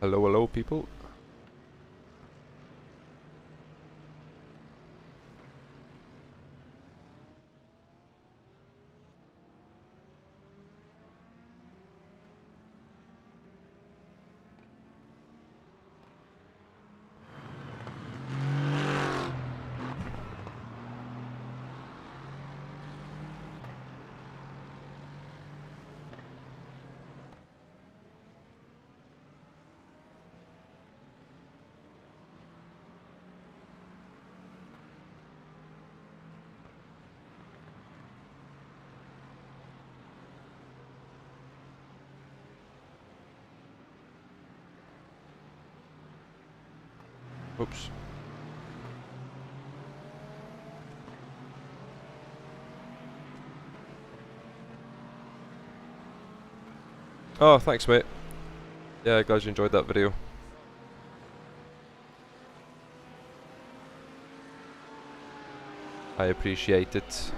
Hello, hello, people. Oops. Oh, thanks, mate. Yeah, glad you enjoyed that video. I appreciate it.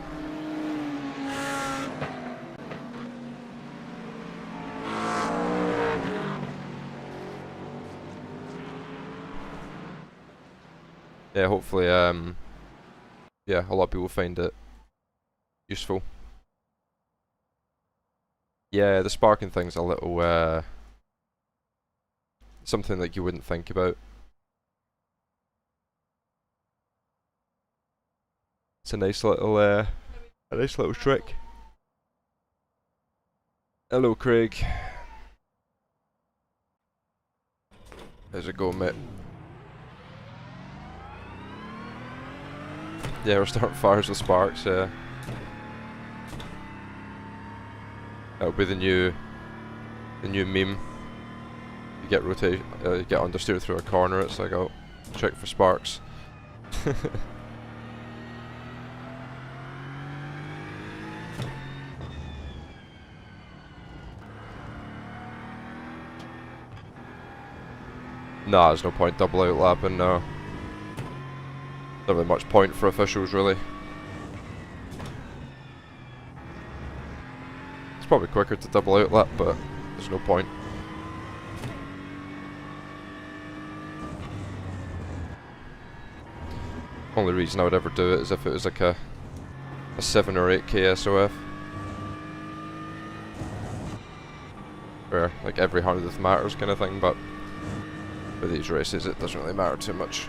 Yeah, hopefully, yeah, a lot of people find it useful. Yeah, the sparking thing's a little, something that you wouldn't think about. It's a nice little trick. Hello, Craig. How's it going, mate? Yeah, we're starting fires with sparks, yeah. That'll be the new meme. You get rotate, you get understeer through a corner, it's like, oh, check for sparks. Nah, there's no point double outlapping, no. Not really much point for officials, really. It's probably quicker to double outlap, but there's no point. Only reason I would ever do it is if it was like a 7 or 8k SOF. Where like every 100th matters kind of thing, but for these races it doesn't really matter too much.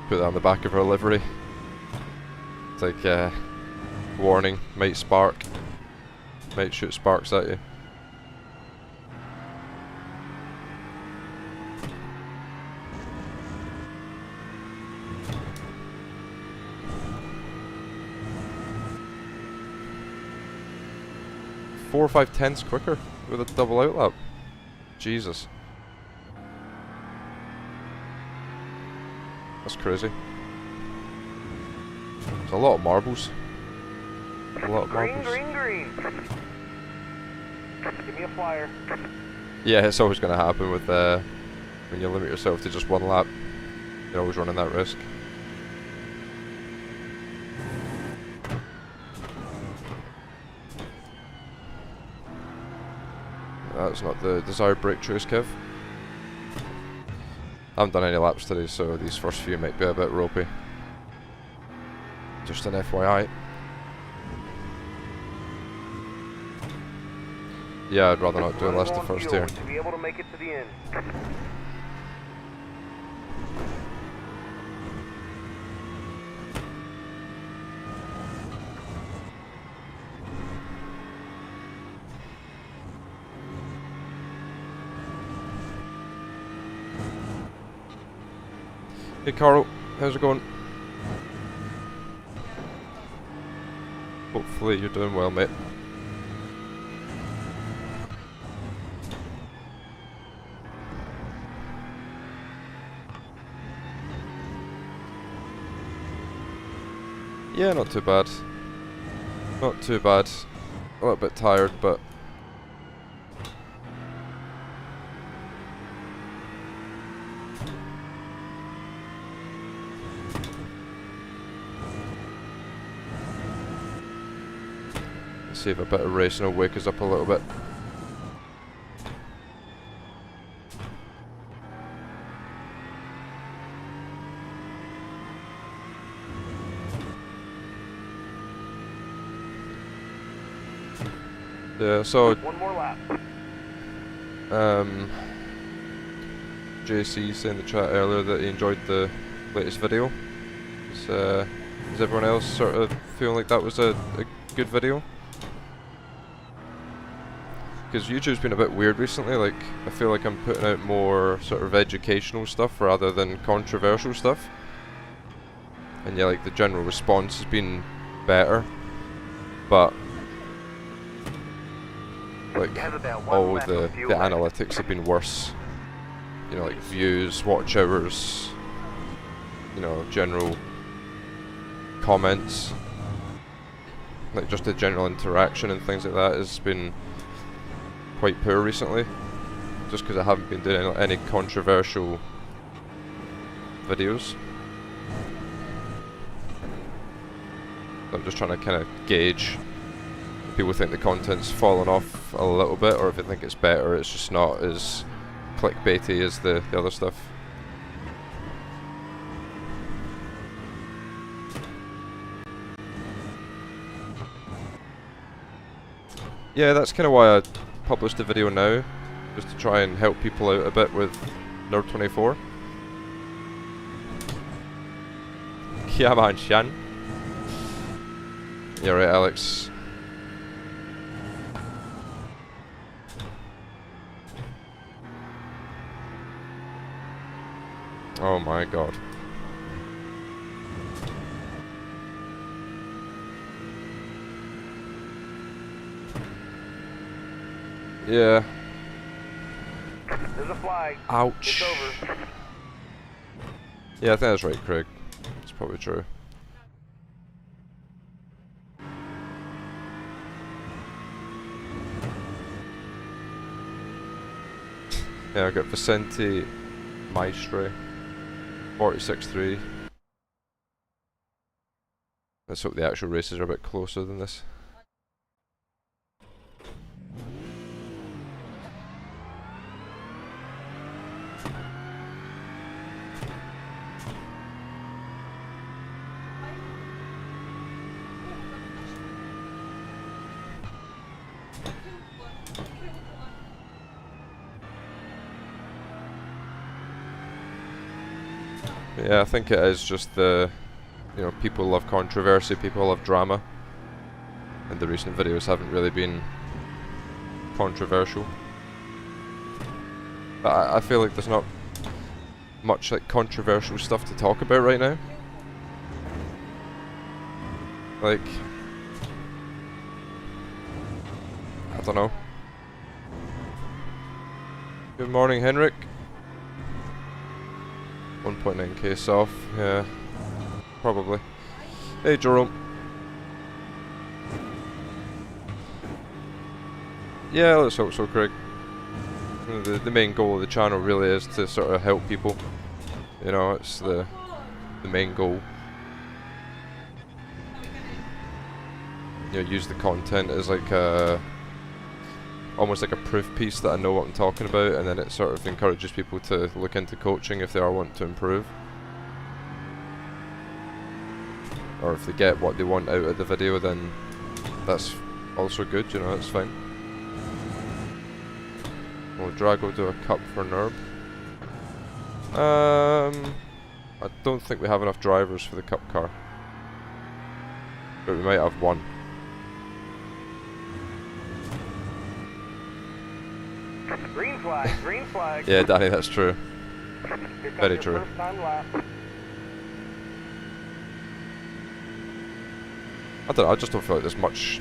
Put that on the back of her livery. It's like, warning, might spark. Might shoot sparks at you. Four or 5 tenths quicker with a double outlap. Jesus. That's crazy. There's a lot of marbles. A lot of marbles. Green. Give me a flyer. Yeah, it's always going to happen with when you limit yourself to just one lap. You're always running that risk. That's not the desired breakthroughs, Kev. I haven't done any laps today, so these first few might be a bit ropey. Just an FYI. Yeah, I'd rather not do unless the first here. To be able to make it to the end. Hey Carl, how's it going? Hopefully you're doing well, mate. Yeah, not too bad. Not too bad. A little bit tired, but See if a bit of racing will wake us up a little bit. Yeah, so One more lap. JC said in the chat earlier that he enjoyed the latest video. Is everyone else sort of feeling like that was a good video? Because YouTube's been a bit weird recently. Like, I feel like I'm putting out more sort of educational stuff rather than controversial stuff. And yeah, like the general response has been better, but like all the analytics have been worse. You know, like views, watch hours, you know, general comments, like just the general interaction and things like that has been quite poor recently, just because I haven't been doing any controversial videos. I'm just trying to kind of gauge if people think the content's fallen off a little bit, or if they think it's better, it's just not as clickbaity as the other stuff. Yeah, that's kind of why I published the video now, just to try and help people out a bit with Nerd24. Yeah man, Shan. Yeah right, Alex. Oh my god. Yeah. There's a flag. Ouch. It's over. Yeah, I think that's right, Craig. It's probably true. Yeah, I've got Vicente Maestre 46.3. Let's hope the actual races are a bit closer than this. Yeah, I think it is just the, you know, people love controversy, people love drama, and the recent videos haven't really been controversial. But I feel like there's not much like controversial stuff to talk about right now. Like, I don't know. Good morning, Henrik. 1.9k soft, yeah, probably. Hey Jerome. Yeah, let's hope so, Craig. The main goal of the channel really is to sort of help people. You know, it's the main goal. You know, use the content as like a almost like a proof piece that I know what I'm talking about, and then it sort of encourages people to look into coaching if they are wanting to improve. Or if they get what they want out of the video, then that's also good, you know, that's fine. Will Drago do a cup for Nerb? I don't think we have enough drivers for the cup car. But we might have one. Green flag, green flag. Yeah, Danny, that's true. Very true. First time lap. I don't know, I just don't feel like there's much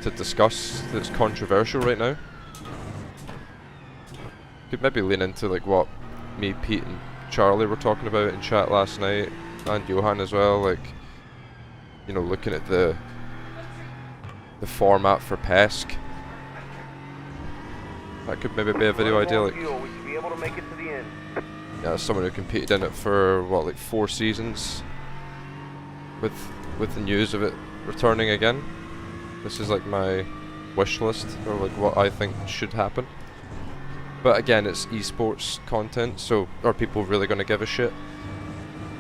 to discuss that's controversial right now. Could maybe lean into like what me, Pete and Charlie were talking about in chat last night, and Johan as well, like, you know, looking at the format for PESC. That could maybe be a video idea, like, We should be able to make it to the end. yeah, as someone who competed in it for what, like 4 seasons, with the news of it returning again. This is like my wish list, or like what I think should happen. But again, it's esports content, so are people really going to give a shit?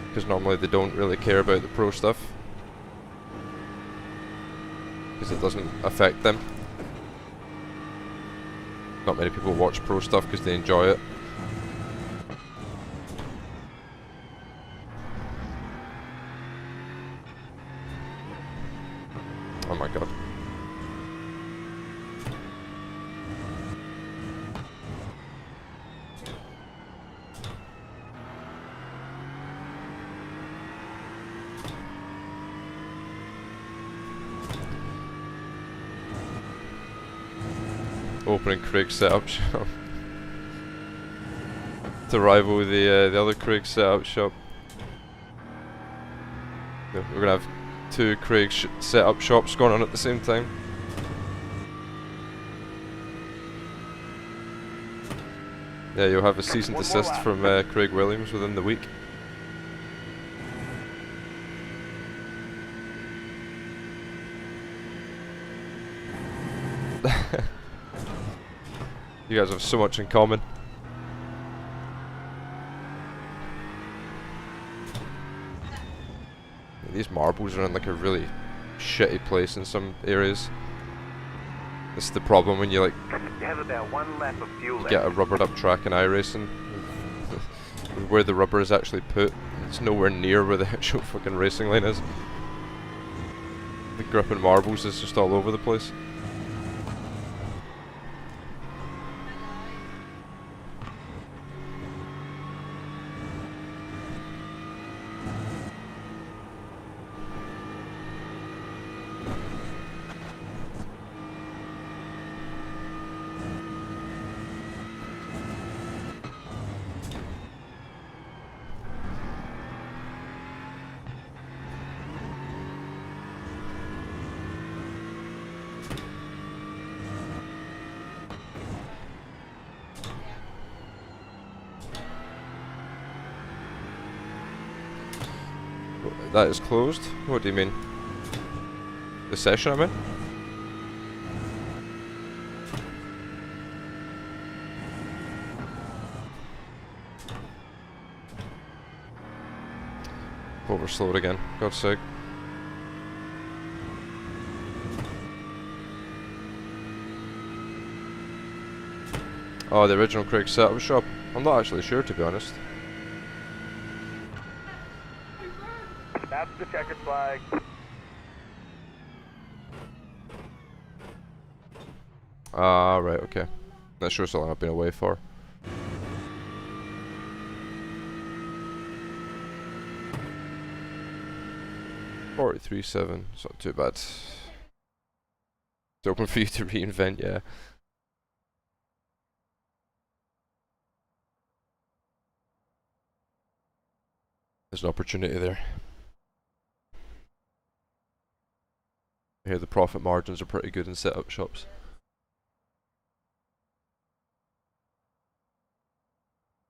Because normally they don't really care about the pro stuff. Because it doesn't affect them. Not many people watch pro stuff because they enjoy it. Oh my god. Opening Craig's setup shop to rival the other Craig setup shop. We're gonna have two Craig setup shops going on at the same time. Yeah, you'll have a cease and desist from Craig Williams within the week. You guys have so much in common. These marbles are in like a really shitty place in some areas. This is the problem when you like You have about 1 lap of fuel left. get a rubbered up track in iRacing. Where the rubber is actually put, it's nowhere near where the actual fucking racing line is. The grip in marbles is just all over the place. That is closed? What do you mean? The session I'm in? Overslowed again, God's sake. Oh, the original Craig setup shop? I'm not actually sure, to be honest. That's the checkered flag. Ah, right, okay. Not sure how long I've been away for. $43.7, it's not too bad. It's open for you to reinvent, yeah. There's an opportunity there. I hear the profit margins are pretty good in setup shops.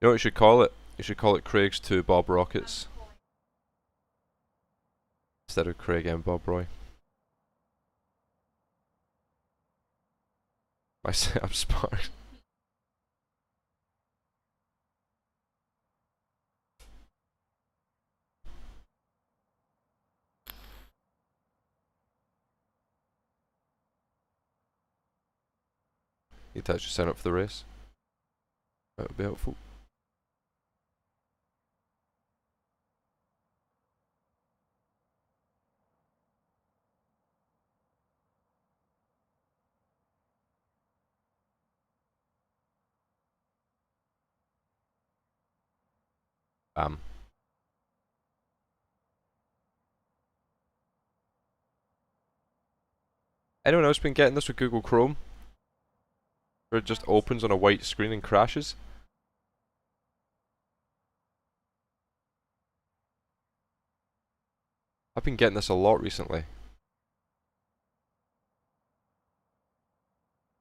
You know what you should call it? You should call it Craig's 2 Bob Rockets. Instead of Craig and Bob Roy. My setup spark. Need to actually sign up for the race. That would be helpful. Bam. Anyone else been getting this with Google Chrome? Where it just opens on a white screen and crashes? I've been getting this a lot recently.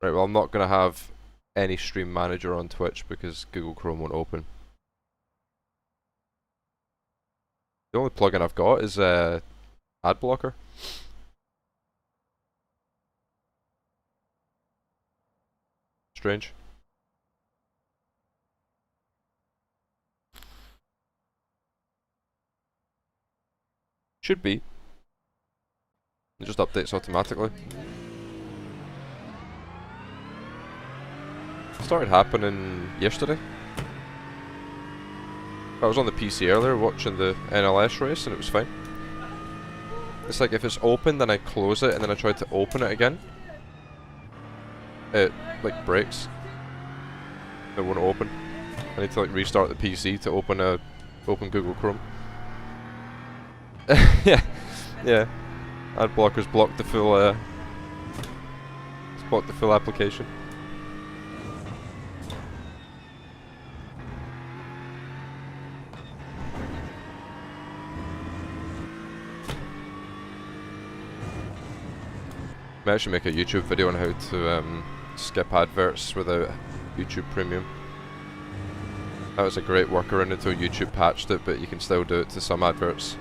Right, well I'm not going to have any stream manager on Twitch because Google Chrome won't open. The only plugin I've got is ad blocker. strange. Should be. It just updates automatically. Started happening yesterday. I was on the PC earlier watching the NLS race and it was fine. It's like if it's open then I close it and then I try to open it again. It like breaks. It won't open. I need to like restart the PC to open Google Chrome. Yeah. Ad blockers block the full block the full application. I might actually make a YouTube video on how to skip adverts without YouTube Premium. That was a great workaround until YouTube patched it, but you can still do it to some adverts.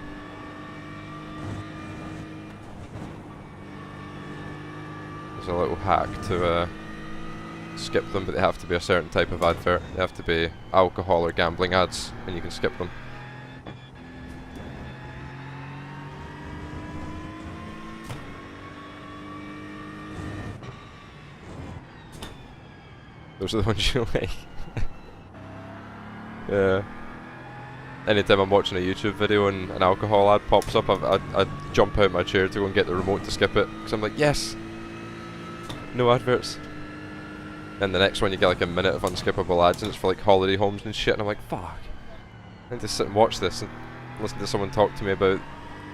There's a little hack to skip them, but they have to be a certain type of advert. They have to be alcohol or gambling ads, and you can skip them. Those are the ones you like. Yeah. Anytime I'm watching a YouTube video and an alcohol ad pops up, I jump out my chair to go and get the remote to skip it. Because I'm like, yes! No adverts. And the next one you get like a minute of unskippable ads and it's for like holiday homes and shit. And I'm like, fuck. I need to sit and watch this and listen to someone talk to me about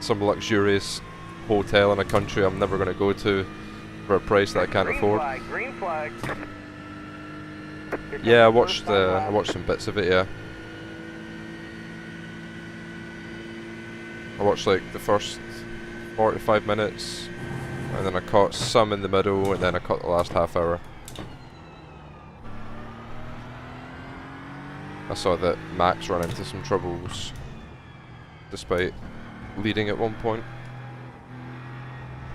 some luxurious hotel in a country I'm never going to go to for a price that I can't afford. Green flag. Yeah, I watched some bits of it, yeah. I watched like the first 45 minutes, and then I caught some in the middle, and then I caught the last half hour. I saw that Max ran into some troubles, despite leading at one point.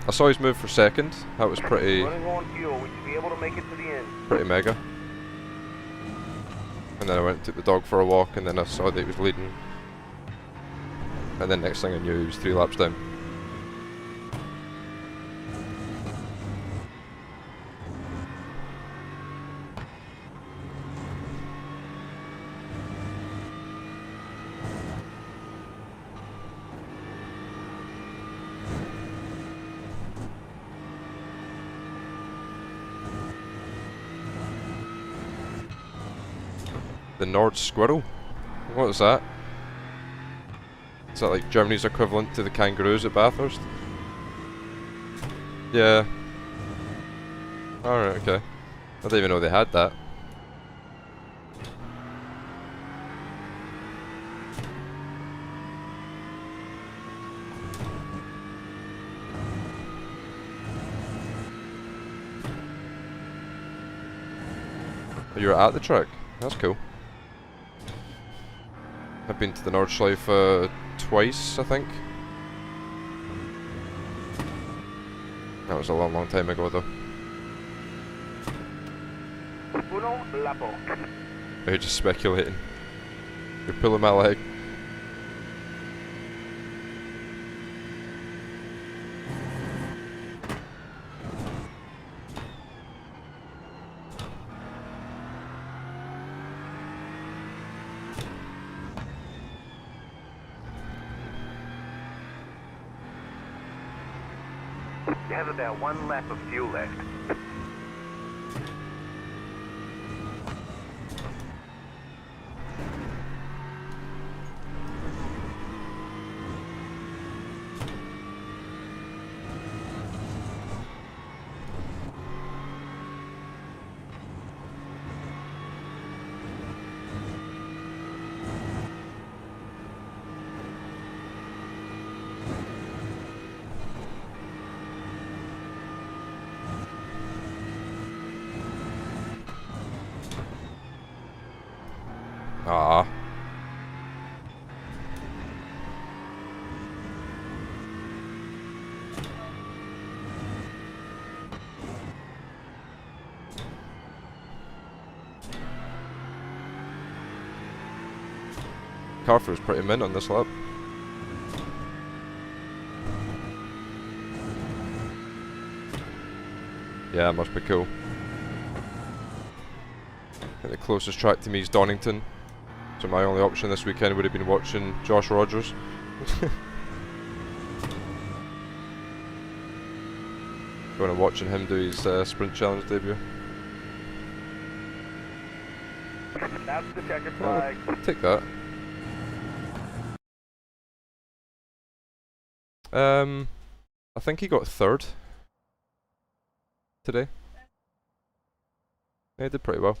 I saw his move for second, that was pretty mega. And then I went and took the dog for a walk, and then I saw that he was leading. And then next thing I knew, he was 3 laps down. The Nord Squirrel? What is that? Is that like Germany's equivalent to the kangaroos at Bathurst? Yeah. Alright, okay. I didn't even know they had that. You were at the track? That's cool. I've been to the Nordschleife twice, I think. That was a long, long time ago, though. You're just speculating. You're pulling my leg. You have about 1 lap of fuel left. Ah. Car feels pretty mint on this lap. Yeah, must be cool. I think the closest track to me is Donington, so my only option this weekend would have been watching Josh Rogers. Going and watching him do his sprint challenge debut. That's the checkered flag. I'll take that. I think he got third today. Yeah, he did pretty well.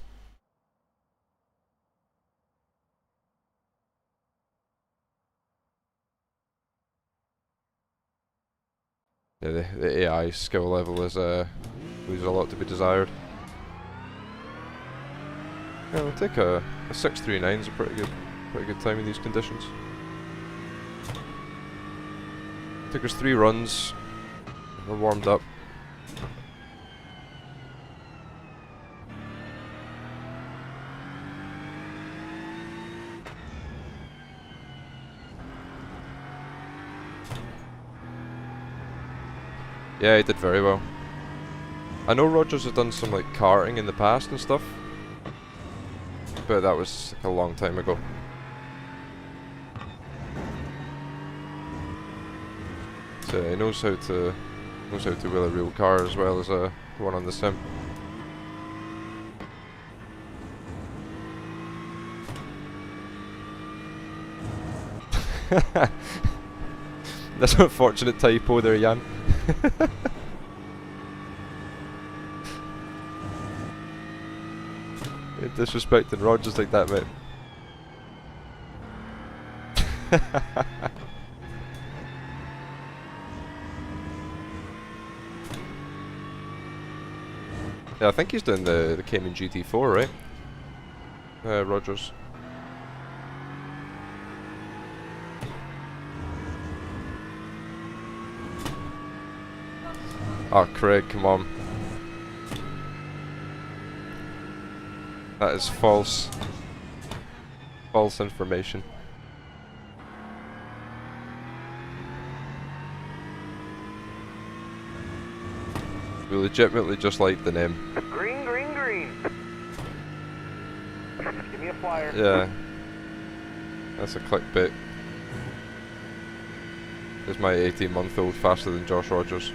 Yeah, the AI skill level is leaves a lot to be desired. Yeah, we'll take a 6.39 is a pretty good time in these conditions. Took us 3 runs. We're warmed up. Yeah, he did very well. I know Rogers has done some like karting in the past and stuff, but that was like a long time ago. So he knows how to wheel a real car as well as the one on the sim. That's an unfortunate typo there, Jan. You're disrespecting Rogers like that, mate. Yeah, I think he's doing the Cayman GT4, right? Rogers. Oh, Craig, come on. That is false. False information. We legitimately just like the name. Green, green, green. Give me a flyer. Yeah. That's a clickbait. Is my 18-month-old faster than Josh Rogers?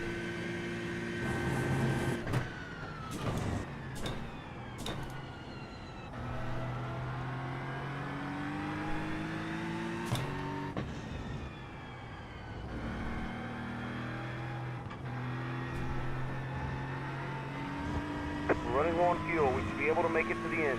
We're running low on fuel. We should be able to make it to the end.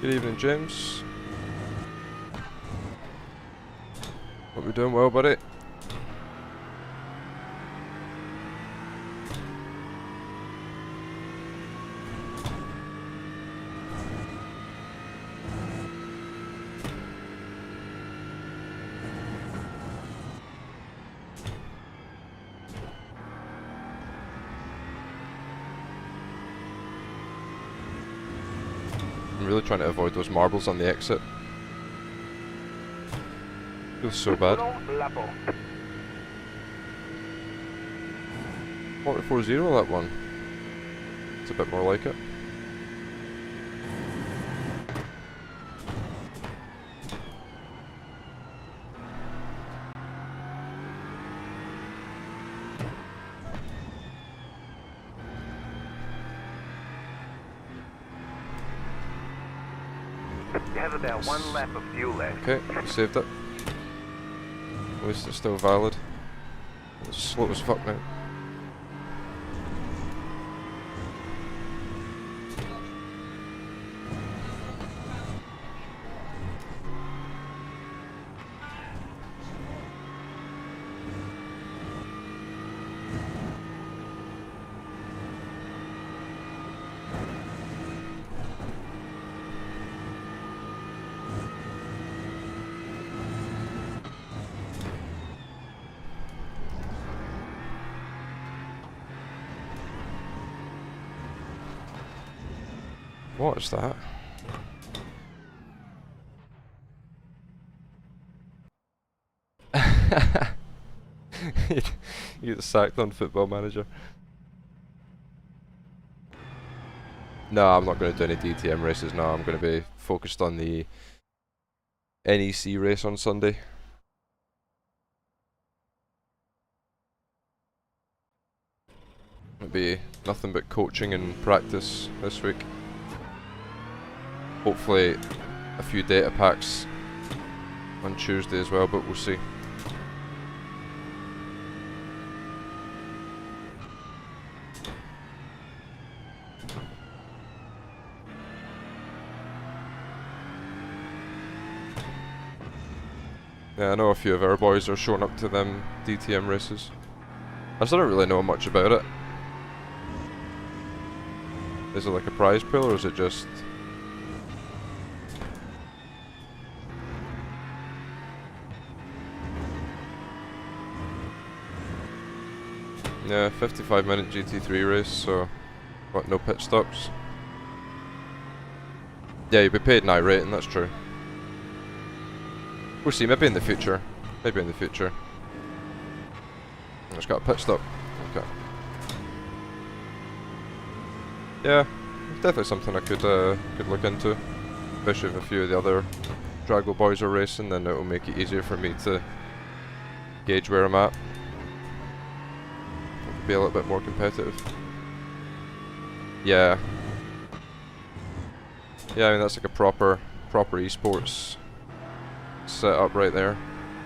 Good evening, James. Hope you're doing well, buddy. I'm really trying to avoid those marbles on the exit. Feels so bad. 44-0 that one. It's a bit more like it. You have about 1 lap of fuel left. Okay, saved it. At least it's still valid. It's slow as fuck now. What is that? You get sacked on Football Manager. No, I'm not going to do any DTM races now. I'm going to be focused on the NEC race on Sunday. It'll be nothing but coaching and practice this week. Hopefully a few data packs on Tuesday as well, but we'll see. Yeah, I know a few of our boys are showing up to them DTM races. I still don't really know much about it. Is it like a prize pool or is it just... Yeah, 55-minute GT3 race, so... What, no pit stops? Yeah, you'll be paid in iRating, that's true. We'll see, maybe in the future. Maybe in the future. It's got a pit stop. Okay. Yeah, definitely something I could look into. Especially if a few of the other Drago boys are racing, then it will make it easier for me to gauge where I'm at. Be a little bit more competitive. Yeah. Yeah, I mean that's like a proper esports set up right there.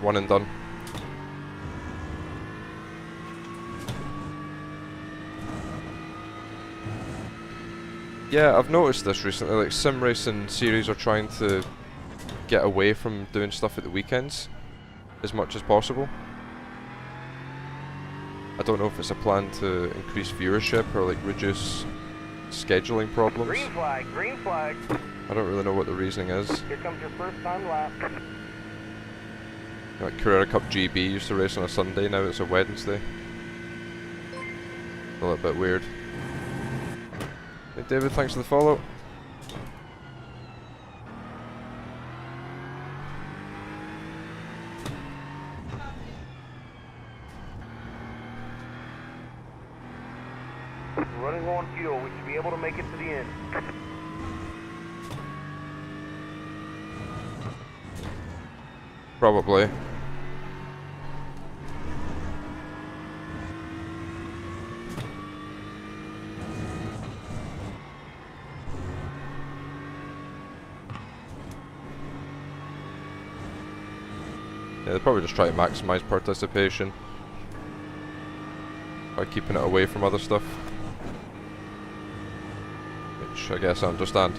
One and done. Yeah, I've noticed this recently, like sim racing series are trying to get away from doing stuff at the weekends as much as possible. I don't know if it's a plan to increase viewership or like reduce scheduling problems. Green flag, green flag. I don't really know what the reasoning is. Here comes your first time lap. Like Carrera Cup GB used to race on a Sunday, now it's a Wednesday. A little bit weird. Hey David, thanks for the follow. Running low on fuel. We should be able to make it to the end. Probably. Yeah, they'll probably just try to maximize participation by keeping it away from other stuff. Which I guess I understand.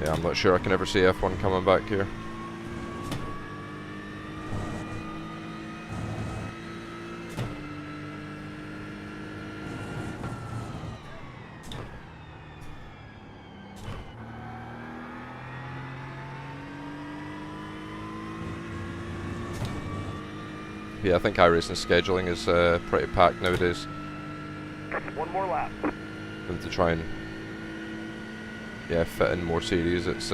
Yeah, I'm not sure I can ever see F1 coming back here. Yeah, I think iRacing scheduling is pretty packed nowadays. One more lap. And to try and fit in more series, it's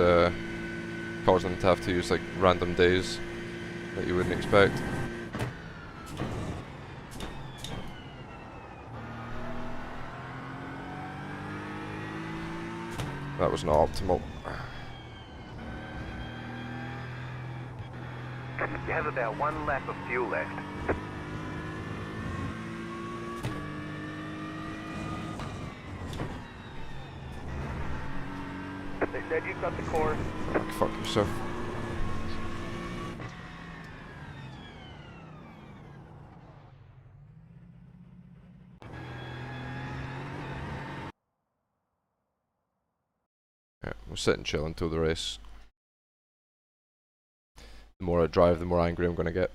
causing them to have to use like random days that you wouldn't expect. That was not optimal. You have about one lap of fuel left. They said you cut the course. Oh, fuck yourself. Yeah, we'll sit and chill until the race. The more I drive, the more angry I'm gonna get.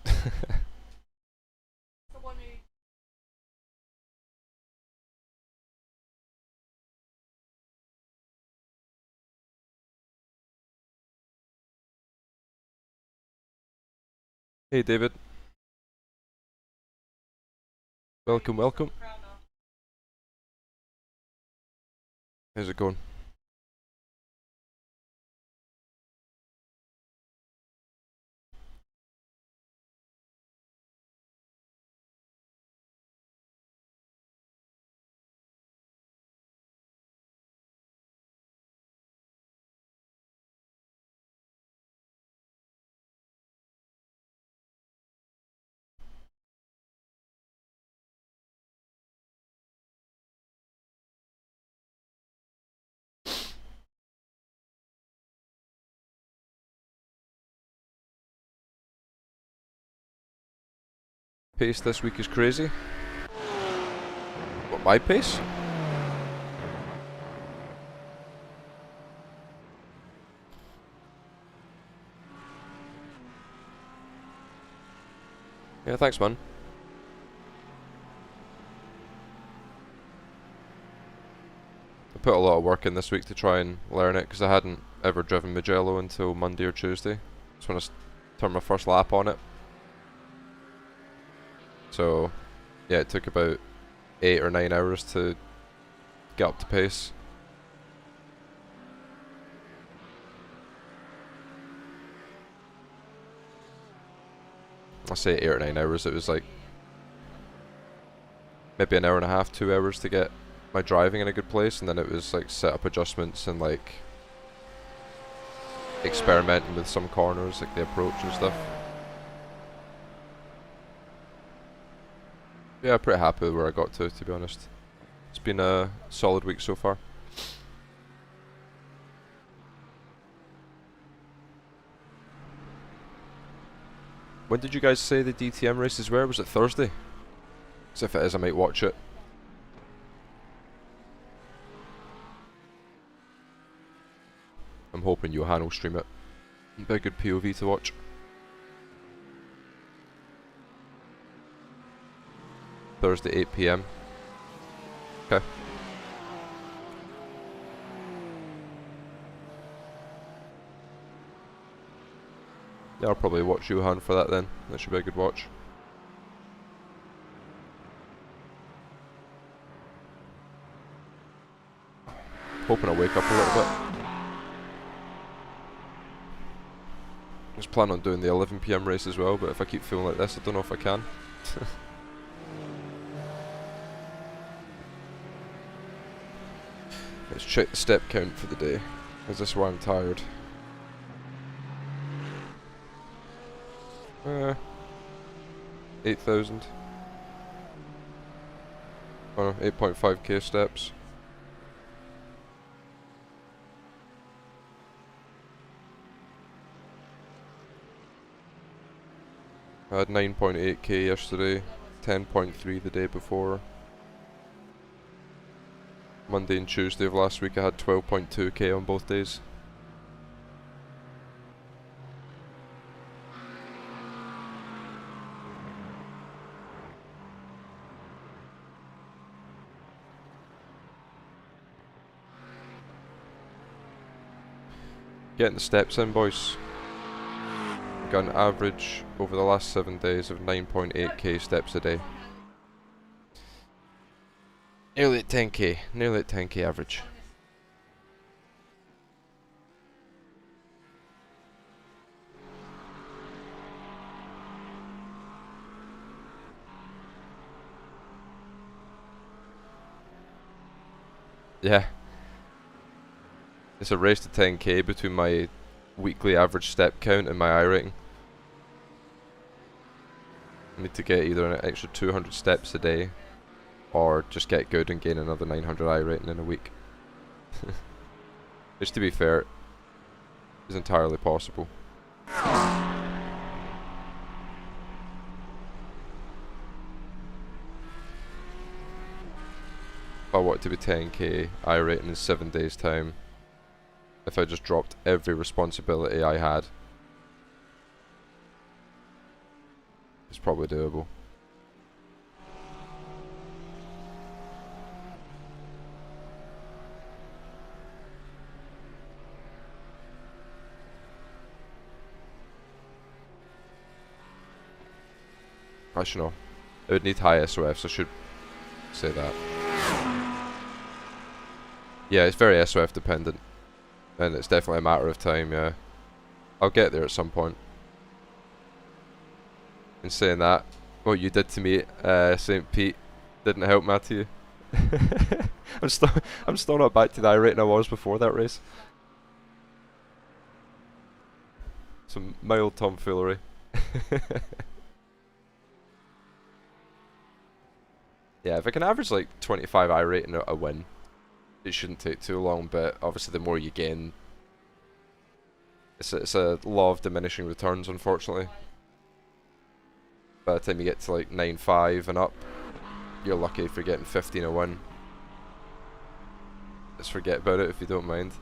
Hey David. Welcome, welcome. How's it going? Pace this week is crazy. What, my pace? Yeah, thanks man. I put a lot of work in this week to try and learn it because I hadn't ever driven Mugello until Monday or Tuesday. That's when I turned my first lap on it. So, yeah, it took about 8 or 9 hours to get up to pace. I say 8 or 9 hours, it was like maybe an hour and a half, 2 hours to get my driving in a good place, and then it was like setup adjustments and like experimenting with some corners, like the approach and stuff. Yeah, pretty happy with where I got to be honest. It's been a solid week so far. When did you guys say the DTM races were? Was it Thursday? Because if it is, I might watch it. I'm hoping Johan will stream it. It'd be a good POV to watch. Thursday 8 PM. Okay. Yeah, I'll probably watch Johan for that then. That should be a good watch. Hoping I wake up a little bit. I was planning on doing the 11 PM race as well, but if I keep feeling like this, I don't know if I can. Let's check the step count for the day. Is this why I'm tired? 8,000. Oh no, 8.5k steps. I had 9.8k yesterday, 10.3 the day before. Monday and Tuesday of last week I had 12.2k on both days. Getting the steps in, boys. Got an average over the last 7 days of 9.8k steps a day. Nearly at 10k, nearly at 10k average. Yeah. It's a race to 10k between my weekly average step count and my iRating. I need to get either an extra 200 steps a day or just get good and gain another 900 iRating in a week. Which, to be fair, is entirely possible. If I want it to be 10k iRating in 7 days time, if I just dropped every responsibility I had, it's probably doable. Actually no, it would need high SOFs, I should say that. Yeah, it's very SOF dependent, and it's definitely a matter of time, yeah. I'll get there at some point. In saying that, what you did to me at St. Pete didn't help Matthew. I'm still not back to the iRating I was before that race. Some mild tomfoolery. Yeah, if I can average like 25 iRating a win, it shouldn't take too long, but obviously the more you gain, it's a law of diminishing returns, unfortunately. By the time you get to like 9.5 and up, you're lucky if you're getting 15 a win. Just forget about it if you don't mind.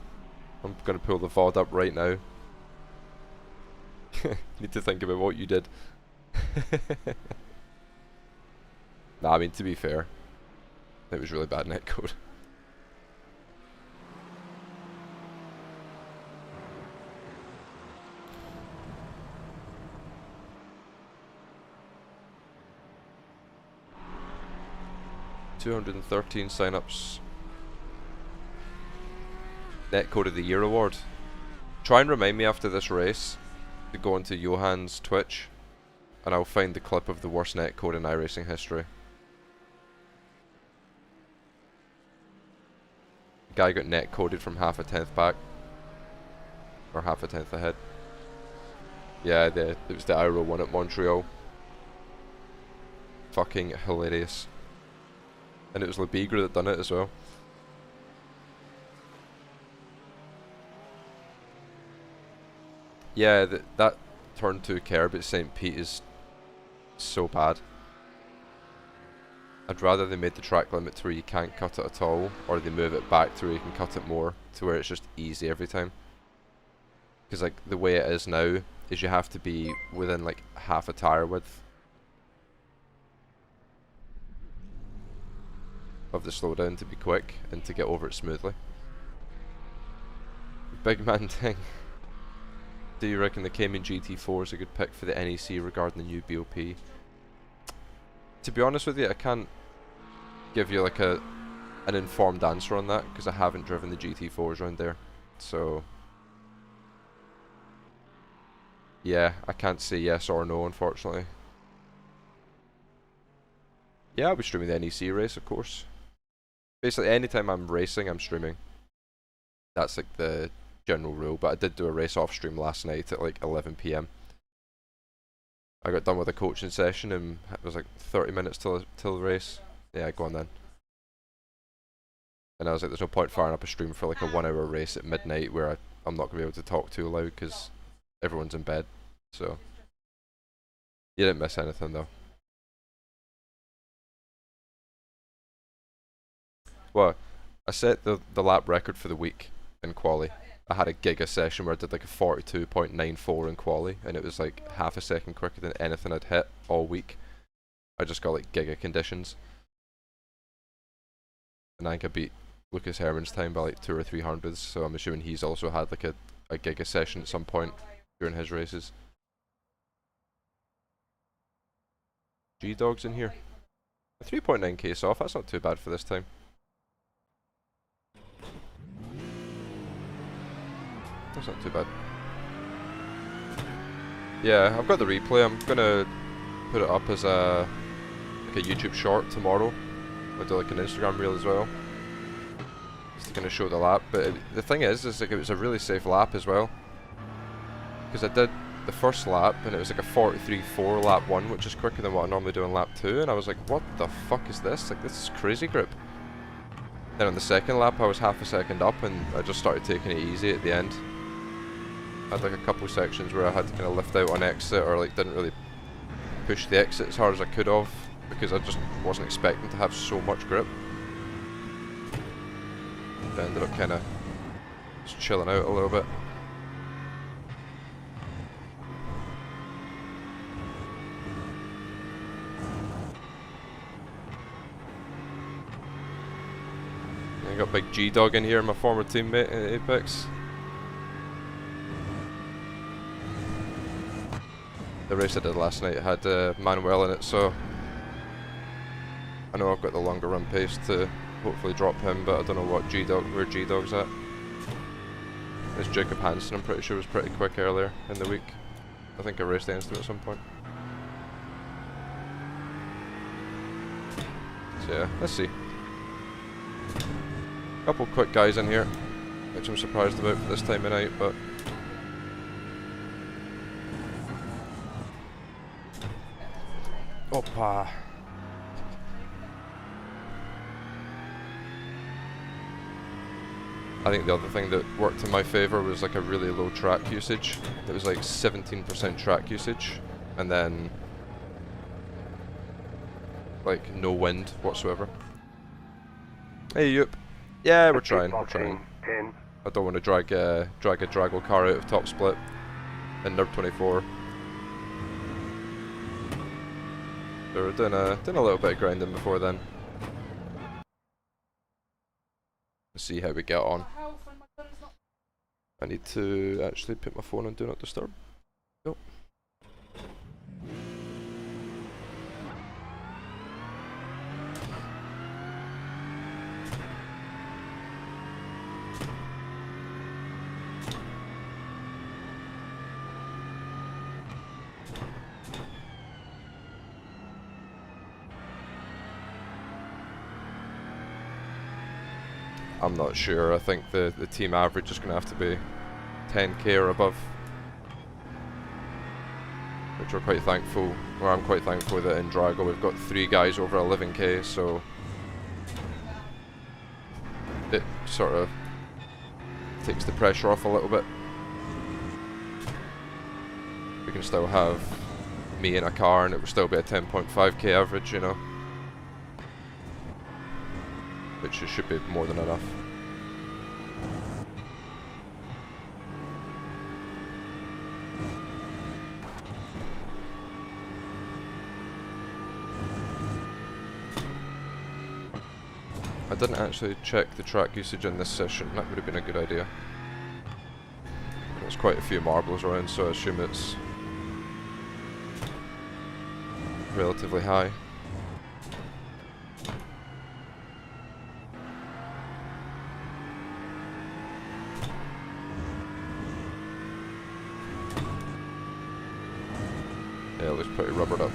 I'm gonna pull the VOD up right now. Need to think about what you did. Nah, I mean, to be fair, it was really bad netcode. $213 signups. Netcode of the Year award. Try and remind me after this race to go onto Johan's Twitch, and I'll find the clip of the worst netcode in iRacing history. The guy got netcoded from half a tenth back, or half a tenth ahead. Yeah, it was the Iro one at Montreal. Fucking hilarious. And it was Lebigra that done it as well. Yeah, that turn 2 curb at St. Pete is so bad. I'd rather they made the track limit to where you can't cut it at all, or they move it back to where you can cut it more, to where it's just easy every time. Because like the way it is now is you have to be within like half a tire width of the slowdown to be quick and to get over it smoothly. Big man thing. Do you reckon the Cayman GT4 is a good pick for the NEC regarding the new BOP? To be honest with you, I can't give you like an informed answer on that because I haven't driven the GT4s around there. So yeah, I can't say yes or no, unfortunately. Yeah, I'll be streaming the NEC race, of course. Basically, anytime I'm racing, I'm streaming. That's like the general rule, but I did do a race off stream last night at like 11 PM. I got done with a coaching session and it was like 30 minutes till the race. Yeah, go on then. And I was like, there's no point firing up a stream for like a 1 hour race at midnight where I'm not going to be able to talk too loud because everyone's in bed. So, you didn't miss anything though. Well, I set the lap record for the week in quali. I had a giga session where I did like a 42.94 in quali, and it was like half a second quicker than anything I'd hit all week. I just got like giga conditions. And I think I beat Lucas Herman's time by like 2 or 3 hundredths, so I'm assuming he's also had like a giga session at some point during his races. G-Dog's in here. A 3.9k soft, that's not too bad for this time. That's not too bad. Yeah, I've got the replay. I'm gonna put it up as a YouTube short tomorrow. I'll do like an Instagram reel as well, just to kind of show the lap. But the thing is like it was a really safe lap as well, because I did the first lap and it was like a 43.4 lap 1, which is quicker than what I normally do in lap 2, and I was like, what the fuck is this? Like, this is crazy grip. Then on the second lap I was half a second up and I just started taking it easy at the end. I had like a couple sections where I had to kind of lift out on exit, or like didn't really push the exit as hard as I could have, because I just wasn't expecting to have so much grip. I ended up kind of just chilling out a little bit. I got big G-Dog in here, my former teammate at Apex. the race I did last night had Manuel in it, so I know I've got the longer run pace to hopefully drop him, but I don't know what where G-Dog's at. This Jacob Hansen, I'm pretty sure, was pretty quick earlier in the week. I think I raced against him at some point. So yeah, let's see. Couple quick guys in here, which I'm surprised about for this time of night, but Opa. I think the other thing that worked in my favour was like a really low track usage. It was like 17% track usage, and then like no wind whatsoever. Hey, Yoop. Yeah, we're trying. We're trying. I don't want to drag a Drago car out of top split in Nerd 24. So we're doing a little bit of grinding before then. Let's see how we get on. I need to actually put my phone on Do Not Disturb. Nope. I'm not sure. I think the team average is going to have to be 10k or above, which we're quite thankful, or I'm quite thankful that in Drago we've got 3 guys over 11k, so it sort of takes the pressure off a little bit. We can still have me in a car and it would still be a 10.5k average, you know, which should be more than enough. I didn't actually check the track usage in this session. That would have been a good idea. There's quite a few marbles around, so I assume it's relatively high. Yeah, it looks pretty rubbered up.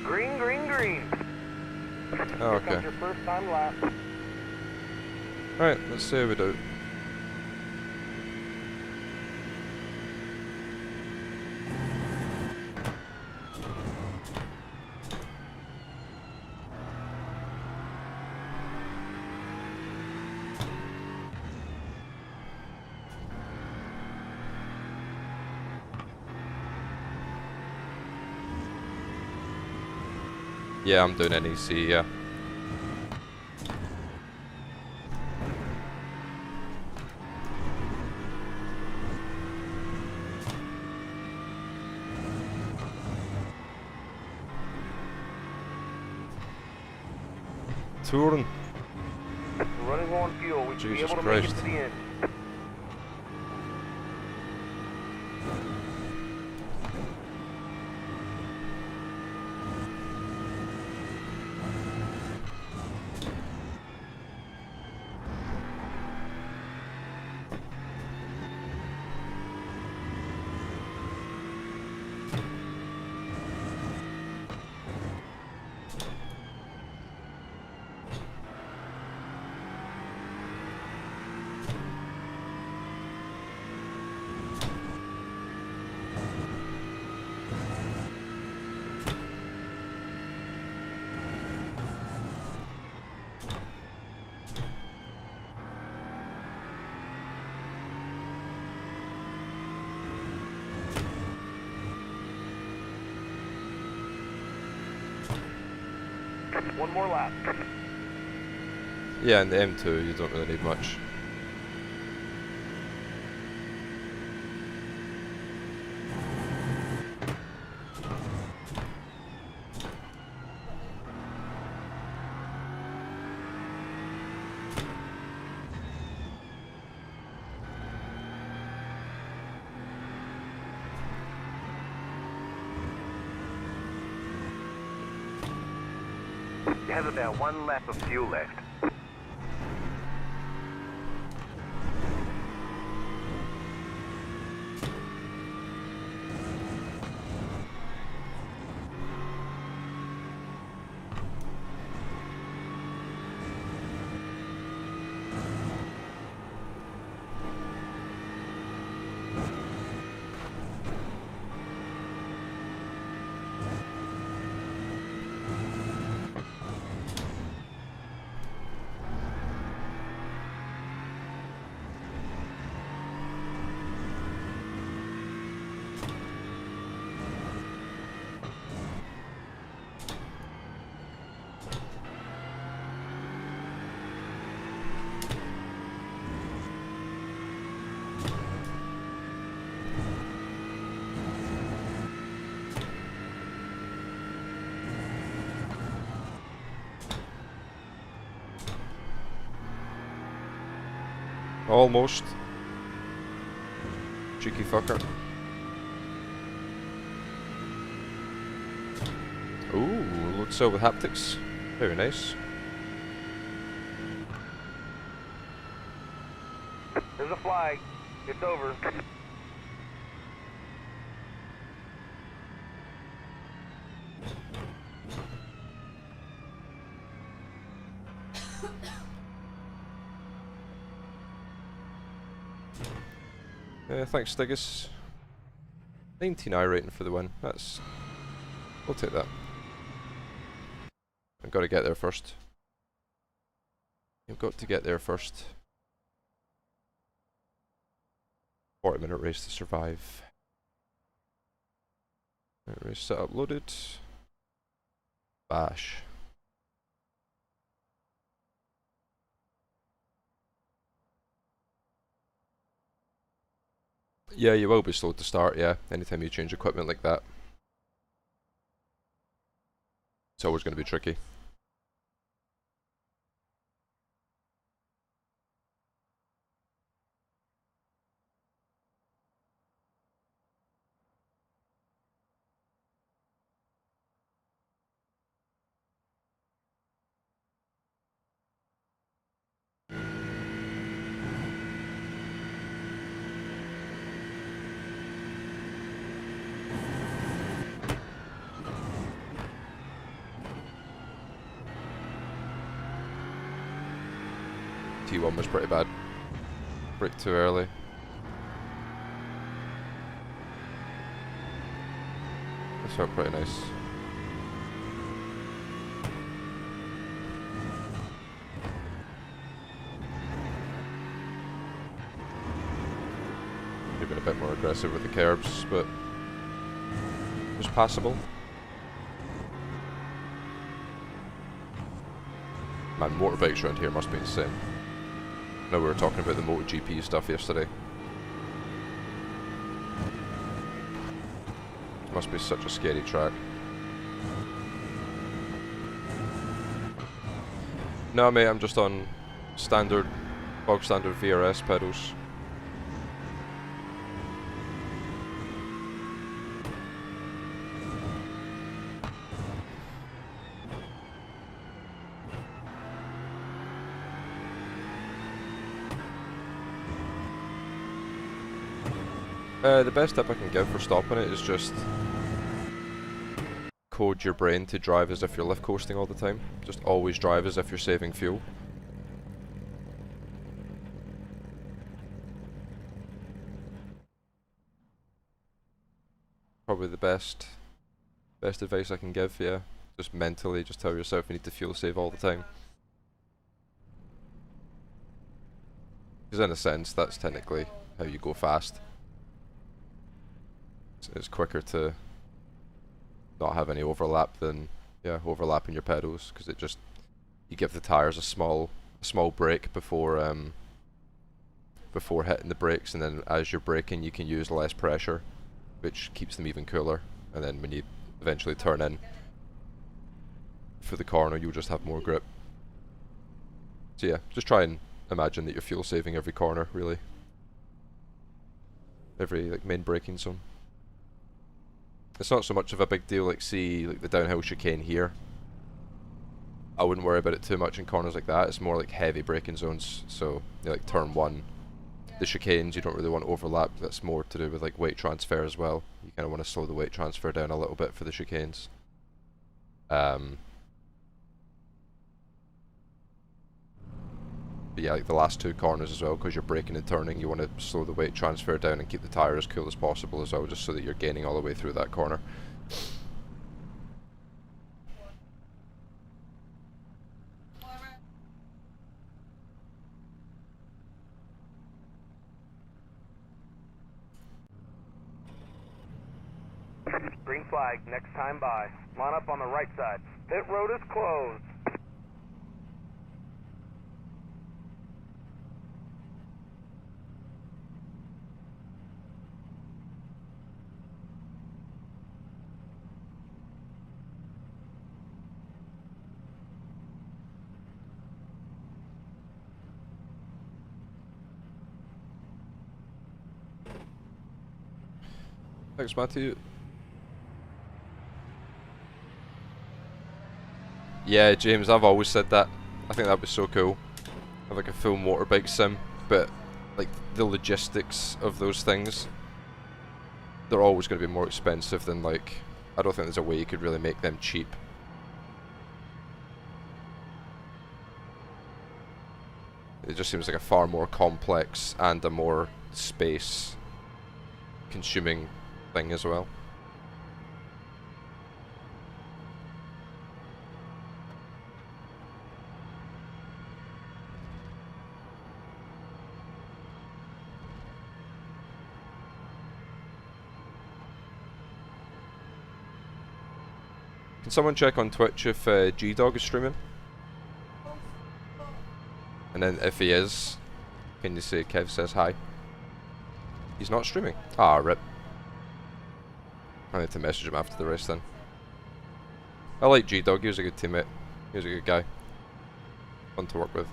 Green, green, green. Oh, okay. Your first time lap. Alright, let's see how we do. Yeah, I'm doing NEC, yeah. Touring. Running low on fuel. We should be able to make it to the end. One more lap. Yeah, in the M2 you don't really need much. You have about 1 lap of fuel left. Almost. Cheeky fucker. Ooh, load cell with haptics. Very nice. There's a flag. It's over. Thanks, Stiggus. 19 iRating for the win. That's... We'll take that. I've got to get there first. You've got to get there first. 40-minute race to survive. Right, race setup loaded. Bash. Yeah, you will be slow to start, yeah, anytime you change equipment like that. It's always going to be tricky. T1 was pretty bad. Brake too early. This felt pretty nice. Could have been a bit more aggressive with the curbs, but it was passable. Man, motorbikes around here must be insane. I know we were talking about the MotoGP stuff yesterday. It must be such a scary track. No, mate, I'm just on standard, bog standard VRS pedals. The best tip I can give for stopping it is just code your brain to drive as if you're lift coasting all the time. Just always drive as if you're saving fuel. Probably the best advice I can give, yeah. Just mentally, just tell yourself you need to fuel save all the time. Because in a sense, that's technically how you go fast. It's quicker to not have any overlap than, yeah, overlapping your pedals, because it just, you give the tires a small brake before hitting the brakes, and then as you're braking you can use less pressure, which keeps them even cooler, and then when you eventually turn in for the corner you'll just have more grip. So yeah, just try and imagine that you're fuel saving every corner, really. Every like main braking zone. It's not so much of a big deal, like see like the downhill chicane here. I wouldn't worry about it too much in corners like that. It's more like heavy braking zones. So, like turn 1. The chicanes, you don't really want to overlap. That's more to do with like weight transfer as well. You kind of want to slow the weight transfer down a little bit for the chicanes. But yeah, like the last 2 corners as well, because you're braking and turning, you want to slow the weight transfer down and keep the tyre as cool as possible as well, just so that you're gaining all the way through that corner. Green flag, next time by. Line up on the right side. Pit road is closed. Thanks, Matthew. Yeah, James, I've always said that. I think that'd be so cool. Have like a full motorbike sim, but like the logistics of those things, they're always going to be more expensive than like, I don't think there's a way you could really make them cheap. It just seems like a far more complex and a more space consuming thing as well. Can someone check on Twitch if G-Dog is streaming? And then if he is, can you say Kev says hi? He's not streaming. Ah, rip. I need to message him after the race then. I like G-Dog, he was a good teammate. He was a good guy. Fun to work with.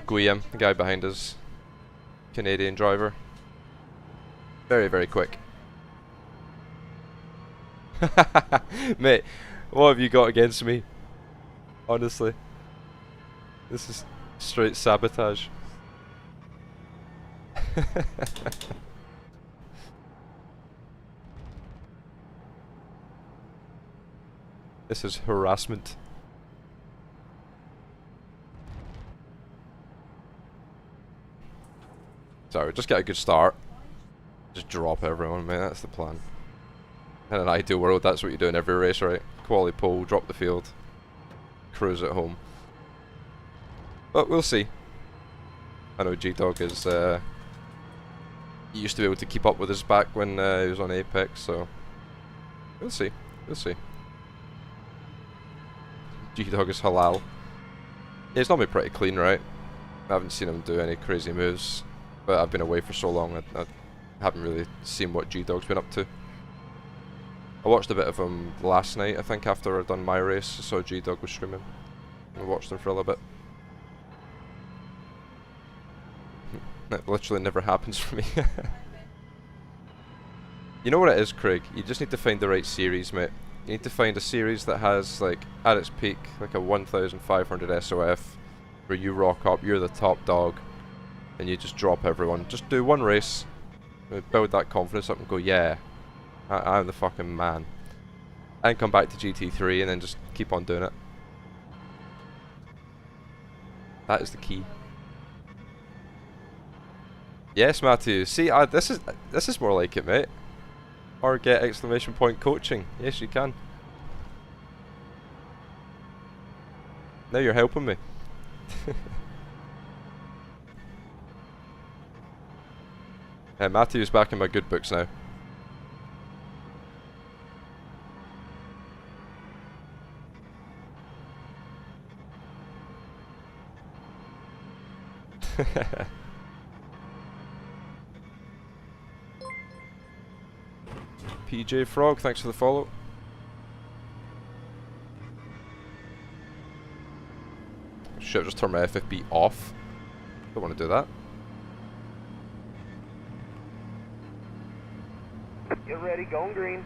Guillaume, the guy behind us. Canadian driver. Very, very quick. Mate, what have you got against me? Honestly. This is straight sabotage. This is harassment. Sorry, just get a good start. Just drop everyone, mate, that's the plan. In an ideal world, that's what you do in every race, right? Quality pole, drop the field, cruise at home. But we'll see. I know G-Dog is, he used to be able to keep up with us back when he was on Apex, so we'll see, we'll see. G-Dog is halal. Yeah, he's normally pretty clean, right? I haven't seen him do any crazy moves, but I've been away for so long, I haven't really seen what G-Dog's been up to. I watched a bit of him last night, I think, after I'd done my race. I saw G-Dog was streaming. I watched him for a little bit. That literally never happens for me. You know what it is, Craig? You just need to find the right series, mate. You need to find a series that has, like, at its peak, like a 1500 SOF, where you rock up, you're the top dog, and you just drop everyone. Just do one race, build that confidence up and go, yeah, I'm the fucking man. And come back to GT3 and then just keep on doing it. That is the key. Yes, Matthew. See, this is more like it, mate. Or get exclamation point coaching. Yes, you can. Now you're helping me. Matthew's back in my good books now. PJ Frog, thanks for the follow. Shit, just turn my FFB off. Don't want to do that. ready, going green.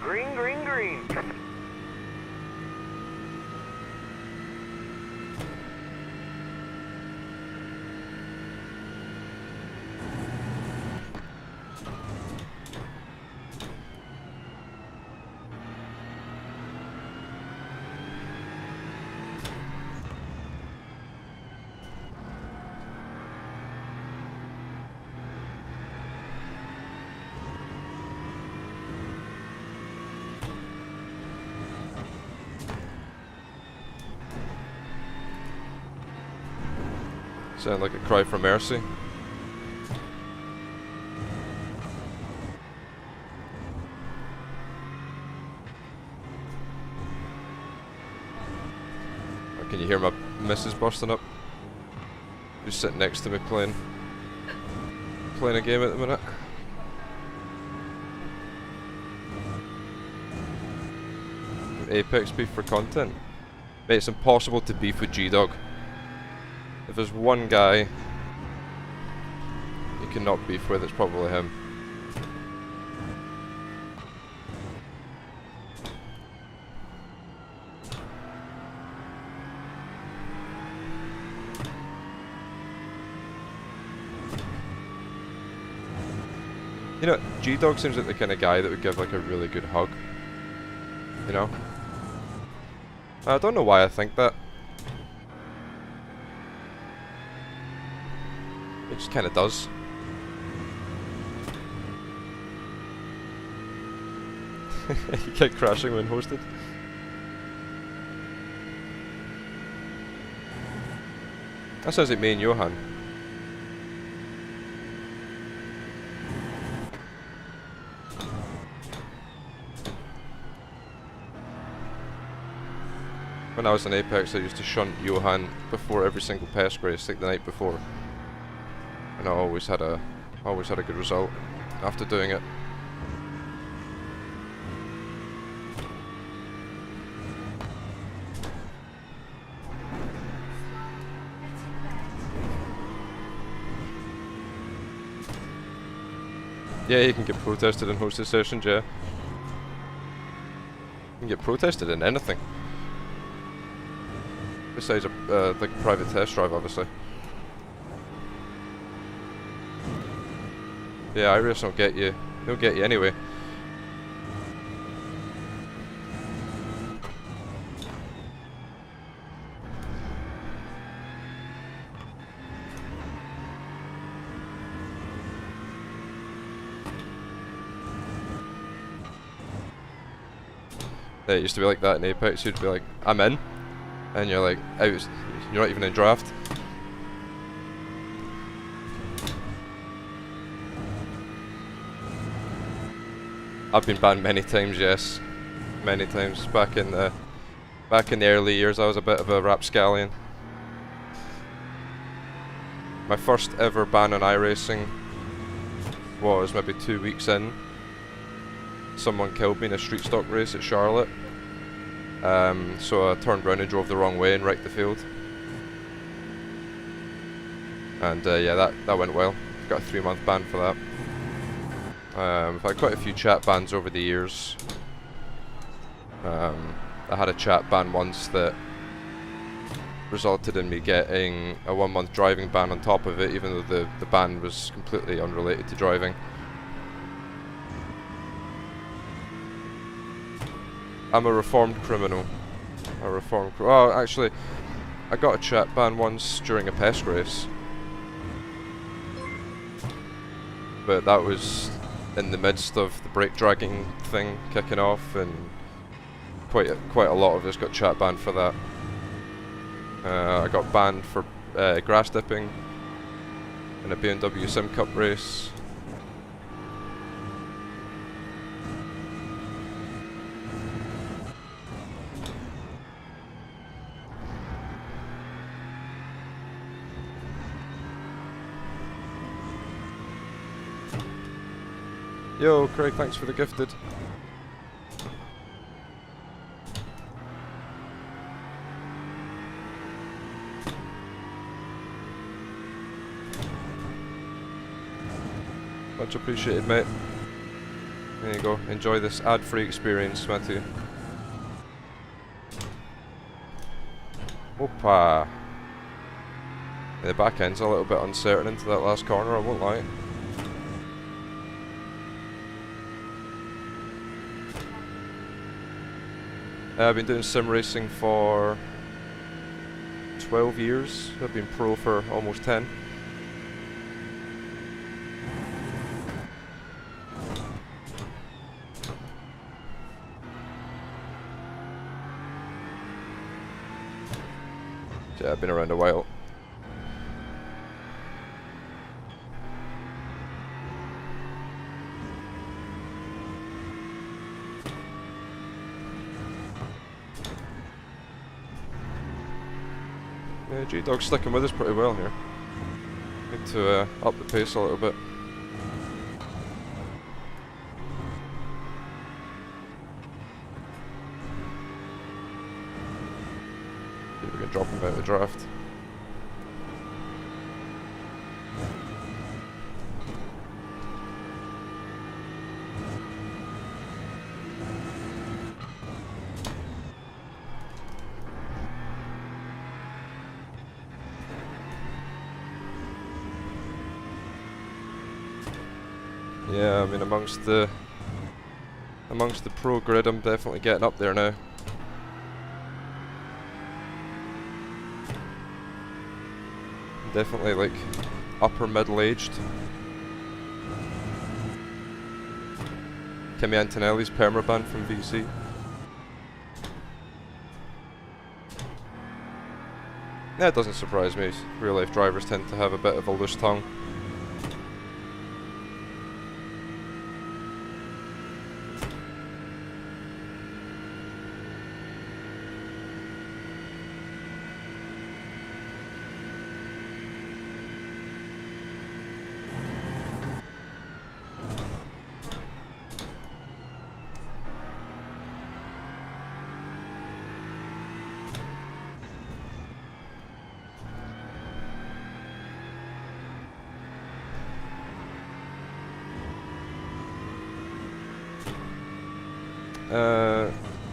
Green, green, green. Sound like a cry for mercy. Oh, can you hear my missus busting up? Just sitting next to me playing a game at the minute. Apex beef for content. Mate, it's impossible to beef with G-Dog. If there's one guy you cannot beef with, it's probably him. You know, G-Dog seems like the kind of guy that would give like a really good hug. You know? I don't know why I think that. It just kind of does. You kept crashing when hosted. That sounds like me and Johan. When I was in Apex, I used to shunt Johan before every single pest race, like the night before. And I always had a good result after doing it. Yeah, you can get protested in hosted sessions, yeah. You can get protested in anything. Besides like a private test drive, obviously. Yeah, iRacing will get you. They'll get you anyway. Yeah, it used to be like that in Apex. You'd be like, I'm in. And you're like, out. You're not even in draft. I've been banned many times, yes. Many times. Back in the early years, I was a bit of a rapscallion. My first ever ban on iRacing was maybe 2 weeks in. Someone killed me in a street stock race at Charlotte. So I turned around and drove the wrong way and wrecked the field. And yeah, that went well. Got a 3-month ban for that. I've had quite a few chat bans over the years. I had a chat ban once that resulted in me getting a 1-month driving ban on top of it, even though the ban was completely unrelated to driving. I'm a reformed criminal. Oh, actually, I got a chat ban once during a pest race. But that was in the midst of the brake dragging thing kicking off, and quite a lot of us got chat banned for that. I got banned for grass dipping in a BMW Sim Cup race. Yo, Craig, thanks for the gifted. Much appreciated, mate. There you go. Enjoy this ad-free experience, Matthew. Opa! Yeah, the back end's a little bit uncertain into that last corner, I won't lie. I've been doing sim racing for 12 years. I've been pro for almost 10. Yeah, I've been around a while. Yeah, G-Dog's sticking with us pretty well here. Need to up the pace a little bit. See if we can drop him out of the draft. Yeah, I mean amongst the pro grid, I'm definitely getting up there now. Definitely like upper middle-aged. Kimi Antonelli's permaban from VC. Yeah, it doesn't surprise me. Real life drivers tend to have a bit of a loose tongue.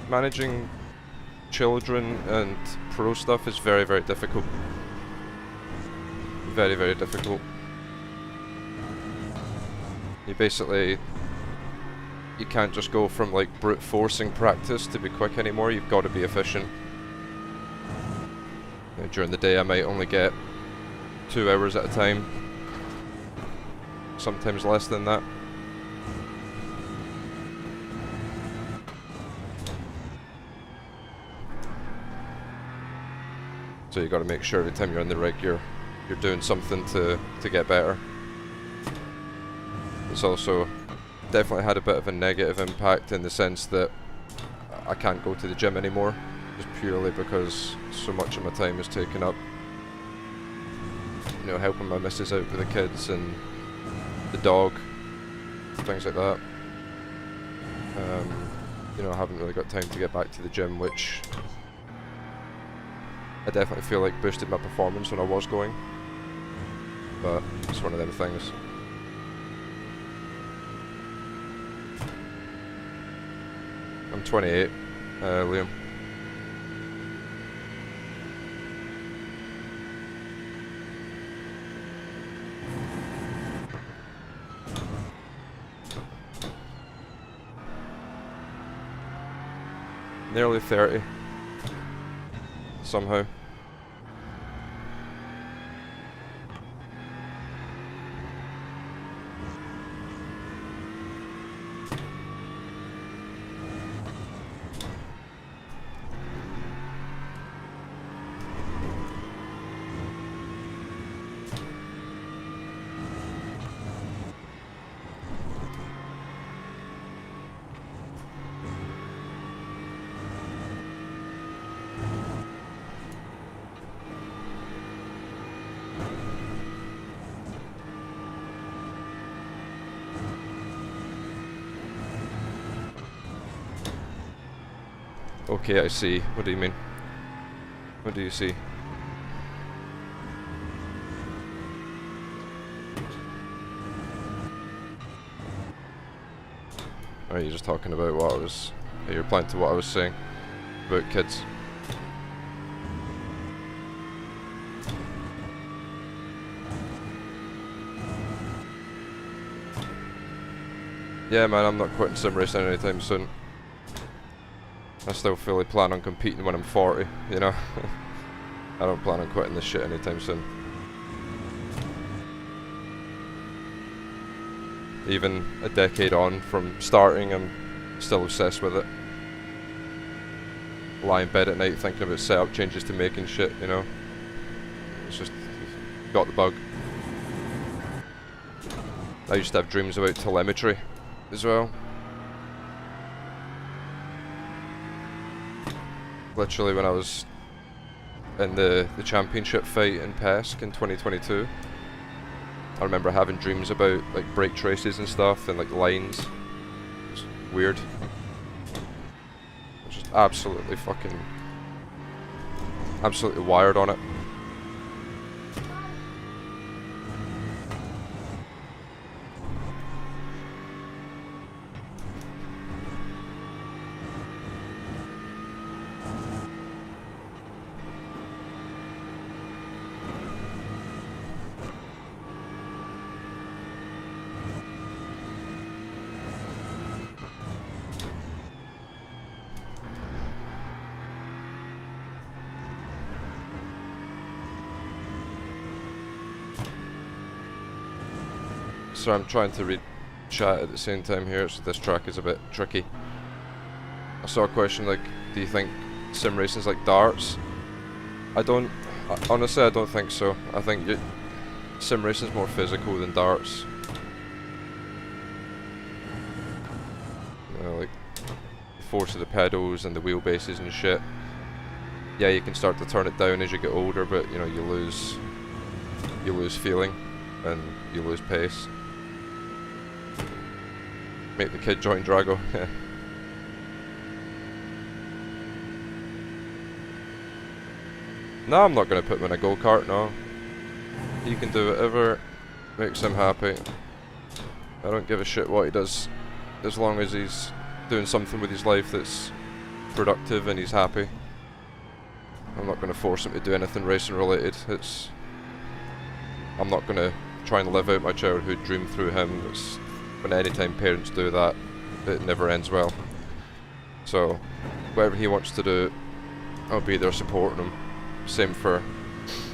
Managing children and pro stuff is very, very difficult. Very, very difficult. You can't just go from like brute forcing practice to be quick anymore. You've got to be efficient. During the day I might only get 2 hours at a time. Sometimes less than that. So you got to make sure every time you're on the rig you're doing something to get better. It's also definitely had a bit of a negative impact in the sense that I can't go to the gym anymore, just purely because so much of my time is taken up, you know, helping my missus out with the kids and the dog, things like that. You know, I haven't really got time to get back to the gym, which I definitely feel like boosted my performance when I was going, but it's one of them things. I'm 28, Liam. Nearly 30. Somehow. Okay, I see. What do you mean? What do you see? Or are you just talking about what I was... You're replying to what I was saying about kids? Yeah man, I'm not quitting sim racing anytime soon. I still fully plan on competing when I'm 40, you know? I don't plan on quitting this shit anytime soon. Even a decade on from starting, I'm still obsessed with it. Lie in bed at night thinking about setup changes to making shit, you know? It's just... got the bug. I used to have dreams about telemetry as well. Literally when I was in the championship fight in PESC in 2022, I remember having dreams about like brake traces and stuff and like lines. It's weird. I'm just absolutely wired on it. So I'm trying to read chat at the same time here, so this track is a bit tricky. I saw a question like, do you think sim racing's like darts? Honestly I don't think so. I think sim racing's more physical than darts. You know, like the force of the pedals and the wheelbases and shit. Yeah, you can start to turn it down as you get older, but you know, you lose feeling and you lose pace. Make the kid join Drago. No, I'm not going to put him in a go-kart, no. He can do whatever makes him happy. I don't give a shit what he does, as long as he's doing something with his life that's productive and he's happy. I'm not going to force him to do anything racing related. I'm not going to try and live out my childhood dream through him. When anytime parents do that, it never ends well. So, whatever he wants to do, I'll be there supporting him. Same for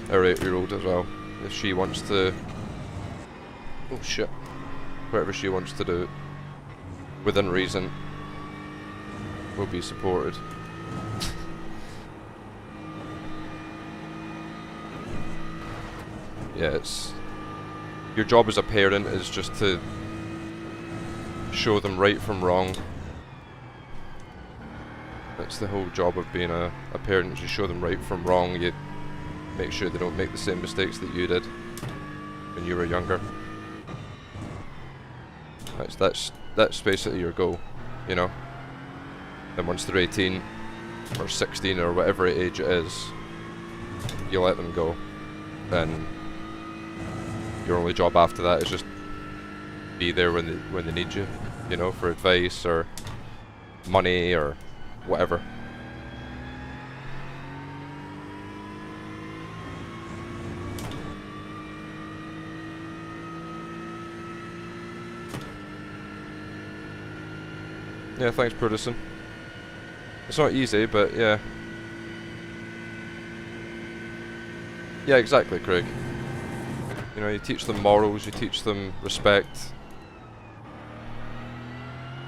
our 8-year-old as well. If she wants to... Oh shit. Whatever she wants to do, within reason, will be supported. Yeah, it's... Your job as a parent is just to show them right from wrong. That's the whole job of being a parent, you show them right from wrong, you make sure they don't make the same mistakes that you did when you were younger. That's basically your goal, you know. And once they're 18 or 16 or whatever age it is, you let them go. And your only job after that is just be there when they need you, you know, for advice or money or whatever. Yeah, thanks, Prudison. It's not easy, but yeah. Yeah, exactly, Craig. You know, you teach them morals, you teach them respect,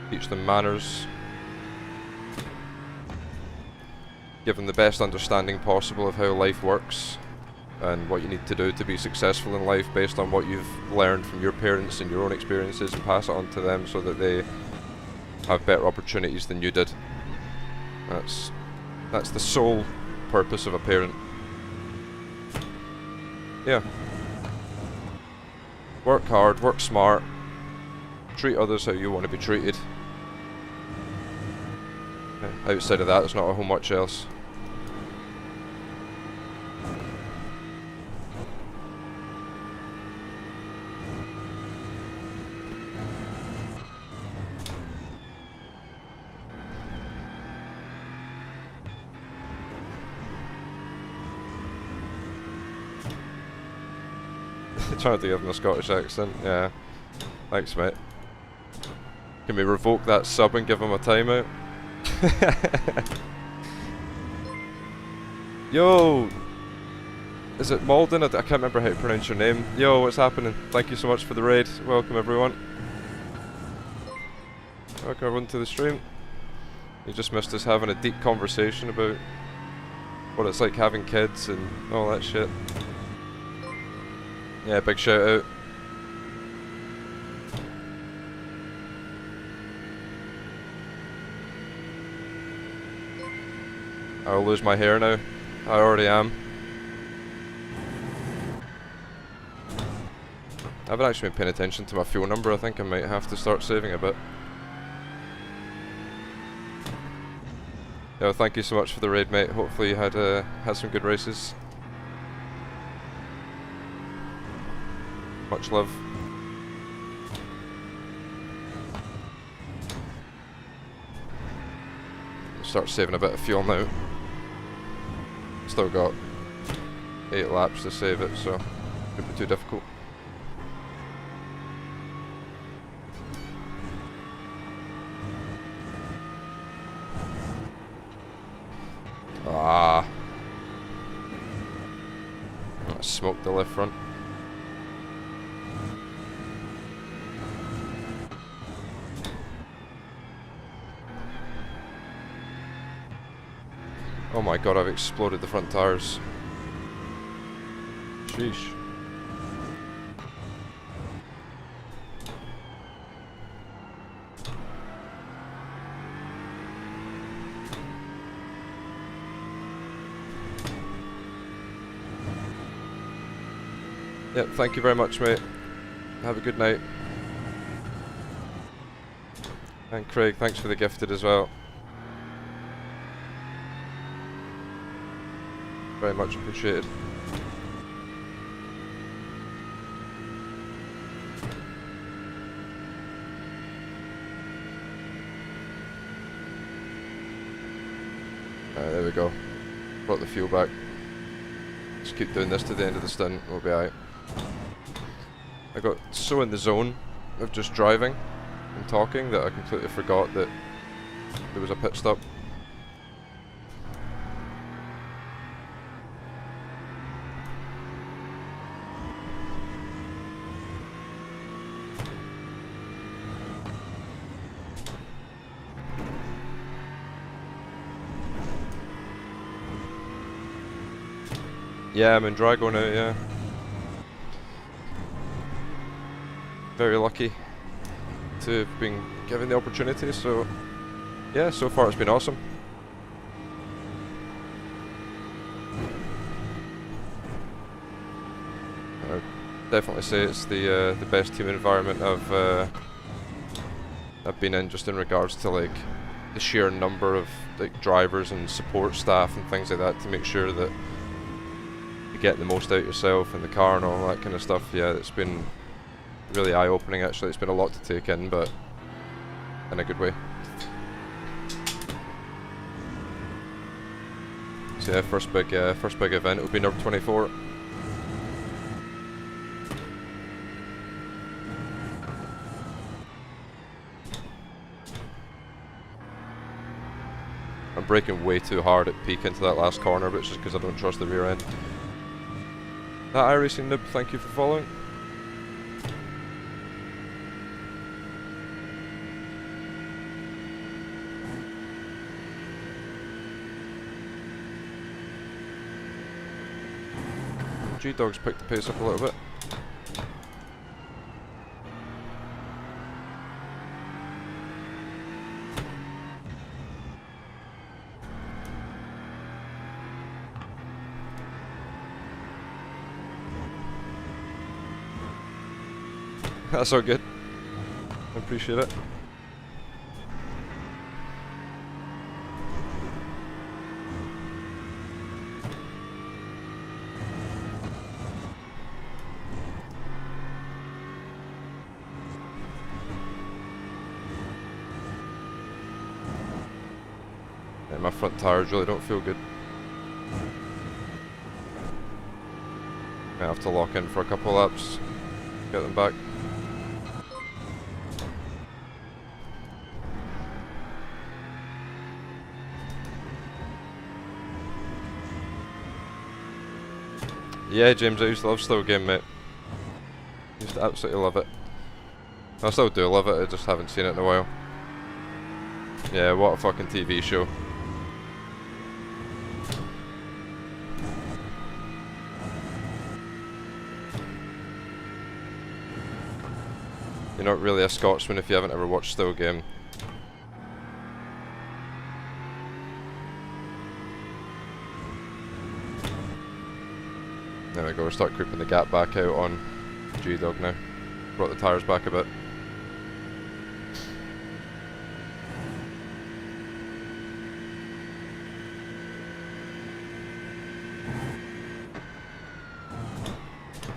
teach them manners, give them the best understanding possible of how life works and what you need to do to be successful in life based on what you've learned from your parents and your own experiences, and pass it on to them so that they have better opportunities than you did. That's the sole purpose of a parent. Yeah. Work hard, work smart, treat others how you want to be treated. Outside of that, there's not a whole much else. Trying to give him a Scottish accent. Yeah. Thanks, mate. Can we revoke that sub and give him a timeout? Yo! Is it Malden? I can't remember how to pronounce your name. Yo, what's happening? Thank you so much for the raid. Welcome, everyone. Welcome, everyone, to the stream. You just missed us having a deep conversation about what it's like having kids and all that shit. Yeah, big shout out. I'll lose my hair now. I already am. I haven't actually been paying attention to my fuel number. I think I might have to start saving a bit. Yo, thank you so much for the raid, mate. Hopefully you had some good races. Much love. Start saving a bit of fuel now. Still got 8 laps to save it, so shouldn't be too difficult. Ah. I smoked the left front. Oh my god, I've exploded the front tires. Sheesh. Yep, thank you very much, mate. Have a good night. And Craig, thanks for the gifted as well. Very much appreciated. There we go. Brought the fuel back. Just keep doing this to the end of the stint, we'll be alright. I got so in the zone of just driving and talking that I completely forgot that there was a pit stop. Yeah, I'm in Drago now, yeah. Very lucky to have been given the opportunity, so yeah, so far it's been awesome. I'd definitely say it's the best team environment I've been in, just in regards to like the sheer number of like drivers and support staff and things like that to make sure that you get the most out yourself in the car and all that kind of stuff. Yeah, it's been really eye-opening actually. It's been a lot to take in, but in a good way. So yeah, first big event will be number 24. I'm braking way too hard at peak into that last corner, but it's just because I don't trust the rear end. That iRacing noob, thank you for following. G-Dog's picked the pace up a little bit. That's all good. I appreciate it. Yeah, my front tires really don't feel good. I have to lock in for a couple laps, get them back. Yeah, James, I used to love Still Game, mate. Used to absolutely love it. I still do love it, I just haven't seen it in a while. Yeah, what a fucking TV show. You're not really a Scotsman if you haven't ever watched Still Game. There we go, we'll start creeping the gap back out on G-Dog now. Brought the tyres back a bit.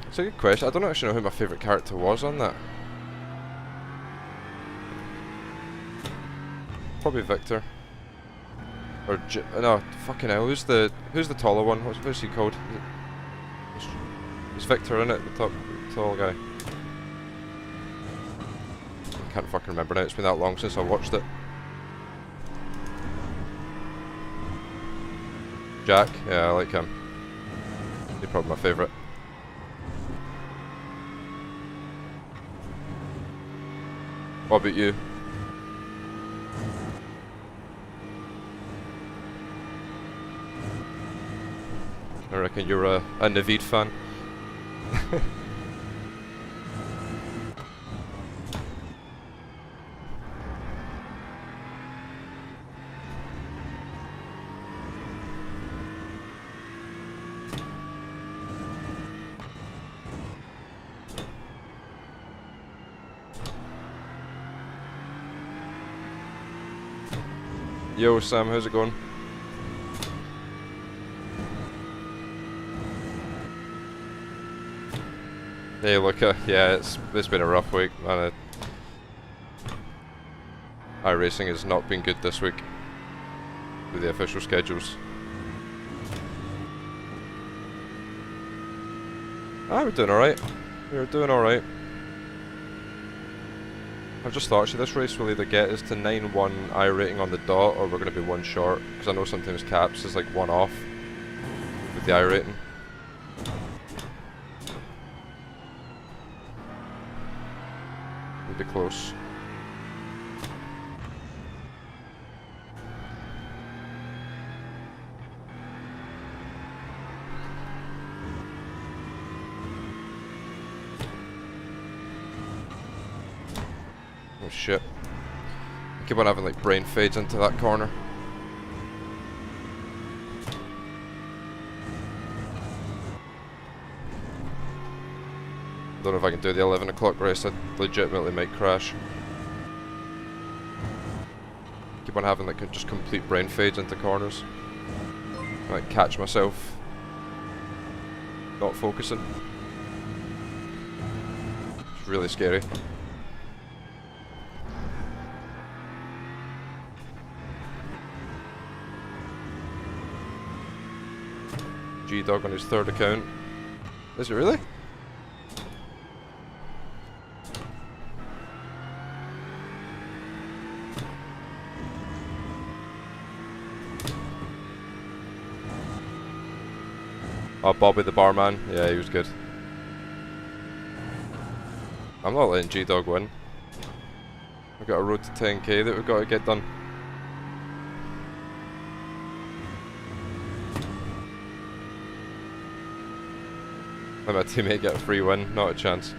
It's a good question. I don't actually know who my favourite character was on that. Probably Victor. Or no, fucking hell. Who's the taller one? What's he called? Is Victor in it? The tall guy. I can't fucking remember now. It's been that long since I watched it. Jack. Yeah, I like him. He's probably my favourite. What about you? I reckon you're a Naveed fan. Yo Sam, how's it going? Hey Luca, yeah, it's been a rough week, man. iRacing has not been good this week with the official schedules. We're doing alright. We're doing alright. I've just thought, actually, this race will either get us to 9-1 iRating on the dot, or we're going to be one short, because I know sometimes caps is like one off with the iRating. We'll be close. Oh shit. I keep on having like brain fades into that corner. Don't know if I can do the 11 o'clock race, I legitimately might crash. Keep on having like just complete brain fades into corners. I might catch myself not focusing. It's really scary. G-Dog on his third account. Is it really? Oh, Bobby the barman. Yeah, he was good. I'm not letting G-Dog win. We've got a road to 10k that we've got to get done. Let my teammate get a free win. Not a chance.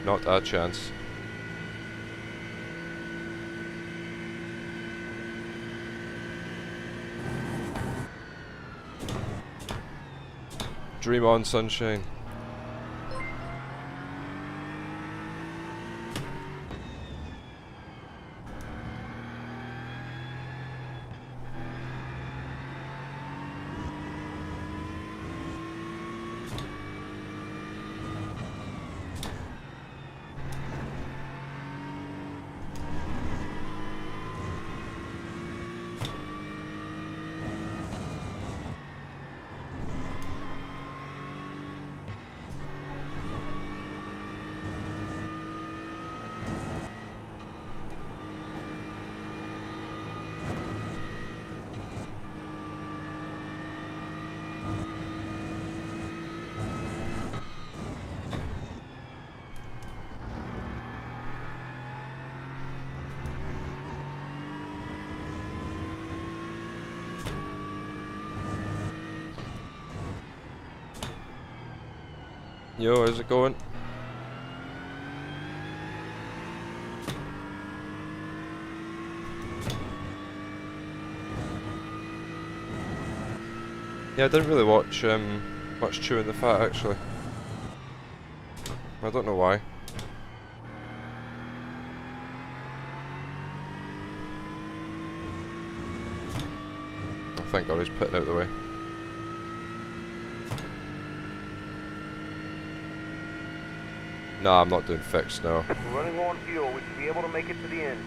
Not a chance. Dream on, sunshine. Yo, how's it going? Yeah, I didn't really watch much Chewing the Fat actually. I don't know why. Oh, thank God he's putting out the way. Nah, I'm not doing fixed now. We're running low on fuel. We should be able to make it to the end.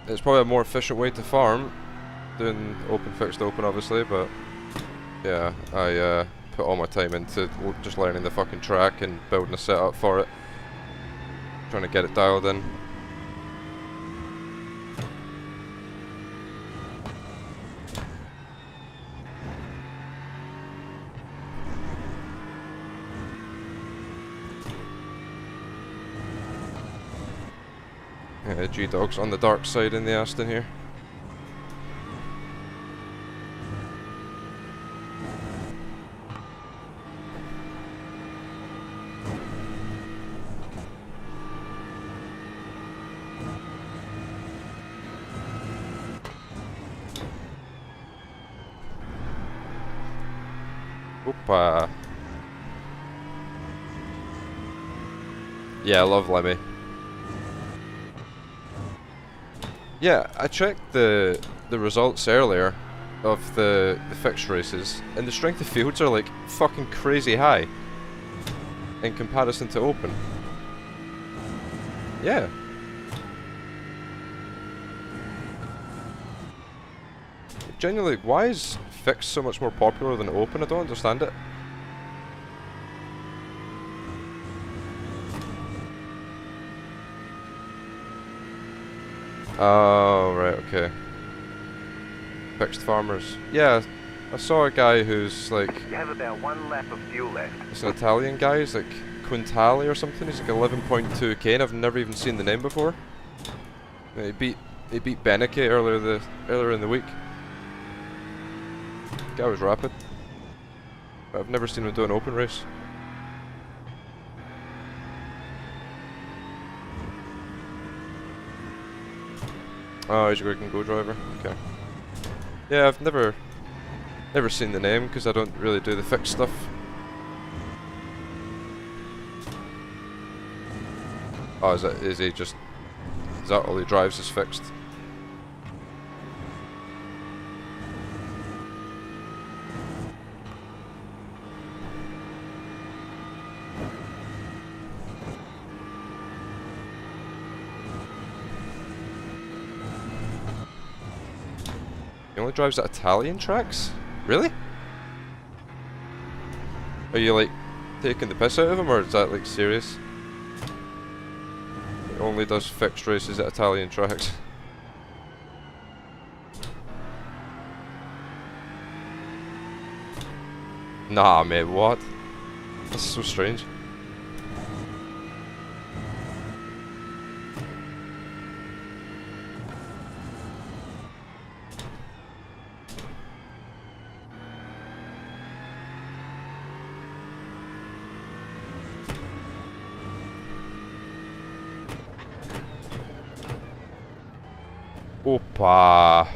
It's probably a more efficient way to farm, doing open fixed open obviously, but yeah, I put all my time into just learning the fucking track and building a setup for it. Trying to get it dialed in. Yeah, G-Dog's on the dark side in the Aston here. Oopa. Yeah, I love Lemmy. Yeah, I checked the results earlier of the fixed races, and the strength of fields are like fucking crazy high in comparison to open. Yeah. Genuinely, why is fixed so much more popular than open? I don't understand it. Oh, right, okay. Fixed farmers. Yeah, I saw a guy who's like... You have about 1 lap of fuel left. It's an Italian guy, he's like Quintali or something, he's like 11.2k and I've never even seen the name before. He beat Beneke earlier in the week. The guy was rapid. But I've never seen him do an open race. Oh, he's a Greg and Go driver. Okay. Yeah, I've never seen the name because I don't really do the fixed stuff. Oh, is that all he drives is fixed? He only drives at Italian tracks? Really? Are you like taking the piss out of him, or is that like serious? He only does fixed races at Italian tracks. Nah, mate, what? That's so strange. Opa.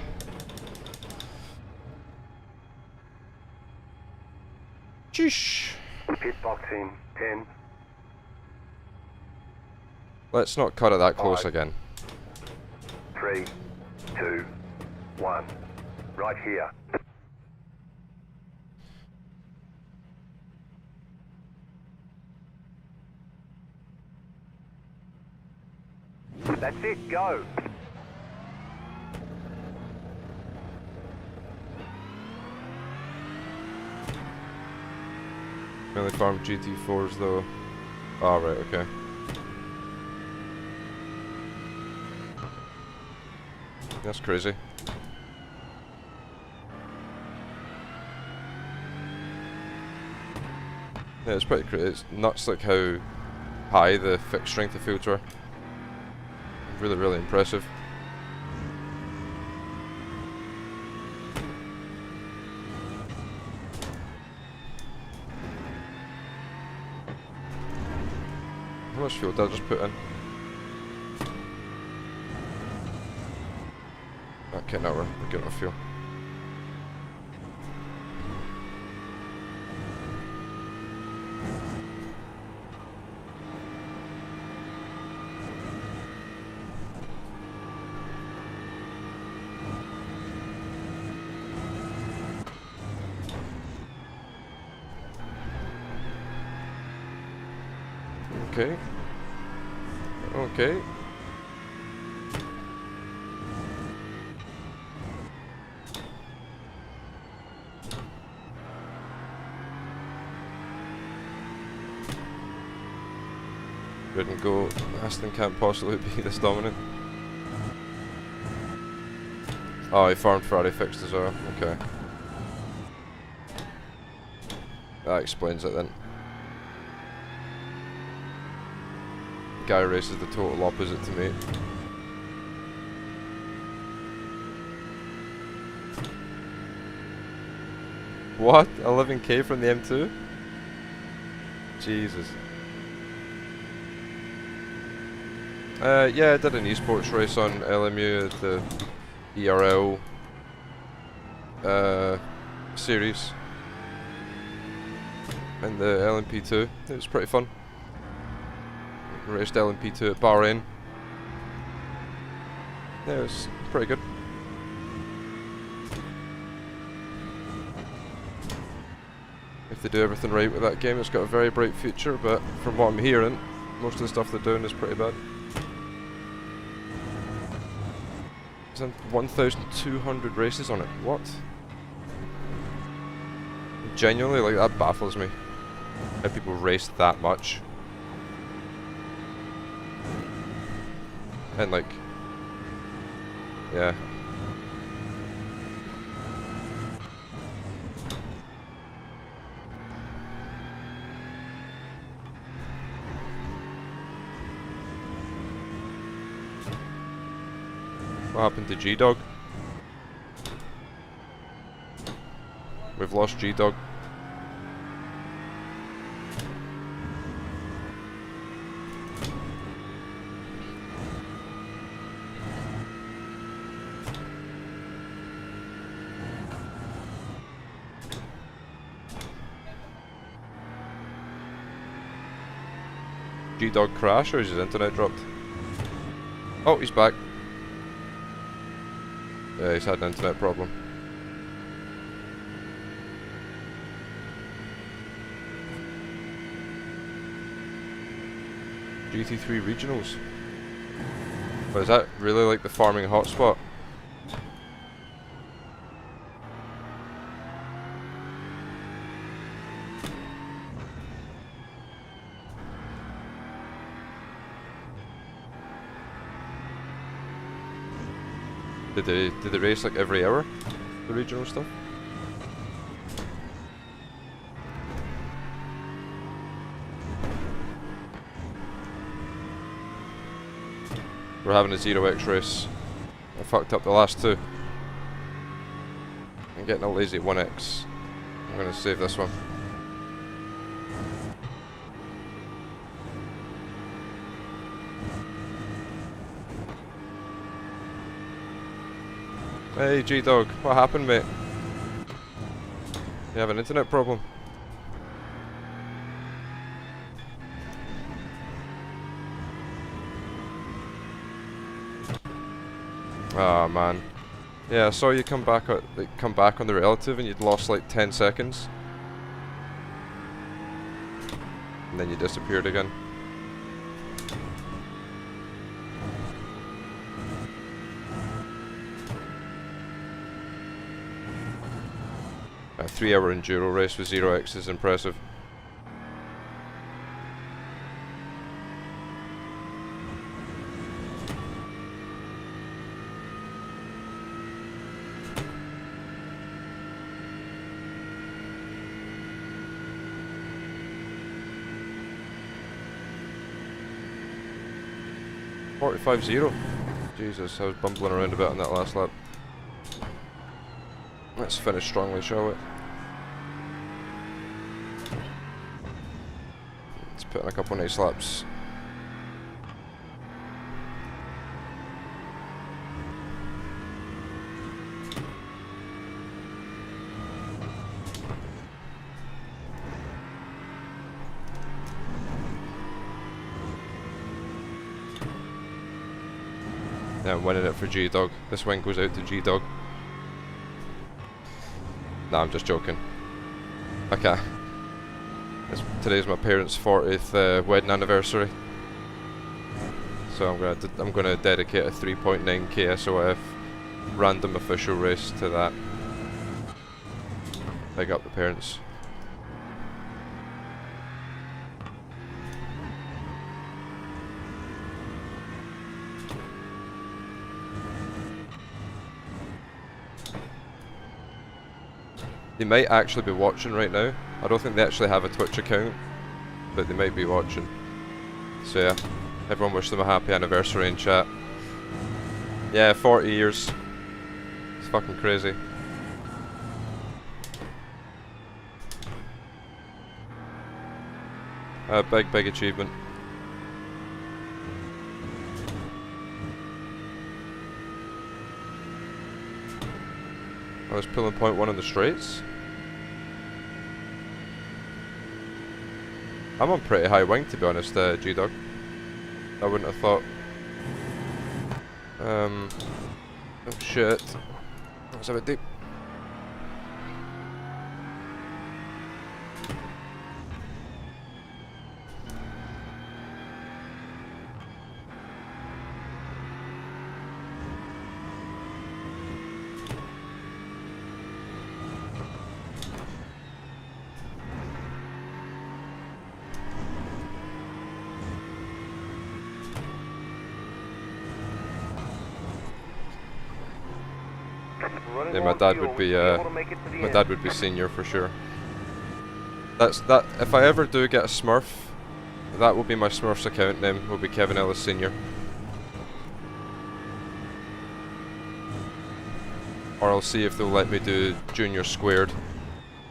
Sheesh. Pit box in 10. Let's not cut it that close 5, again. 3, 2, 1. Right here. That's it, go. Mainly farm GT4s though. Oh, right, okay. That's crazy. Yeah, it's pretty crazy. It's nuts like how high the fixed strength of fields were. Really, really impressive. How much fuel did I just put in? Okay, now we're getting enough fuel. Okay. Okay. Didn't go. Aston can't possibly be this dominant. Oh, he farmed Ferrari fixed as well. Okay. That explains it then. Guy races the total opposite to me. What? 11k from the M2? Jesus. Yeah, I did an esports race on LMU at the ERL series and the LMP2. It was pretty fun. Raced LMP2 at Bahrain. Yeah, it was pretty good. If they do everything right with that game, it's got a very bright future, but from what I'm hearing, most of the stuff they're doing is pretty bad. There's 1,200 races on it. What? Genuinely, like, that baffles me. How people race that much. And like, yeah. What happened to G-Dog? We've lost G-Dog. G-Dog crash or is his internet dropped? Oh, he's back. Yeah, he's had an internet problem. GT3 regionals. But is that really like the farming hotspot? Did they race like every hour? The regional stuff? We're having a 0x race. I fucked up the last two. I'm getting a lazy 1x. I'm gonna save this one. Hey G-Dog, what happened, mate? You have an internet problem? Ah, oh, man. Yeah, I saw you come back on the relative and you'd lost like 10 seconds. And then you disappeared again. 3-hour enduro race with 0x is impressive. .45.0. Jesus, I was bumbling around a bit on that last lap. Let's finish strongly, shall we? Let's put in a couple of nice laps Yeah, I'm winning it for G-Dog. This win goes out to G-Dog. Nah, I'm just joking. Okay. Today's my parents' 40th wedding anniversary. So I'm gonna dedicate a 3.9 KSOF random official race to that. Big up the parents. They might actually be watching right now. I don't think they actually have a Twitch account, but they might be watching. So yeah, everyone wish them a happy anniversary in chat. Yeah, 40 years. It's fucking crazy. Big achievement. I was pulling point 1 on the straights. I'm on pretty high wing, to be honest, G-Dog. I wouldn't have thought. Oh shit. That was a bit deep. Yeah, my dad would be senior for sure. That if I ever do get a Smurf, that will be my Smurf's account name, will be Kevin Ellis Senior. Or I'll see if they'll let me do Junior Squared.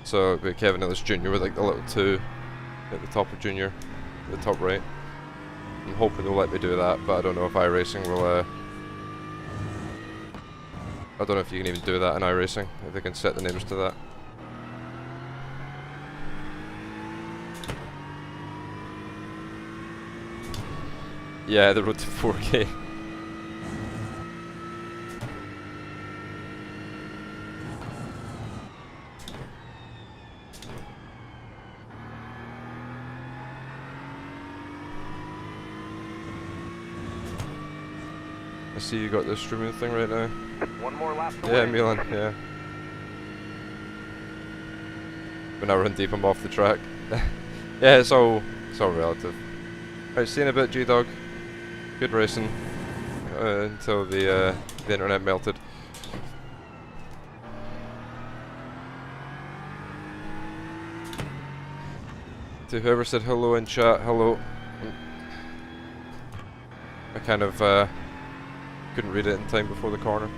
So it'll be Kevin Ellis Junior with like the little 2 at the top of Junior, at the top right. I'm hoping they'll let me do that, but I don't know if iRacing will I don't know if you can even do that in iRacing, if they can set the names to that. Yeah, the road to 4K. I see you got this streaming thing right now. One more lap to Yeah, win. Milan, yeah. When I run deep, I'm off the track. Yeah, it's all relative. Right, see you in a bit, G-Dog. Good racing. Until the internet melted. To whoever said hello in chat, hello. I kind of couldn't read it in time before the corner.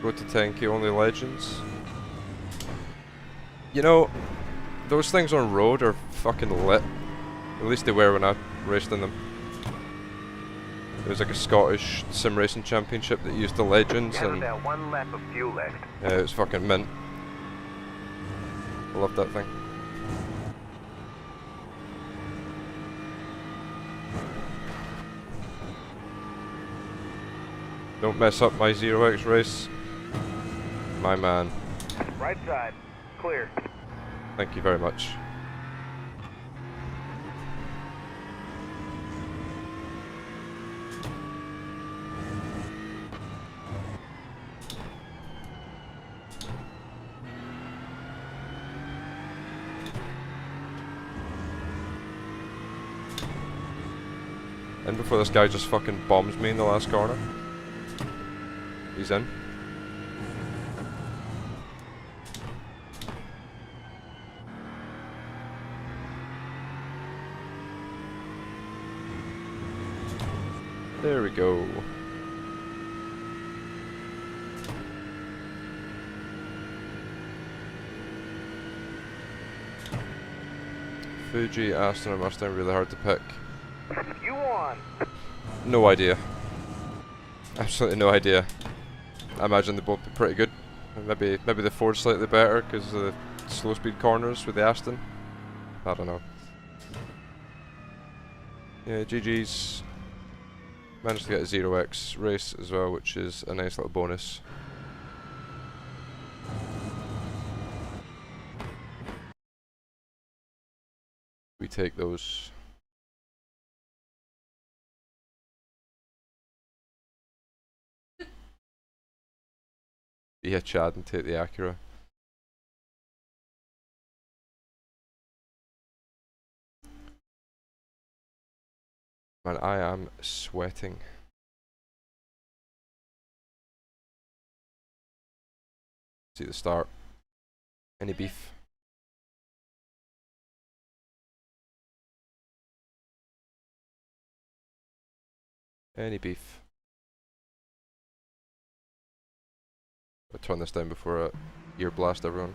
Road to 10k, only legends. You know, those things on road are fucking lit. At least they were when I raced in them. It was like a Scottish sim racing championship that used the legends, and About 1 lap of fuel left. yeah, it was fucking mint. I loved that thing. Don't mess up my 0x race. My man. Right side. Clear. Thank you very much. And before this guy just fucking bombs me in the last corner. He's in. There we go. Fuji, Aston, or Mustang, really hard to pick. You won. No idea. Absolutely no idea. I imagine they both be pretty good. Maybe the Ford's slightly better because of the slow speed corners with the Aston. I don't know. Yeah, GG's. Managed to get a 0x race as well, which is a nice little bonus. We take those. Yeah, Chad, and take the Acura. Man, I am sweating. See the start. Any beef? Any beef? I'll turn this down before I ear blast everyone.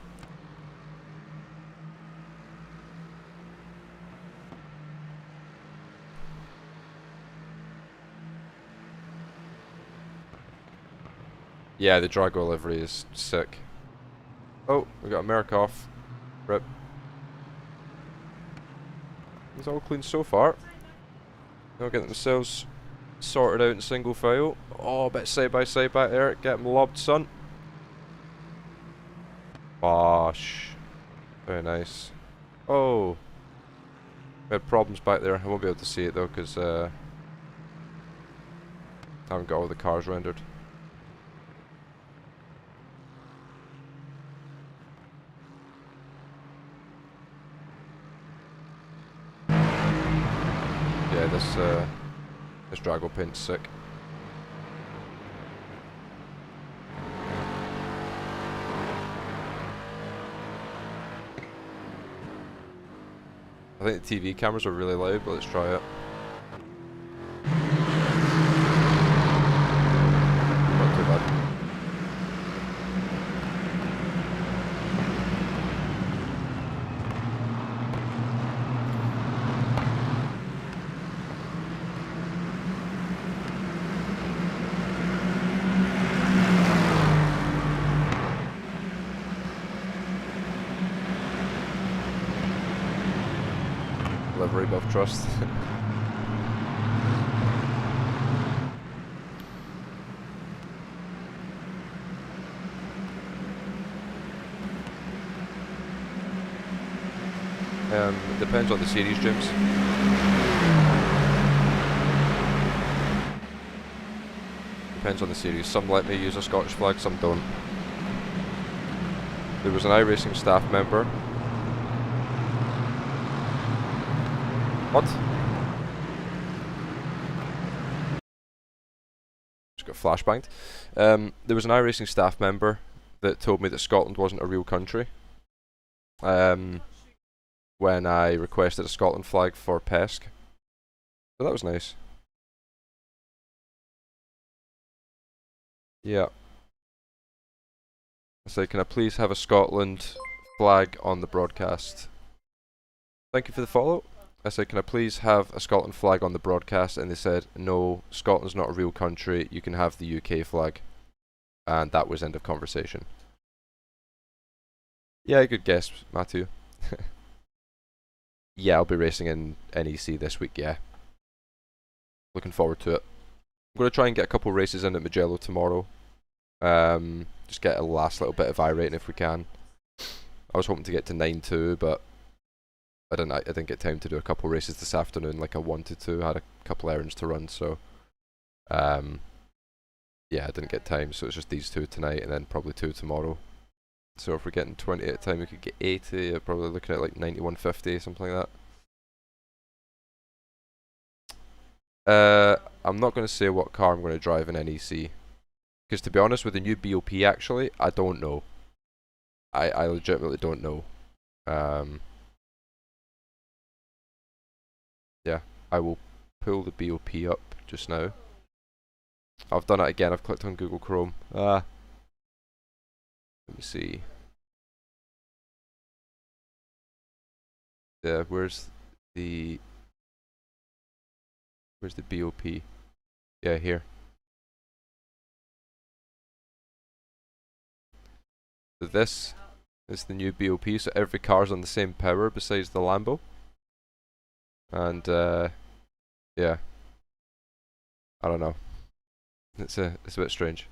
Yeah, the Drago livery is sick. Oh, we got a Merc off. Rip. It's all clean so far. They'll get themselves sorted out in single file. Oh, a bit side by side back there. Get them lobbed, son. Bosh. Very nice. Oh. We had problems back there. I won't be able to see it though, because I haven't got all the cars rendered. Yeah, this Drago paint's sick. I think the TV cameras are really loud, but let's try it. Not too bad. Livery above trust. Depends on the series, James. Depends on the series. Some let me use a Scottish flag, some don't. There was an iRacing staff member. What? Just got flashbanged. There was an iRacing staff member that told me that Scotland wasn't a real country. When I requested a Scotland flag for PESC. So that was nice. Yeah. I said, can I please have a Scotland flag on the broadcast? Thank you for the follow. I said, can I please have a Scotland flag on the broadcast? And they said, no, Scotland's not a real country. You can have the UK flag. And that was end of conversation. Yeah, good guess, Matthew. Yeah, I'll be racing in NEC this week, yeah. Looking forward to it. I'm going to try and get a couple races in at Mugello tomorrow. Just get a last little bit of iRating if we can. I was hoping to get to 9-2, but I didn't get time to do a couple races this afternoon like I wanted to. I had a couple errands to run, so yeah, I didn't get time, so it's just these two tonight and then probably 2 tomorrow. So if we're getting 20 at a time, we could get 80. You're probably looking at like 91.50, something like that. I'm not going to say what car I'm going to drive in NEC. Because to be honest, with the new BOP actually, I don't know. I legitimately don't know. Yeah, I will pull the BOP up just now. I've done it again, I've clicked on Google Chrome. Let me see. Yeah, where's the BOP? Yeah, here. So this is the new BOP, so every car's on the same power besides the Lambo. And yeah. I don't know. It's a bit strange.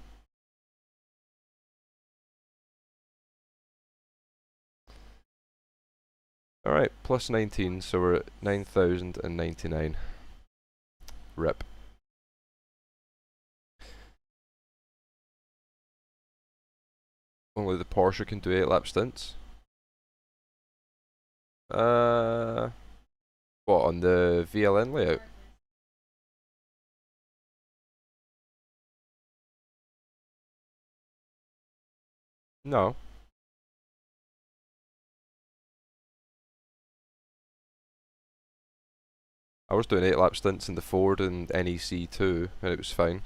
Alright, plus 19, so we're at 9,099. Rip. Only the Porsche can do 8 lap stints. What, on the VLN layout? No. I was doing 8 lap stints in the Ford and NEC too, and it was fine.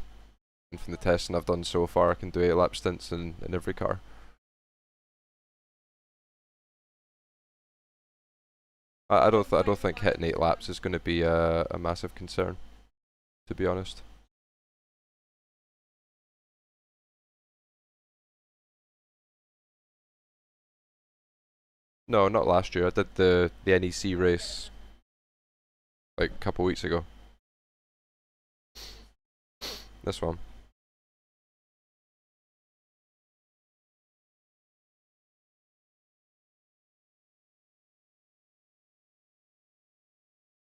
And from the testing I've done so far, I can do 8 lap stints in every car. I don't think hitting 8 laps is going to be a massive concern, to be honest. No, not last year. I did the NEC race like a couple weeks ago. This one.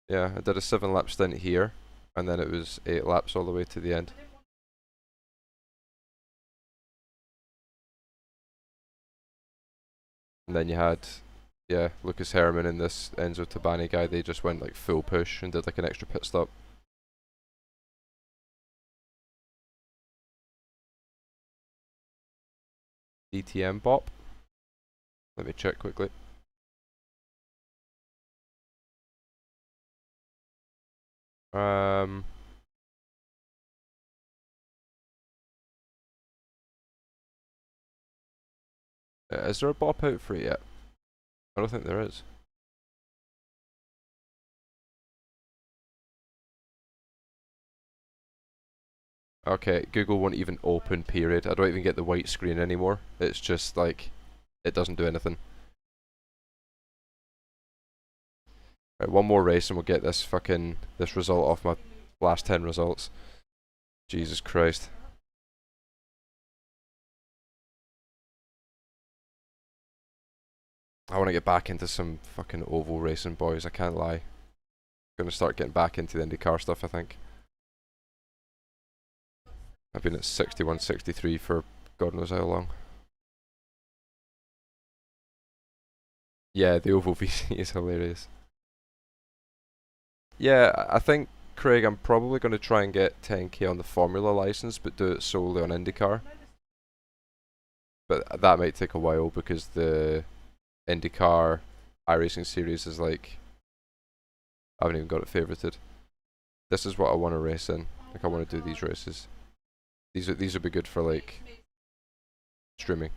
Yeah, I did a 7 lap stint here, and then it was 8 laps all the way to the end. And then you had, yeah, Lucas Herrmann and this Enzo Tabani guy, they just went like full push and did like an extra pit stop. DTM bop. Let me check quickly. Is there a bop out for it yet? I don't think there is. Okay, Google won't even open, period. I don't even get the white screen anymore. It's just like, it doesn't do anything. Right, one more race and we'll get this result off my last 10 results. Jesus Christ. I want to get back into some fucking oval racing, boys, I can't lie. Gonna start getting back into the IndyCar stuff, I think. I've been at 61, 63 for God knows how long. Yeah, the oval VC is hilarious. Yeah, I think, Craig, I'm probably going to try and get 10k on the Formula license, but do it solely on IndyCar. But that might take a while because the IndyCar iRacing series is like, I haven't even got it favorited. This is what I want to race in. Like, I want to do these races. These would be good for like streaming,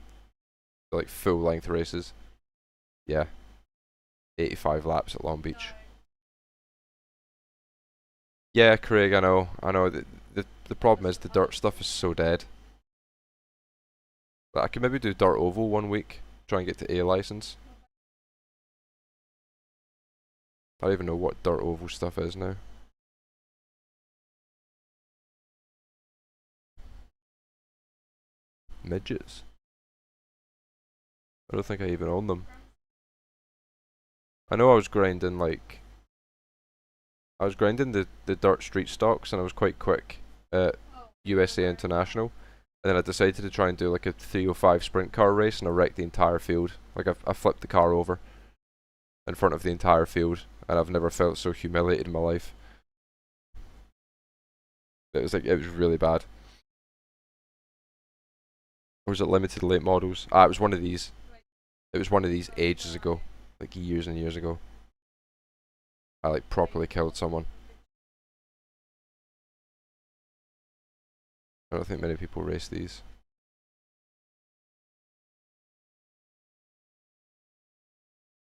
like full length races. Yeah, 85 laps at Long Beach. Yeah, Craig, I know. The problem is the dirt stuff is so dead. But I could maybe do dirt oval one week, try and get to A license. I don't even know what dirt oval stuff is now. Midgets. I don't think I even own them. I know I was grinding like, I was grinding the dirt street stocks and I was quite quick at USA International. And then I decided to try and do like a 305 sprint car race and I wrecked the entire field. Like I flipped the car over in front of the entire field and I've never felt so humiliated in my life. It was really bad. Or was it limited late models? Ah, it was one of these. It was one of these ages ago. Like years and years ago. I like properly killed someone. I don't think many people race these.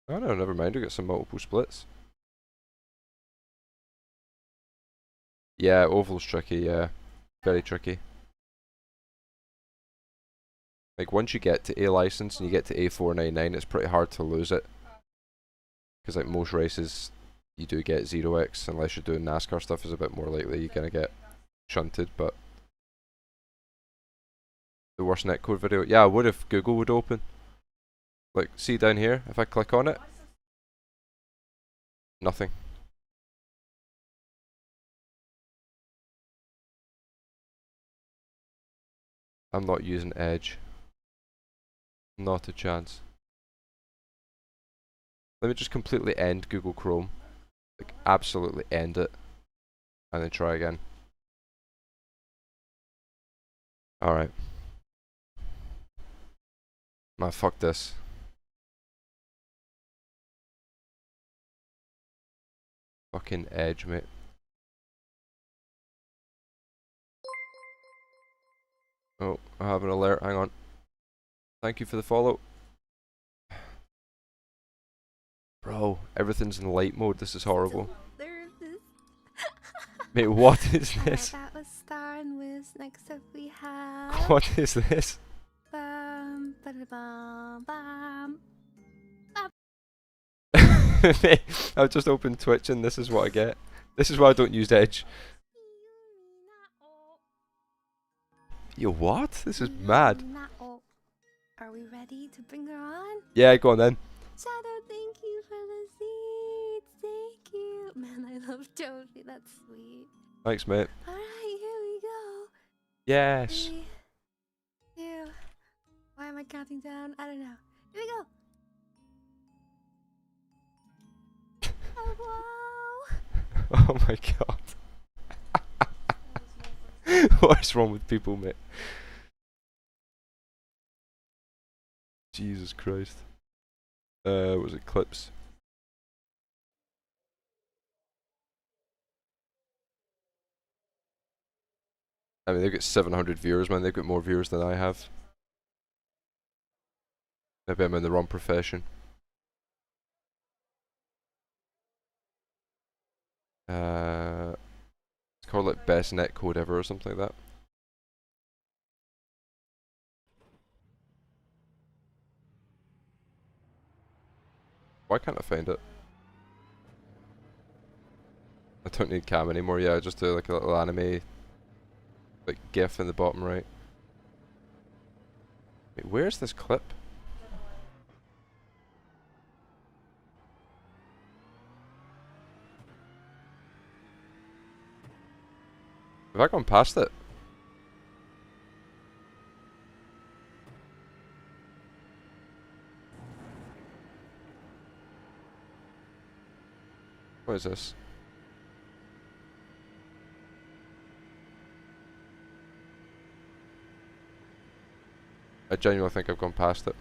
Oh no, never mind, we got some multiple splits. Yeah, oval's tricky, yeah. Very tricky. Like once you get to A license and you get to A499, it's pretty hard to lose it. Because like most races, you do get 0x, unless you're doing NASCAR stuff is a bit more likely you're gonna get shunted, but the worst netcode video. Yeah, I would if Google would open. Like, see down here, if I click on it, nothing. I'm not using Edge. Not a chance. Let me just completely end Google Chrome. Like, absolutely end it. And then try again. Alright. Man, fuck this. Fucking Edge, mate. Oh, I have an alert. Hang on. Thank you for the follow. Bro, everything's in light mode. This is horrible. Mate, what is this? That was Star and Wiz. Next up we have. What is this? Bum, ba-da-bum, bum. Mate, I've just opened Twitch and this is what I get. This is why I don't use Edge. Yo, what? This is mad. Are we ready to bring her on? Yeah, go on then. Shadow, thank you for the seeds. Thank you. Man, I love Jovi. That's sweet. Thanks, mate. Alright, here we go. Yes. 3, 2. Why am I counting down? I don't know. Here we go. Oh, wow. Oh my god. What is wrong with people, mate? Jesus Christ. Was it clips? I mean, they've got 700 viewers, man. They've got more viewers than I have. Maybe I'm in the wrong profession. It's called like best netcode ever or something like that. Why can't I find it? I don't need cam anymore. Yeah, I just do like a little anime, like GIF in the bottom right. Wait, where's this clip? Have I gone past it? What is this? I genuinely think I've gone past it.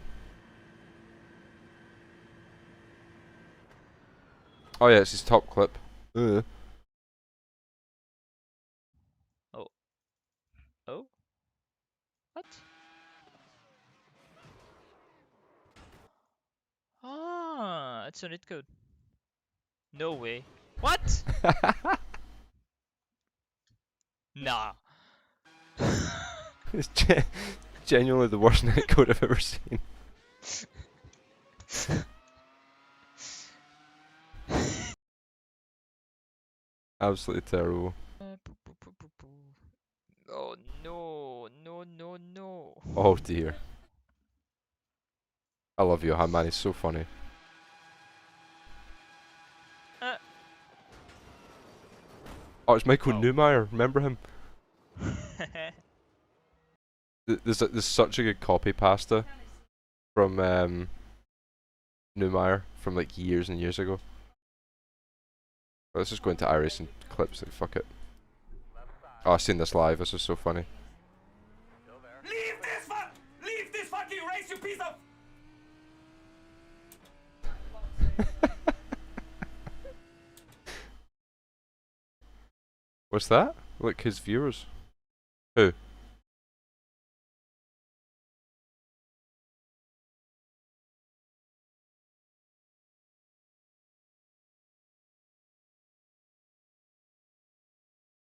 Oh yeah, it's his top clip. Oh. Oh? What? Ah, it's a netcode. No way. What? Nah. It's genuinely the worst netcode I've ever seen. Absolutely terrible. Oh no, no, no, no. Oh dear. I love Johan, man. He's so funny. Oh, it's Michael Oh. Neumeier. Remember him? There's such a good copy pasta from Neumeier from like years and years ago. Let's just go into iRacing clips. Like, fuck it. Oh, I've seen this live. This is so funny. Leave this fucking race, you piece of... What's that? Look, his viewers. Who?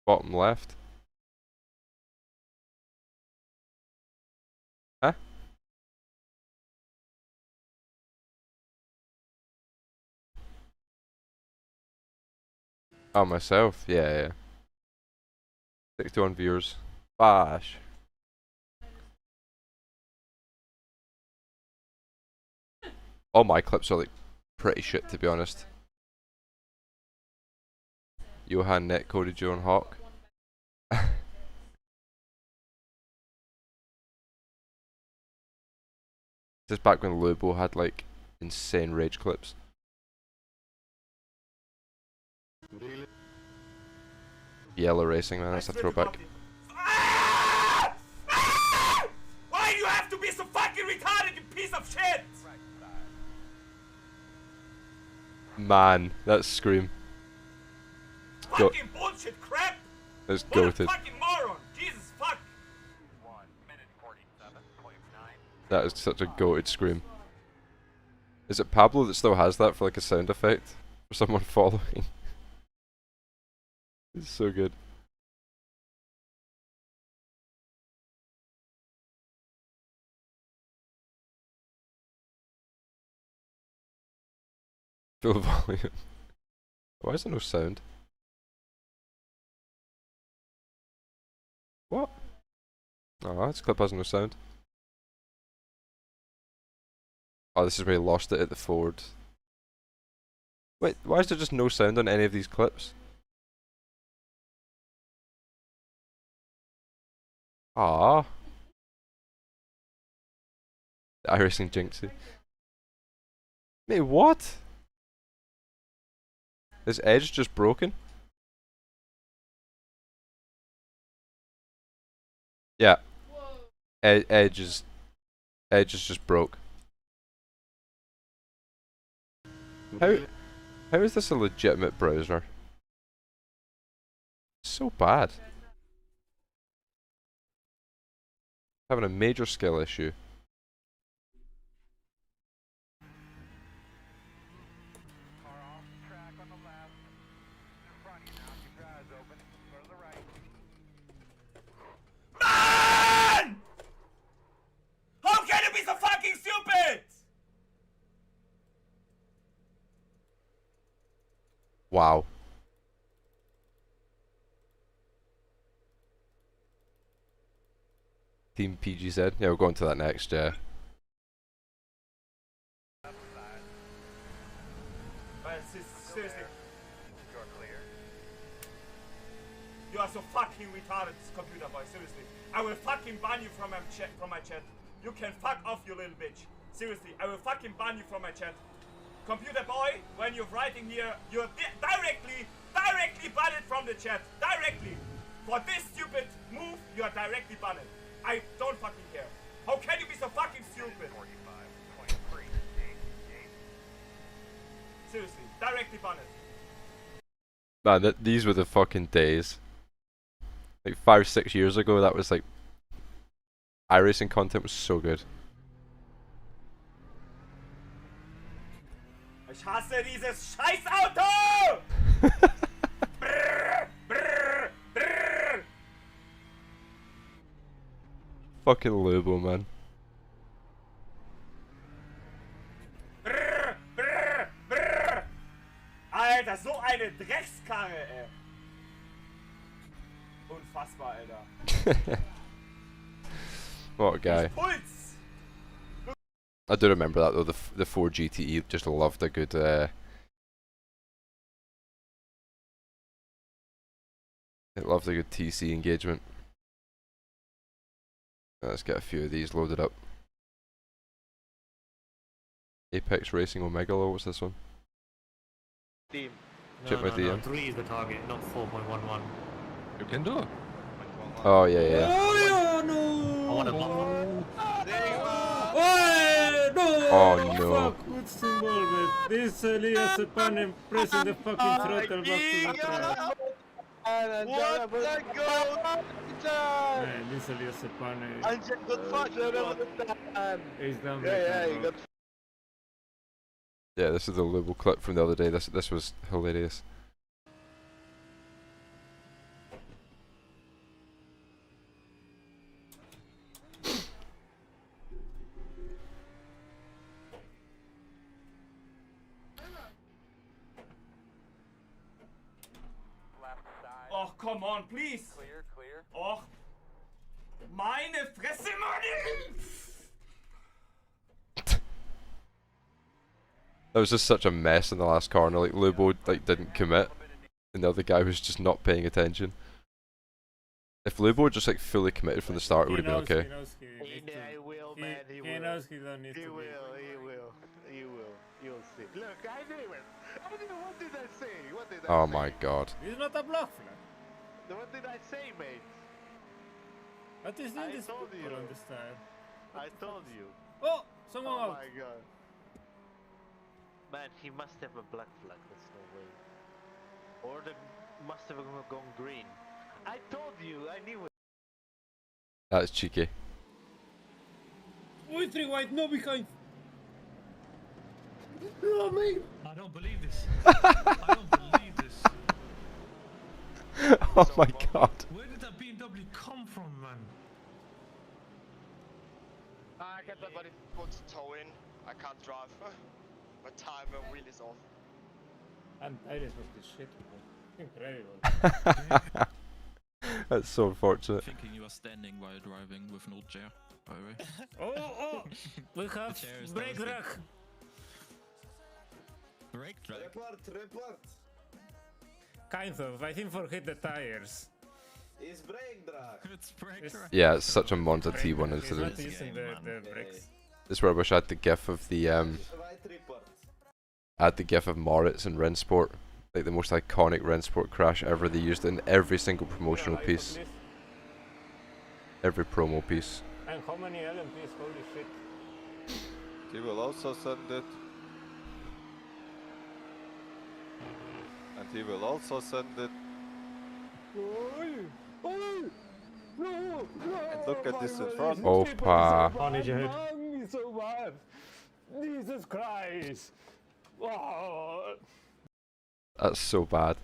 Bottom left. Huh? Oh, myself. Yeah, yeah. 61 viewers. Bash. All my clips are like pretty shit, to be honest. Johan netcoded Joan Hawk. This is back when Lobo had like insane rage clips. Yellow racing, man, that's a throwback. Why do you have to be so fucking retarded, you piece of shit? Man, that scream. Fucking bullshit crap! That's What a goated. fucking moron! Jesus fuck! 1:47.9. That is such a goated scream. Is it Pablo that still has that for like a sound effect? For someone following? It's so good. Full volume. Why is there no sound? What? Oh, this clip has no sound. Oh, this is where he lost it at the Ford. Wait, why is there just no sound on any of these clips? Ah, the iRacing Jinxie. Mate, what? Is Edge just broken? Yeah. Edge is just broke. How is this a legitimate browser? So bad. Having a major skill issue. Car off track on the left. In front of you now. Keep your eyes open. Go to the right. Man! How can you be so fucking stupid? Wow. Team PGZ. Yeah, we'll go on to that next, yeah. Seriously, You're clear. you are so fucking retarded, computer boy. Seriously, I will fucking ban you from my chat. You can fuck off, you little bitch. Seriously, I will fucking ban you from my chat. Computer boy, when you're writing here, you're directly banned from the chat. Directly. For this stupid move, you are directly banned. I don't fucking care. How can you be so fucking stupid? 45.3. Seriously, directly banned. Man, these were the fucking days. Like 5-6 years ago, that was like... iRacing content was so good. Ich hasse dieses scheiß Auto! Brrr, brrr, brrr. Fucking Lobo, man. Brrr, brrr, brrr. Alter, so eine Dreckskarre, ey. Unfassbar, Alter. What a guy. Puls! I do remember that though, the 4 GTE just loved a good it loved a good TC engagement. Let's get a few of these loaded up. Apex Racing Omegallo, what's this one? Team. Check my DM. 3 is the target, not 4.11. You can do it. Oh yeah, yeah. Oh no! I want to block. Oh no. Fuck, what's involved? This Elias Panem pressing the fucking throttle back to the track. What the go? Man, this Elias Panem is done. Yeah, this is the Lobo clip from the other day. This was hilarious. Oh come on, please. Clear, clear. Och, meine Fresse, Mann! That was just such a mess in the last corner. Like Lubo like didn't commit, and the other guy was just not paying attention. If Lubo had just like fully committed from the start, it would have been okay. He knows he needs to. He will, man. He will. He knows he don't need He to. will. He will. He will. You'll see. Look, I knew it. I knew. What did I say? What did I say? Oh my god. This is not a block flag. What did I say, mate? What is I this told people you. understand? I told you. Oh, someone Oh out. my god. Man, he must have a black flag. That's no way. Or the must have gone green. I told you. I knew it. That's cheeky. Wait, 3 white, no behind. No, mate. I don't believe this. I don't believe this. Oh my god. Where did that BMW come from, man? I get that, buddy. Put toe in. I can't drive. My timer wheel is off. I'm tired of this shit. Incredible. That's so unfortunate. Thinking you are standing while driving with an old chair, by the way. Oh, we have chair is brake nasty. rack. Brake track. Report. Kind of. I think forget the tires. It's brake drag. It's brake It's- track. Yeah, it's such a Monza T1 He's not incident. using the brakes. This is where I wish I had the gif of the Right report. I had the gif of Moritz and Rensport, like the most iconic Rensport crash ever. They used it in every single promotional piece, every promo piece. And how many LMPs? Holy shit. He will also send it. And he will also send it. And look at this in front. Opa. On your head. So bad. Jesus Christ. Oh. That's so bad.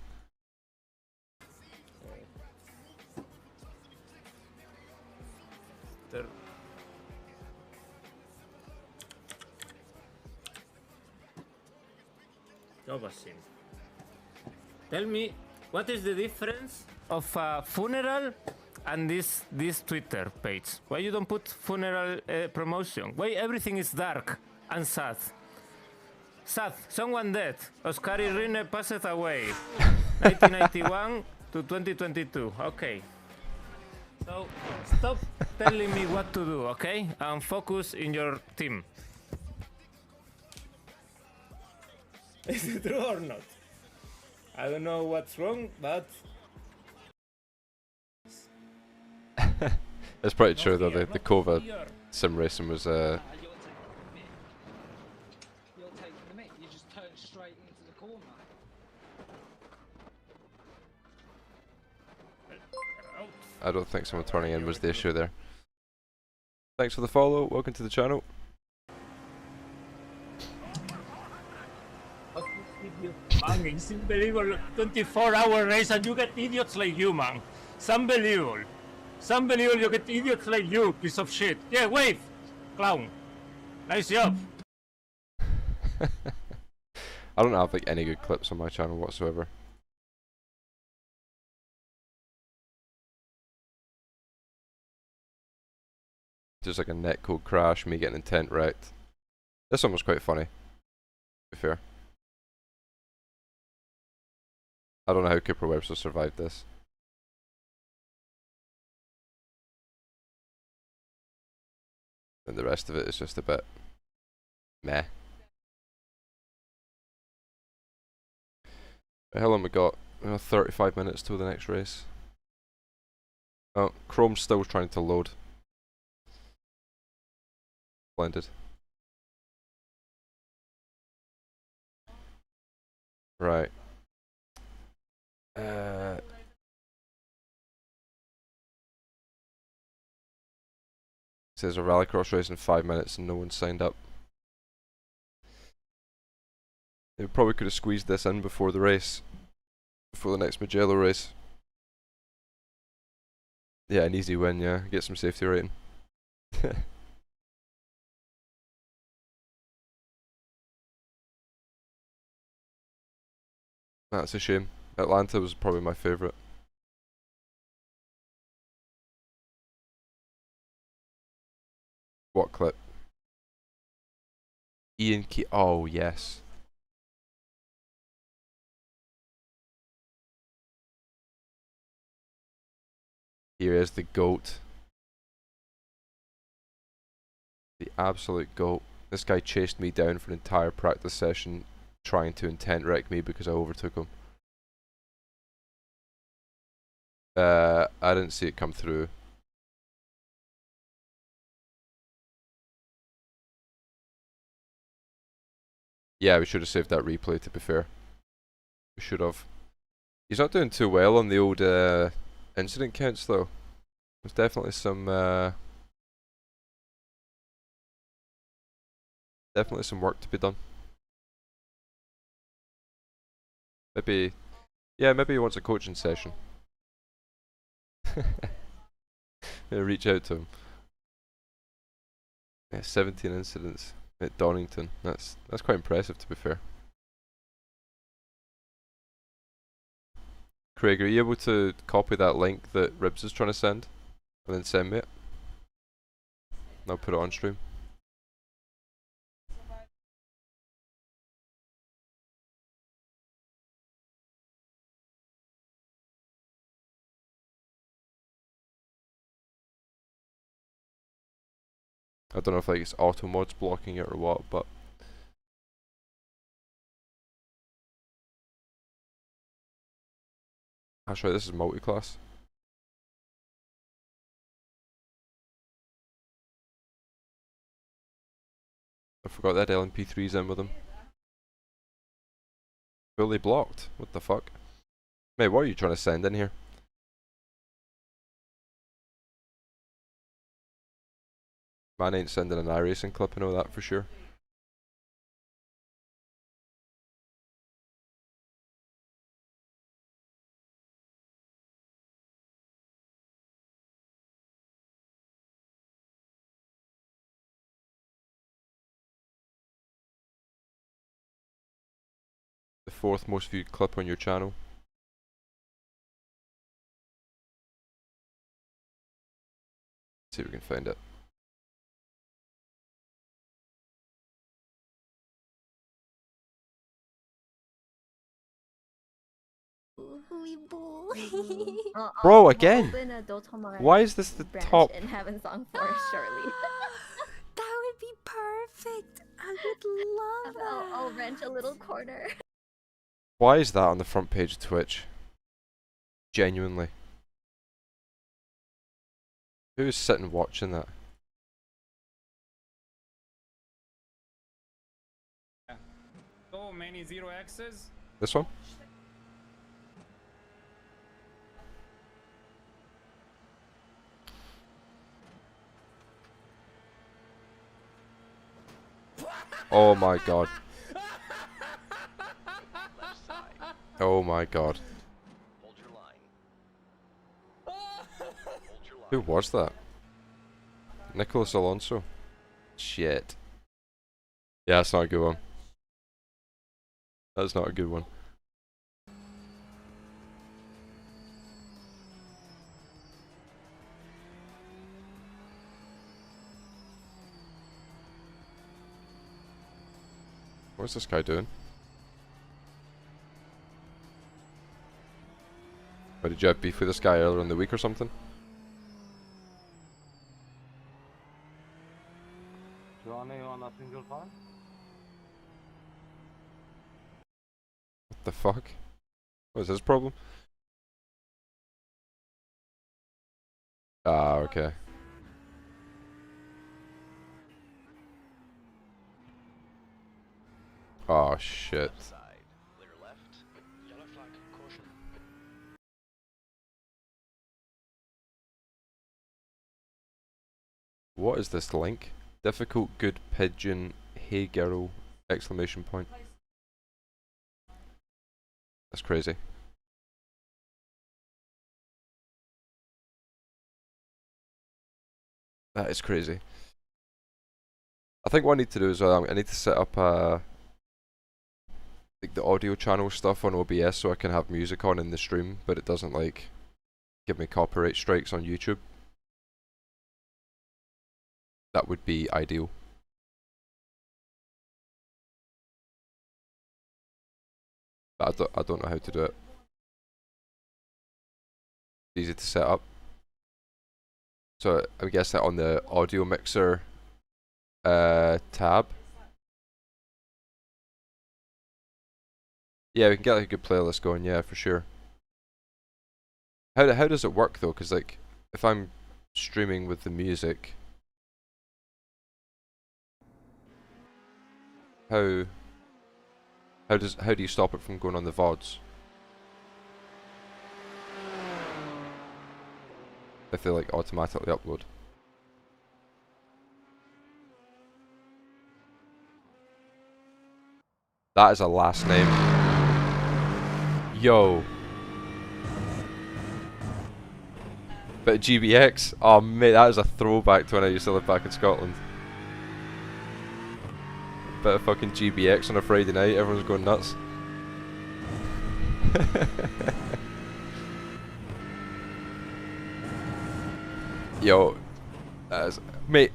Tell me, what is the difference of a funeral and this Twitter page? Why you don't put funeral promotion? Why everything is dark and sad? Sad, someone dead. Oscar Irene passed away. 1991 to 2022. Okay. So stop telling me what to do, okay? And focus in your team. Is it true or not? I don't know what's wrong, but It's pretty true though. The Kova sim racing was You're taking the mic. You just turn straight into the corner. I don't think someone turning in was the issue there. Thanks for the follow. Welcome to the channel. man, it's unbelievable. 24-hour race and you get idiots like you, man. It's unbelievable. It's unbelievable you get idiots like you, piece of shit. Yeah, wave, clown. Nice job. I don't have like any good clips on my channel whatsoever. Just like a netcode crash, me getting intent wrecked. This one was quite funny, to be fair. I don't know how Cooper Webster survived this. And the rest of it is just a bit meh. How long we got? 35 minutes till the next race. Oh, Chrome's still trying to load. Splendid. Right. Says a rallycross race in 5 minutes and no one signed up. They probably could have squeezed this in before the race. Before the next Mugello race. Yeah, an easy win, yeah. Get some safety rating. That's a shame. Atlanta was probably my favourite. What clip? Ian Key. Oh, yes. Here is the GOAT. The absolute GOAT. This guy chased me down for an entire practice session trying to intent wreck me because I overtook him. I didn't see it come through. Yeah, we should have saved that replay, to be fair. We should have. He's not doing too well on the old incident counts, though. There's definitely some work to be done. Maybe, yeah, maybe he wants a coaching session. Reach out to him. Yeah, 17 incidents at Donington. That's quite impressive, to be fair. Craig, are you able to copy that link that Ribs is trying to send and then send me it? And I'll put it on stream. I don't know if like it's auto mods blocking it or what, but that's right, this is multi-class. I forgot that LMP3's in with them. Fully blocked? What the fuck? Mate, what are you trying to send in here? Man ain't sending an iRacing clip, I know that for sure. The 4th most viewed clip on your channel. See if we can find it. Bro, again! Why is this the top? In Heaven Song for shortly. That would be perfect. I would love that. I'll rent a little corner. Why is that on the front page of Twitch? Genuinely. Who is sitting watching that? So many 0x's. This one? Oh my god. Oh my god. Who was that? Nicholas Alonso? Shit. Yeah, that's not a good one. That's not a good one. What's this guy doing? Why did you have beef with this guy earlier in the week or something? On a single time? What the fuck? What is his problem? Ah, okay. Oh shit. What is this link? Difficult good pigeon, hey girl, exclamation point. That's crazy. That is crazy. I think what I need to do is I need to set up like the audio channel stuff on OBS so I can have music on in the stream, but it doesn't like give me copyright strikes on YouTube. that would be ideal. But I don't know how to do it. It's easy to set up. So I guess that on the audio mixer tab. Yeah, we can get like a good playlist going, yeah, for sure. How does it work though? Because like, if I'm streaming with the music, how do you stop it from going on the VODs? If they like automatically upload. That is a last name. Yo. But GBX? Oh mate, that is a throwback to when I used to live back in Scotland. Bit of fucking GBX on a Friday night, everyone's going nuts. Yo. Mate,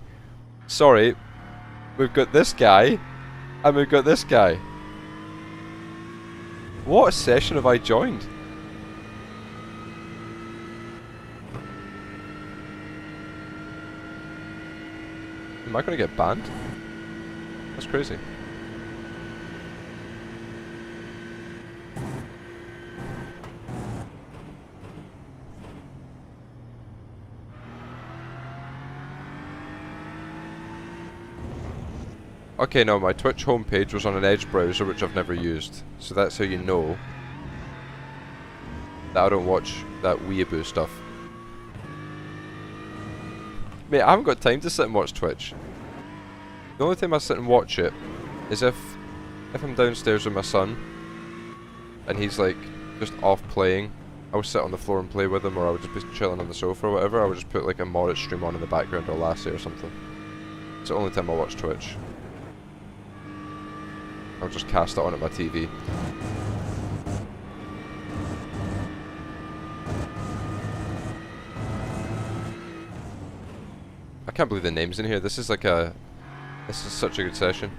sorry. We've got this guy, and we've got this guy. What session have I joined? Am I gonna get banned? That's crazy. Okay, no, my Twitch homepage was on an Edge browser, which I've never used. So that's how you know that I don't watch that weeaboo stuff. Mate, I haven't got time to sit and watch Twitch. The only time I sit and watch it is if I'm downstairs with my son and he's like just off playing. I would sit on the floor and play with him, or I would just be chilling on the sofa or whatever. I would just put like a Moritz stream on in the background, or Lassie or something. It's the only time I watch Twitch. I'll just cast it on at my TV. I can't believe the names in here. This is like a... This is such a good session.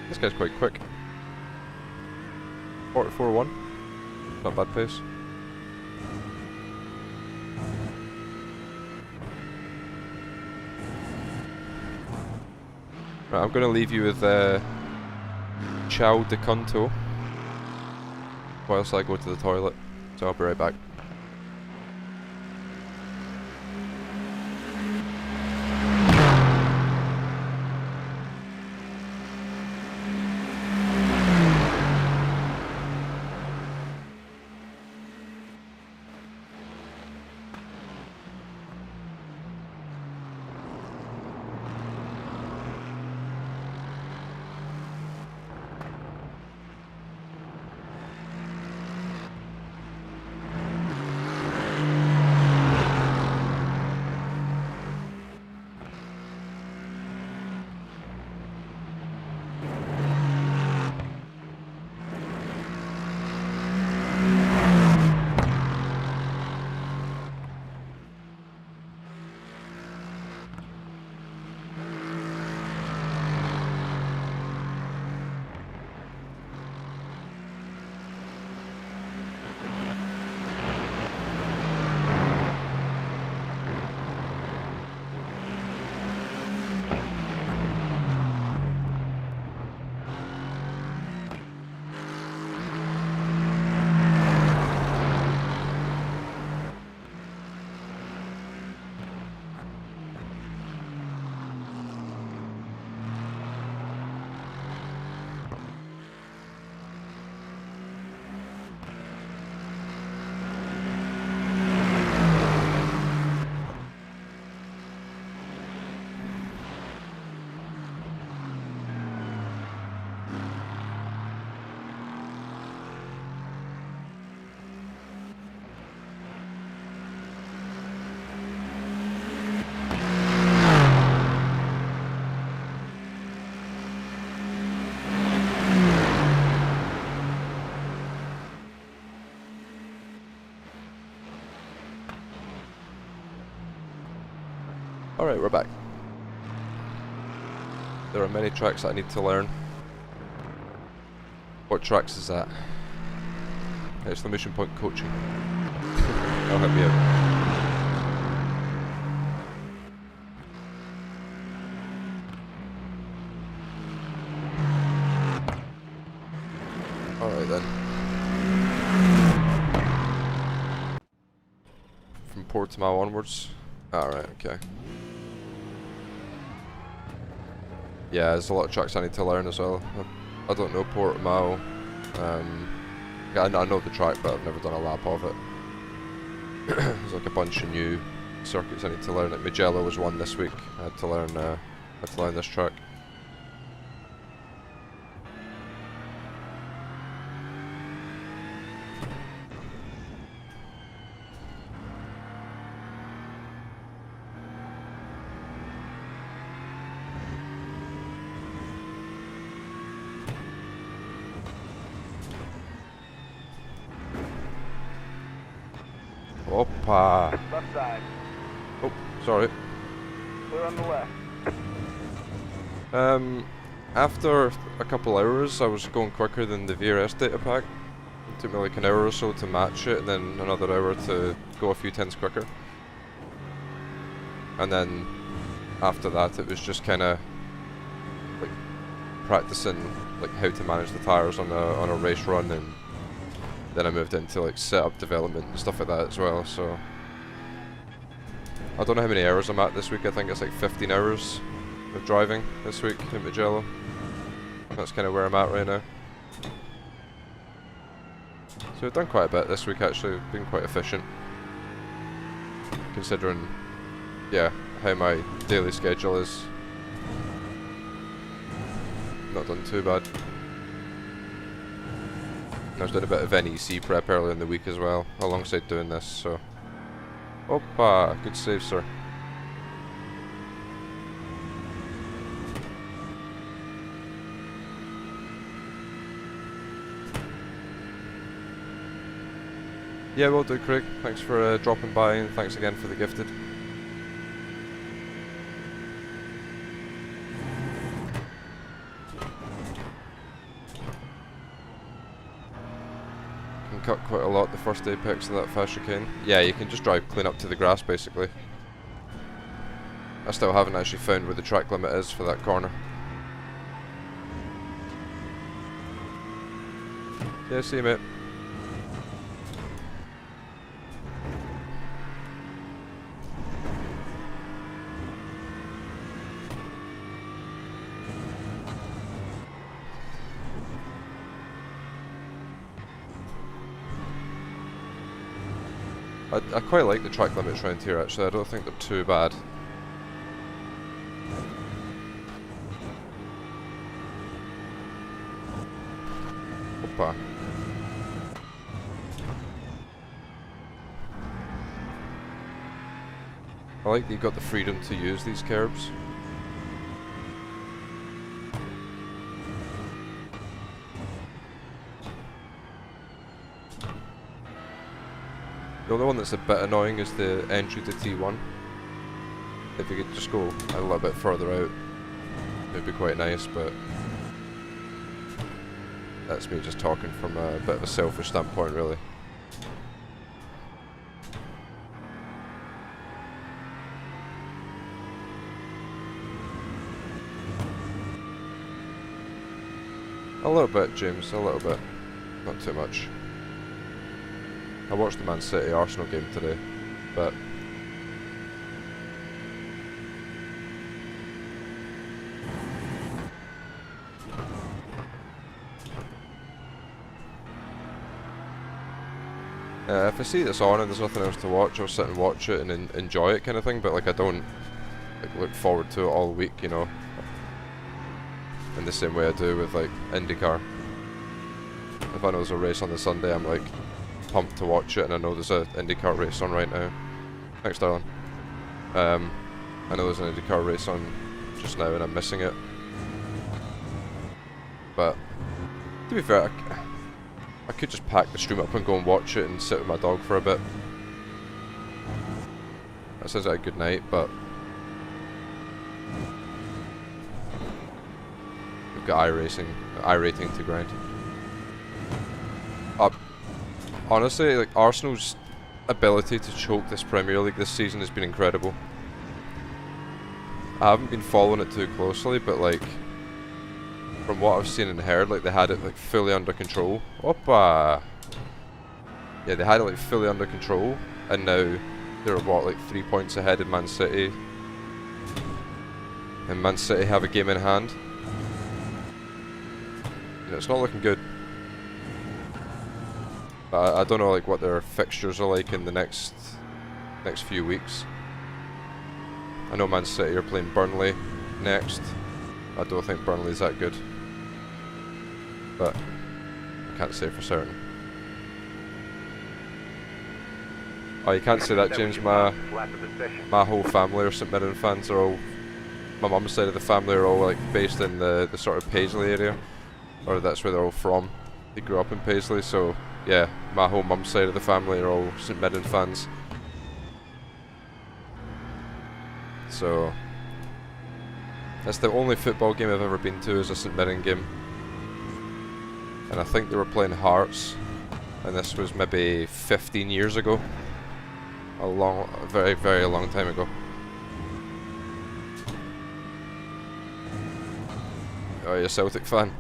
This guy's quite quick. 44-1. Not bad pace. Right, I'm going to leave you with Ciao de Conto whilst I go to the toilet, so I'll be right back. Alright, we're back. There are many tracks that I need to learn. What tracks is that? Exclamation point coaching. That'll help me out. Alright then. From Portimao onwards. Alright, okay. Yeah, there's a lot of tracks I need to learn as well. I don't know Portimao. I know the track, but I've never done a lap of it. There's like a bunch of new circuits I need to learn. Like Mugello was one this week. I had to learn this track. Opa! Left side. Oh, sorry. Clear on the left. After a couple hours, I was going quicker than the VRS data pack. It took me like an hour or so to match it, and then another hour to go a few tenths quicker. And then after that, it was just kind of like practicing like how to manage the tires on a race run, and then I moved into like setup development and stuff like that as well. So I don't know how many hours I'm at this week. I think it's like 15 hours of driving this week in Mugello. That's kind of where I'm at right now. So I've done quite a bit this week actually. Been quite efficient, considering, yeah, how my daily schedule is. Not done too bad. I was doing a bit of NEC prep earlier in the week as well, alongside doing this, so... Opa! Good save, sir. Yeah, will do, Craig. Thanks for dropping by, and thanks again for the gifted. Cut quite a lot the first apex of that fast chicane. Yeah, you can just drive clean up to the grass basically. I still haven't actually found where the track limit is for that corner. Yeah, see you, mate. I quite like the track limits around here actually. I don't think they're too bad. Opa. I like that you've got the freedom to use these curbs. The only one that's a bit annoying is the entry to T1. If you could just go a little bit further out, it'd be quite nice, but that's me just talking from a bit of a selfish standpoint, really. A little bit, James, a little bit. Not too much. I watched the Man City Arsenal game today, but if I see this on and there's nothing else to watch, I'll sit and watch it and enjoy it kind of thing, but like I don't like look forward to it all week, you know, in the same way I do with like IndyCar. If I know there's a race on the Sunday, I'm like pumped to watch it, and I know there's an IndyCar race on right now. Thanks, darling. I know there's an IndyCar race on just now and I'm missing it. But to be fair, I could just pack the stream up and go and watch it and sit with my dog for a bit. That sounds like a good night, but We've got iRating to grind. Honestly, like Arsenal's ability to choke this Premier League this season has been incredible. I haven't been following it too closely, but like from what I've seen and heard, like they had it like fully under control. Oppa! Yeah, they had it like fully under control, and now they're what, like 3 points ahead of Man City, and Man City have a game in hand. You know, it's not looking good. But I don't know like what their fixtures are like in the next few weeks. I know Man City are playing Burnley next. I don't think Burnley's that good, but I can't say for certain. Oh, you can't say that, James. My whole family are St Mirren fans. Are all, my mum's side of the family are all like based in the sort of Paisley area, or that's where they're all from. They grew up in Paisley, so yeah, my whole mum's side of the family are all St Mirren fans. So that's the only football game I've ever been to is a St Mirren game, and I think they were playing Hearts, and this was maybe 15 years ago. A very, very long time ago. Oh, you're a Celtic fan?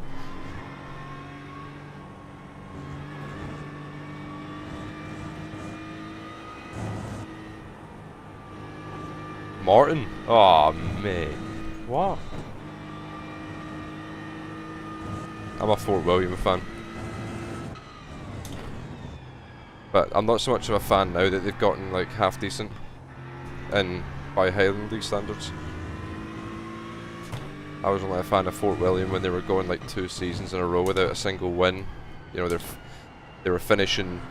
Martin? Oh, mate. What? I'm a Fort William fan. But I'm not so much of a fan now that they've gotten like half decent and by Highland League standards. I was only a fan of Fort William when they were going like 2 seasons in a row without a single win. You know, they were finishing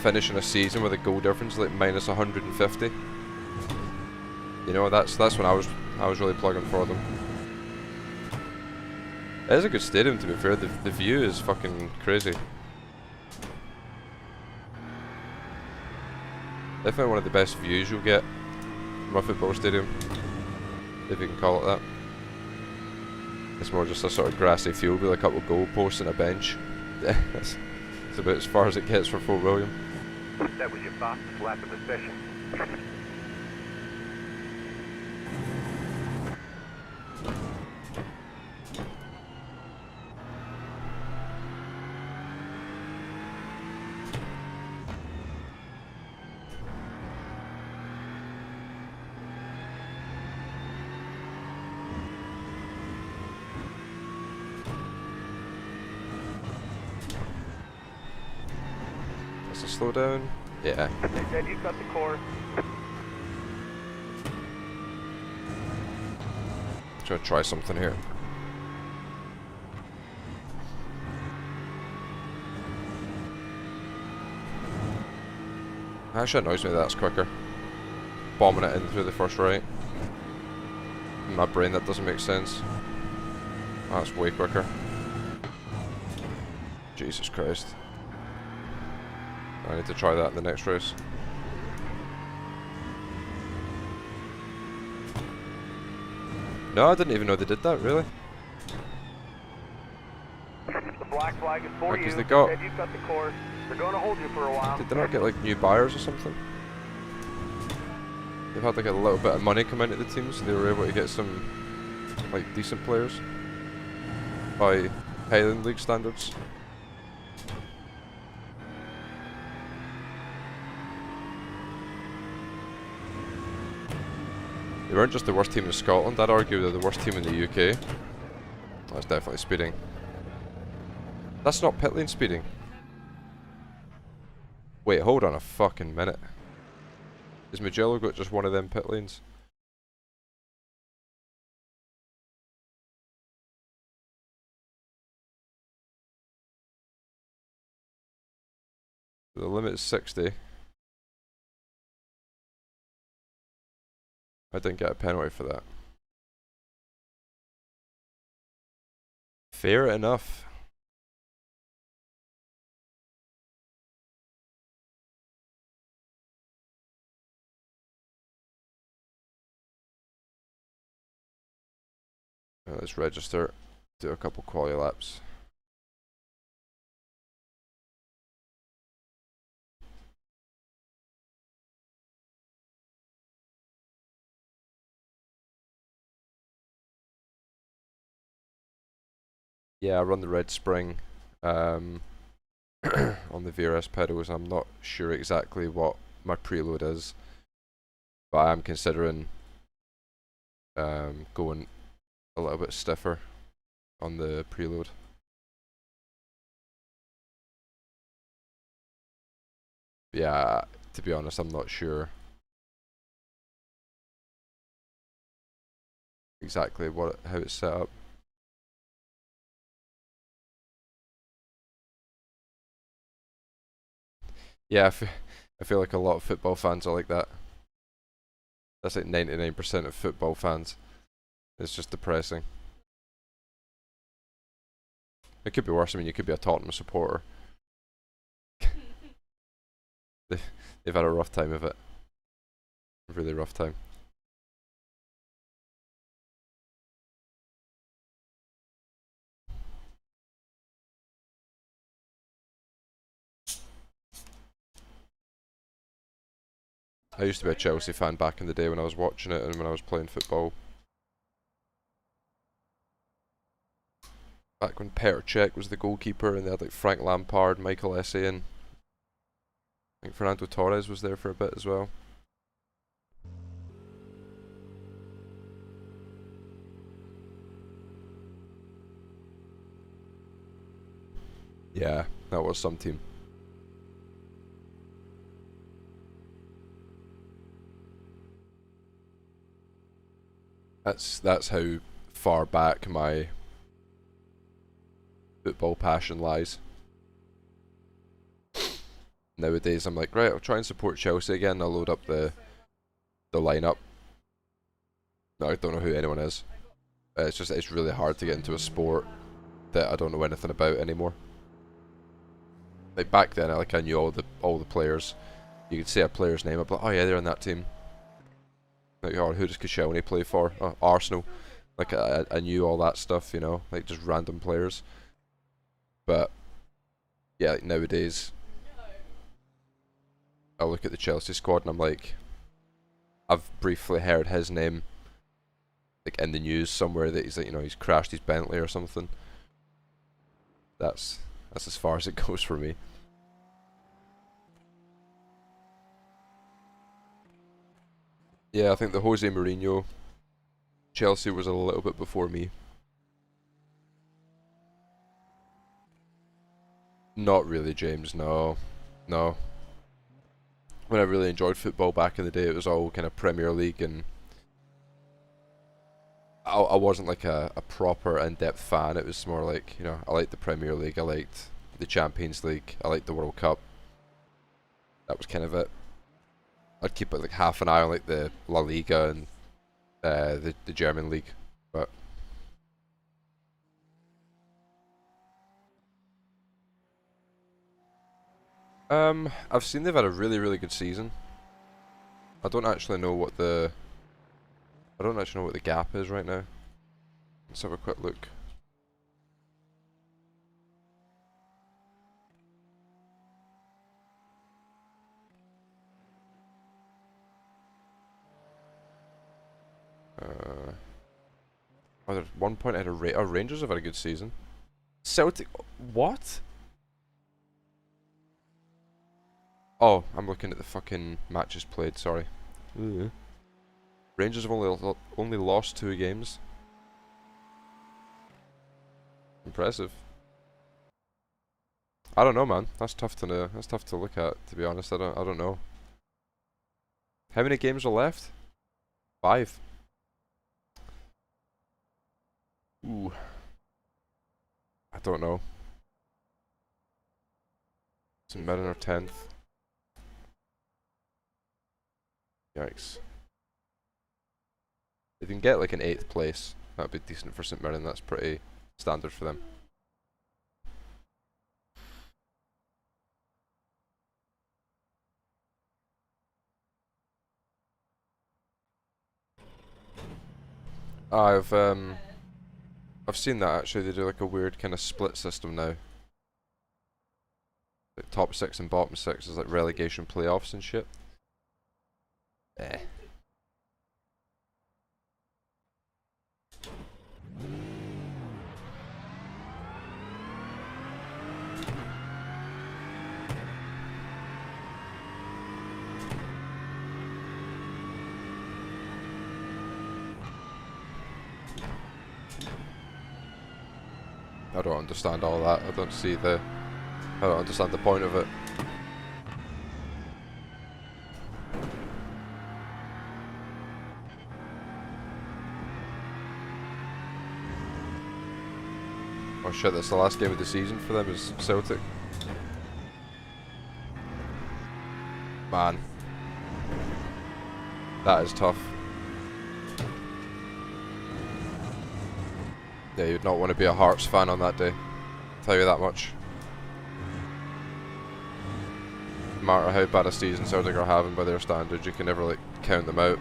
a season with a goal difference like minus 150. You know, that's when I was really plugging for them. It is a good stadium, to be fair. The view is fucking crazy. Definitely one of the best views you'll get from a football stadium, if you can call it that. It's more just a sort of grassy field with a couple of goalposts and a bench. Yeah, it's about as far as it gets for Fort William. That was your fastest lap of the session. Slow down. Yeah. They said you cut the course. Try something here. Actually annoys me that that's quicker. Bombing it in through the first right. In my brain that doesn't make sense. That's way quicker. Jesus Christ. I need to try that in the next race. No, I didn't even know they did that, really. The black flag is for you. Because they got... Said you cut the course. They're going to hold you for a while. Did they not get like new buyers or something? They've had like a little bit of money come into the team, so they were able to get some like decent players by Highland League standards. They weren't just the worst team in Scotland, I'd argue they're the worst team in the UK. That's definitely speeding. That's not pit lane speeding. Wait, hold on a fucking minute. Has Mugello got just one of them pit lanes? The limit is 60. I didn't get a penalty for that. Fair enough. Let's register, do a couple quality laps. Yeah, I run the red spring on the VRS pedals. I'm not sure exactly what my preload is, but I am considering going a little bit stiffer on the preload. Yeah, to be honest, I'm not sure exactly how it's set up. Yeah, I feel like a lot of football fans are like that. That's like 99% of football fans. It's just depressing. It could be worse. I mean, you could be a Tottenham supporter. They've had a rough time of it. A really rough time. I used to be a Chelsea fan back in the day when I was watching it and when I was playing football. Back when Petr Cech was the goalkeeper and they had like Frank Lampard, Michael Essien. I think Fernando Torres was there for a bit as well. Yeah, that was some team. That's how far back my football passion lies. Nowadays I'm like, right, I'll try and support Chelsea again. I'll load up the lineup. No, I don't know who anyone is. It's really hard to get into a sport that I don't know anything about anymore. Like back then, I knew all the players. You could say a player's name, I'd be like, oh yeah, they're on that team. Like, oh, who does Koscielny play for? Oh, Arsenal. Like I knew all that stuff, you know, like just random players. But yeah, like nowadays, I look at the Chelsea squad and I'm like, I've briefly heard his name, like in the news somewhere that he's like, you know, he's crashed his Bentley or something. That's as far as it goes for me. Yeah, I think the Jose Mourinho Chelsea was a little bit before me. Not really, James, no. No. When I really enjoyed football back in the day, it was all kind of Premier League, and I wasn't like a proper in-depth fan. It was more like, you know, I liked the Premier League, I liked the Champions League, I liked the World Cup. That was kind of it. I'd keep like half an eye on like the La Liga and the German league, but I've seen they've had a really good season. I don't actually know what the gap is right now. Let's have a quick look. Oh, there's 1 point ahead of Rangers have had a good season. Celtic, what? Oh, I'm looking at the fucking matches played. Sorry. Ooh. Rangers have only lost 2 games. Impressive. I don't know, man. That's tough to know. That's tough to look at. To be honest, I don't know. How many games are left? 5. Ooh. I don't know. St. Mirren are 10th. Yikes. If you can get like an 8th place, that'd be decent for St. Mirren. That's pretty standard for them. I've I've seen that actually. They do like a weird kind of split system now. Like top 6 and bottom 6 is like relegation playoffs and shit. Eh. I don't understand all that. I don't understand the point of it. Oh shit, that's the last game of the season for them is Celtic. Man. That is tough. Yeah, you'd not want to be a Hearts fan on that day. I'll tell you that much. No matter how bad a season Celtic are having by their standards, you can never like count them out.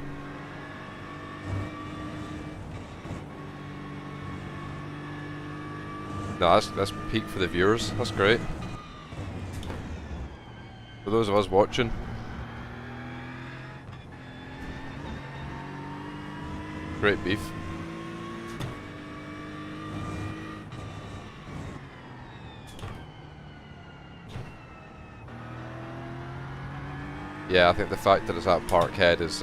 No, that's peak for the viewers. That's great. For those of us watching, great beef. Yeah, I think the fact that it's at Parkhead is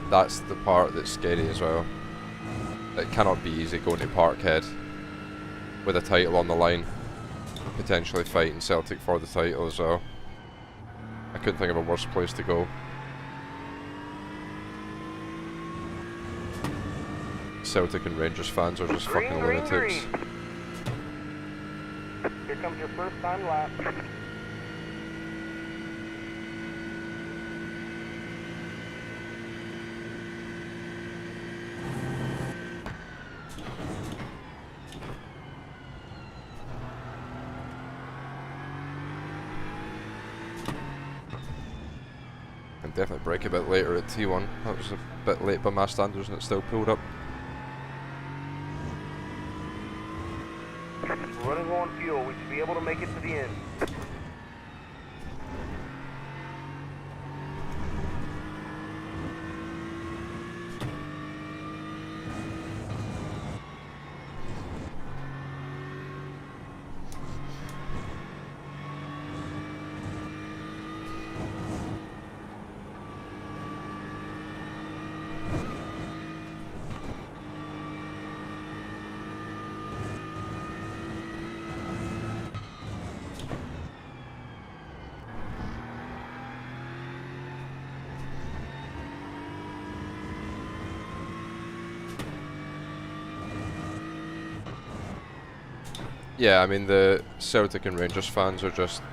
that's the part that's scary as well. It cannot be easy going to Parkhead with a title on the line, potentially fighting Celtic for the title as well. I couldn't think of a worse place to go. Celtic and Rangers fans are just fucking lunatics. Here comes your first time lap. Definitely break a bit later at T1. That was a bit late by my standards and it still pulled up. Running low on fuel, we should be able to make it to the end. Yeah, I mean the Celtic and Rangers fans are just...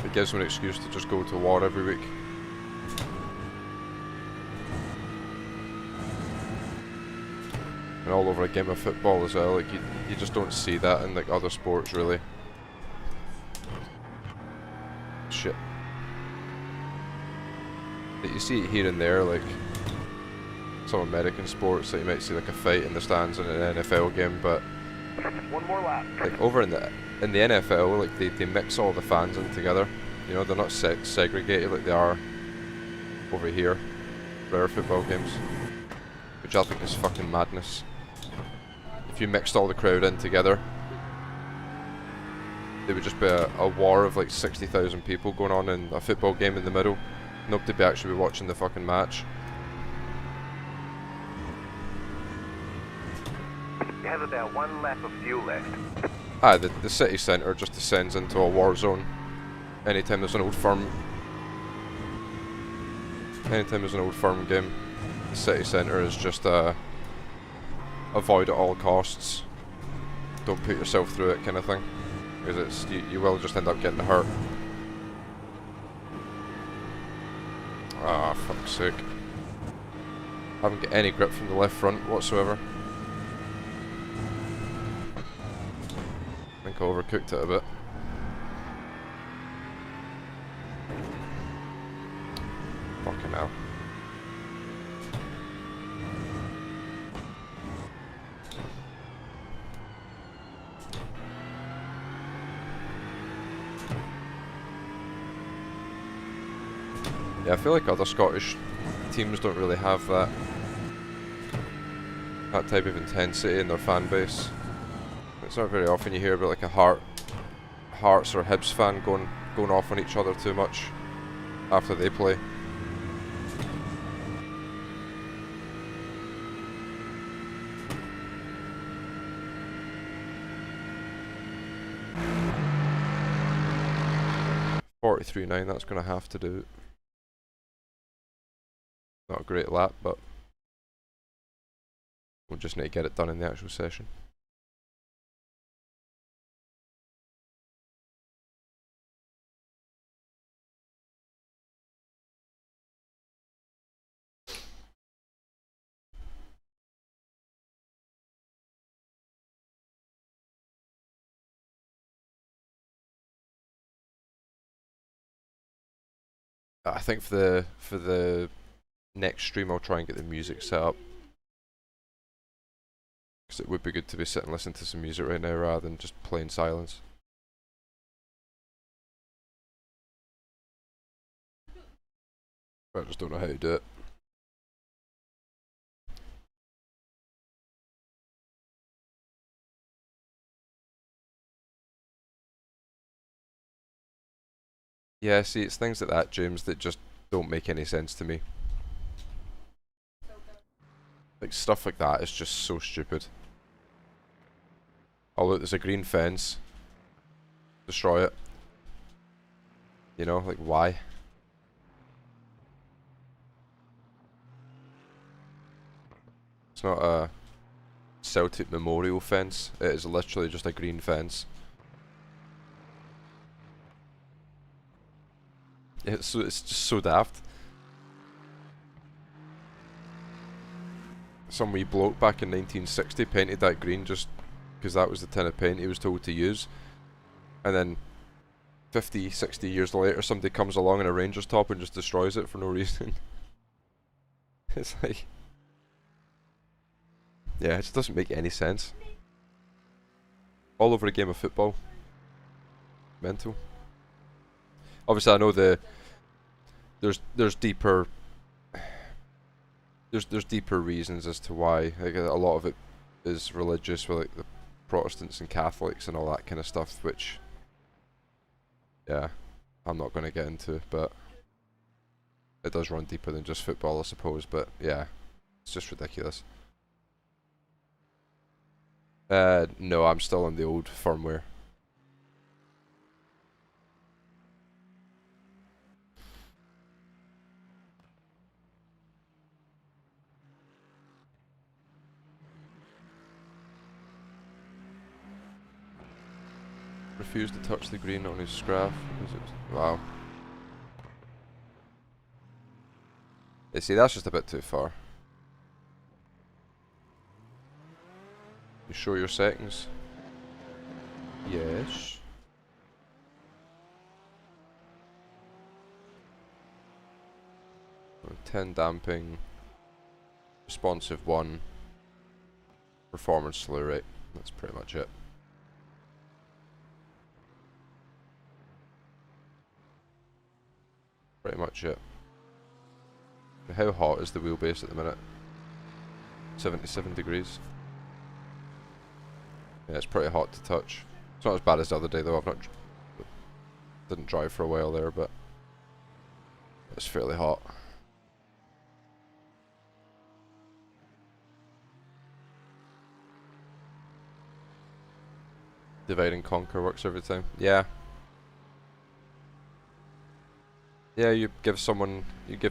It gives them an excuse to just go to war every week. And all over a game of football as well, like you just don't see that in like other sports really. Shit. Like, you see it here and there, like some American sports that you might see like a fight in the stands in an NFL game, but one more lap. Like over in the NFL, like they mix all the fans in together. You know, they're not segregated like they are over here for our football games, which I think is fucking madness. If you mixed all the crowd in together, there would just be a war of like 60,000 people going on in a football game in the middle. Nobody would actually be watching the fucking match. You have about one lap of fuel left. Ah, the city centre just descends into a war zone. Anytime there's an old firm game, the city centre is just avoid at all costs. Don't put yourself through it kind of thing. Because you will just end up getting hurt. Ah, fuck's sake. Haven't got any grip from the left front whatsoever. I think I overcooked it a bit. Fucking hell. Yeah, I feel like other Scottish teams don't really have that type of intensity in their fan base. It's not very often you hear about like a Hearts or Hibs fan going off on each other too much after they play. .43.9, that's going to have to do. Not a great lap, but we'll just need to get it done in the actual session. I think for the next stream I'll try and get the music set up, because it would be good to be sitting and listening to some music right now rather than just plain silence. But I just don't know how to do it. Yeah, see, it's things like that, James, that just don't make any sense to me. Like, stuff like that is just so stupid. Oh look, there's a green fence. Destroy it. You know, like, why? It's not a Celtic memorial fence, it is literally just a green fence. It's just so daft. Some wee bloke back in 1960 painted that green just because that was the tin of paint he was told to use. And then 50, 60 years later somebody comes along in a Rangers top and just destroys it for no reason. It's like... yeah, it just doesn't make any sense. All over a game of football. Mental. Obviously I know there's deeper deeper reasons as to why. Like, a lot of it is religious, with like the Protestants and Catholics and all that kind of stuff, which, yeah, I'm not going to get into, but it does run deeper than just football, I suppose. But yeah, it's just ridiculous. No, I'm still on the old firmware. Refused to touch the green on his scrap. Wow. You see, that's just a bit too far. You show your settings? Yes. Oh, 10 damping, responsive 1, performance slow rate. That's pretty much it. Pretty much it. How hot is the wheelbase at the minute? 77 degrees. Yeah, it's pretty hot to touch. It's not as bad as the other day though. Didn't drive for a while there, but it's fairly hot. Divide and conquer works every time. Yeah. Yeah, you give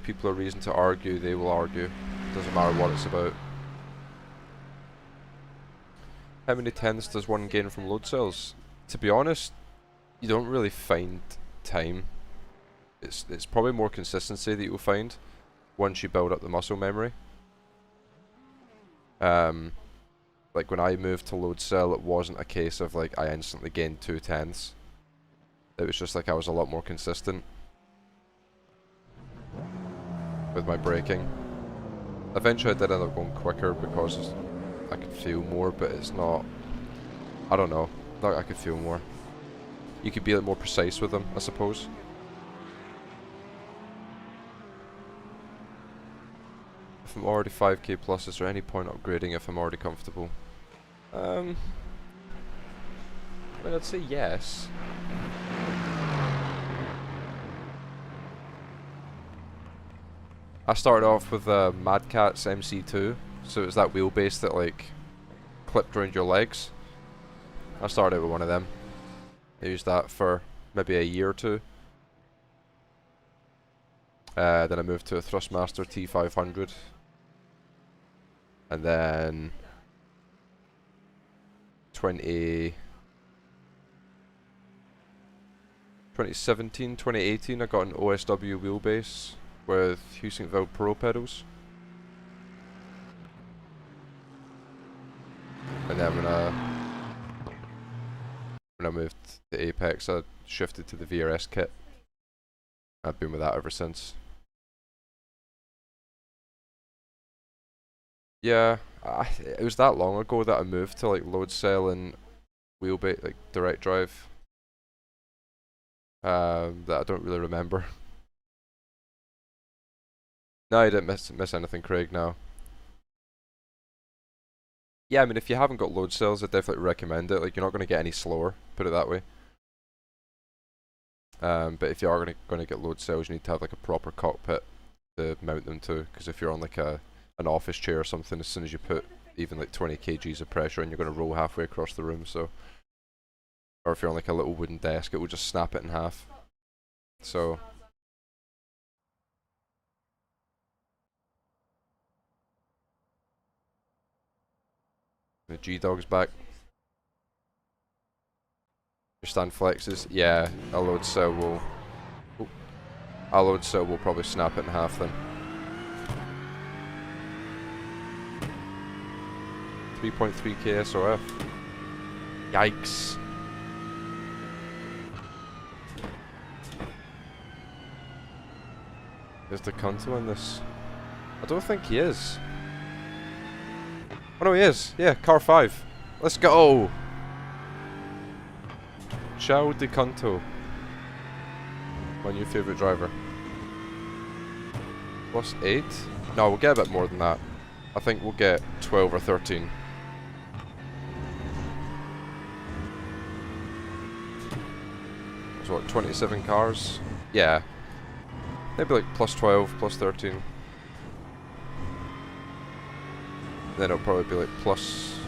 people a reason to argue, they will argue. Doesn't matter what it's about. How many tenths does one gain from load cells? To be honest, you don't really find time. It's probably more consistency that you'll find once you build up the muscle memory. Like when I moved to load cell, it wasn't a case of like I instantly gained 2 tenths. It was just like I was a lot more consistent with my braking. Eventually I did end up going quicker because I could feel more, but it's not... I don't know. Not I could feel more. You could be like more precise with them, I suppose. If I'm already 5k plus, is there any point upgrading if I'm already comfortable? I mean, I'd say yes. I started off with Mad Catz MC2, so it was that wheelbase that like clipped around your legs. I started with one of them. I used that for maybe a year or two. Then I moved to a Thrustmaster T500. And then 2017, 2018 I got an OSW wheelbase with Husingville Pro pedals. And then when I moved to Apex, I shifted to the VRS kit. I've been with that ever since. Yeah, it was that long ago that I moved to like load cell and wheelbase, like direct drive. That I don't really remember. No, I didn't miss anything, Craig. No. Yeah, I mean, if you haven't got load cells, I definitely recommend it. Like, you're not going to get any slower, put it that way. But if you are going to get load cells, you need to have like a proper cockpit to mount them to. Because if you're on like an office chair or something, as soon as you put even like 20 kgs of pressure in, you're going to roll halfway across the room. So, or if you're on like a little wooden desk, it will just snap it in half. So. The G-Dog's back. Your stand flexes. Yeah, a load cell will... Oh, a load cell will probably snap it in half then. 3.3k SOF. Yikes. Is the Kanto in this? I don't think he is. Oh no, he is. Yeah, car 5. Let's go! Ciao Di Canto. My new favourite driver. Plus 8? No, we'll get a bit more than that. I think we'll get 12 or 13. So what, 27 cars? Yeah. Maybe like plus 12, plus 13. Then it'll probably be like plus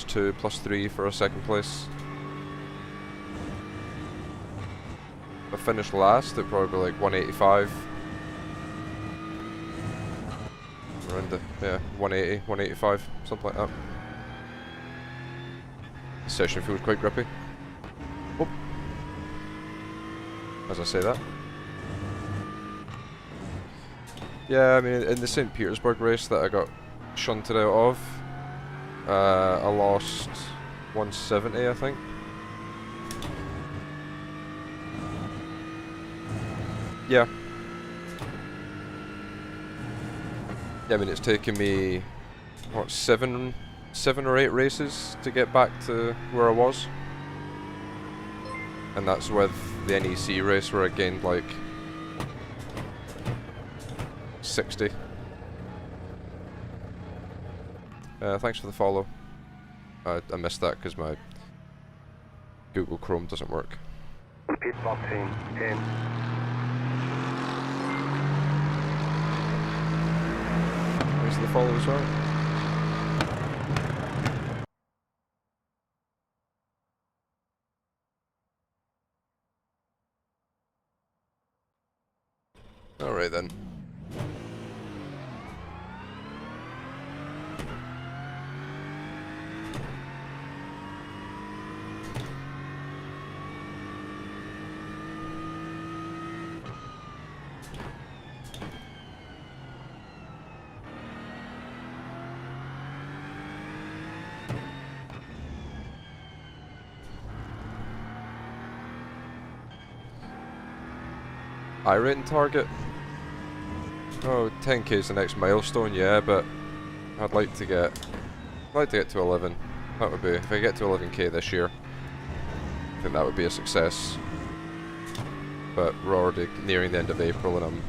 2, plus 3 for a second place. If I finish last, it'll probably be like 185. Around the, yeah, 180, 185, something like that. The session feels quite grippy. Oh. As I say that. Yeah, I mean, in the St. Petersburg race that I got shunted out of, I lost 170, I think. Yeah. Yeah, I mean, it's taken me, what, 7 or 8 races to get back to where I was. And that's with the NEC race where I gained like 60. Thanks for the follow. I missed that because my Google Chrome doesn't work. Pit stop team 10. Thanks for the follow as well. Alright then. iRating target? Oh, 10k is the next milestone, yeah, but I'd like to get to 11. That would be, if I get to 11k this year, I think that would be a success. But we're already nearing the end of April and I'm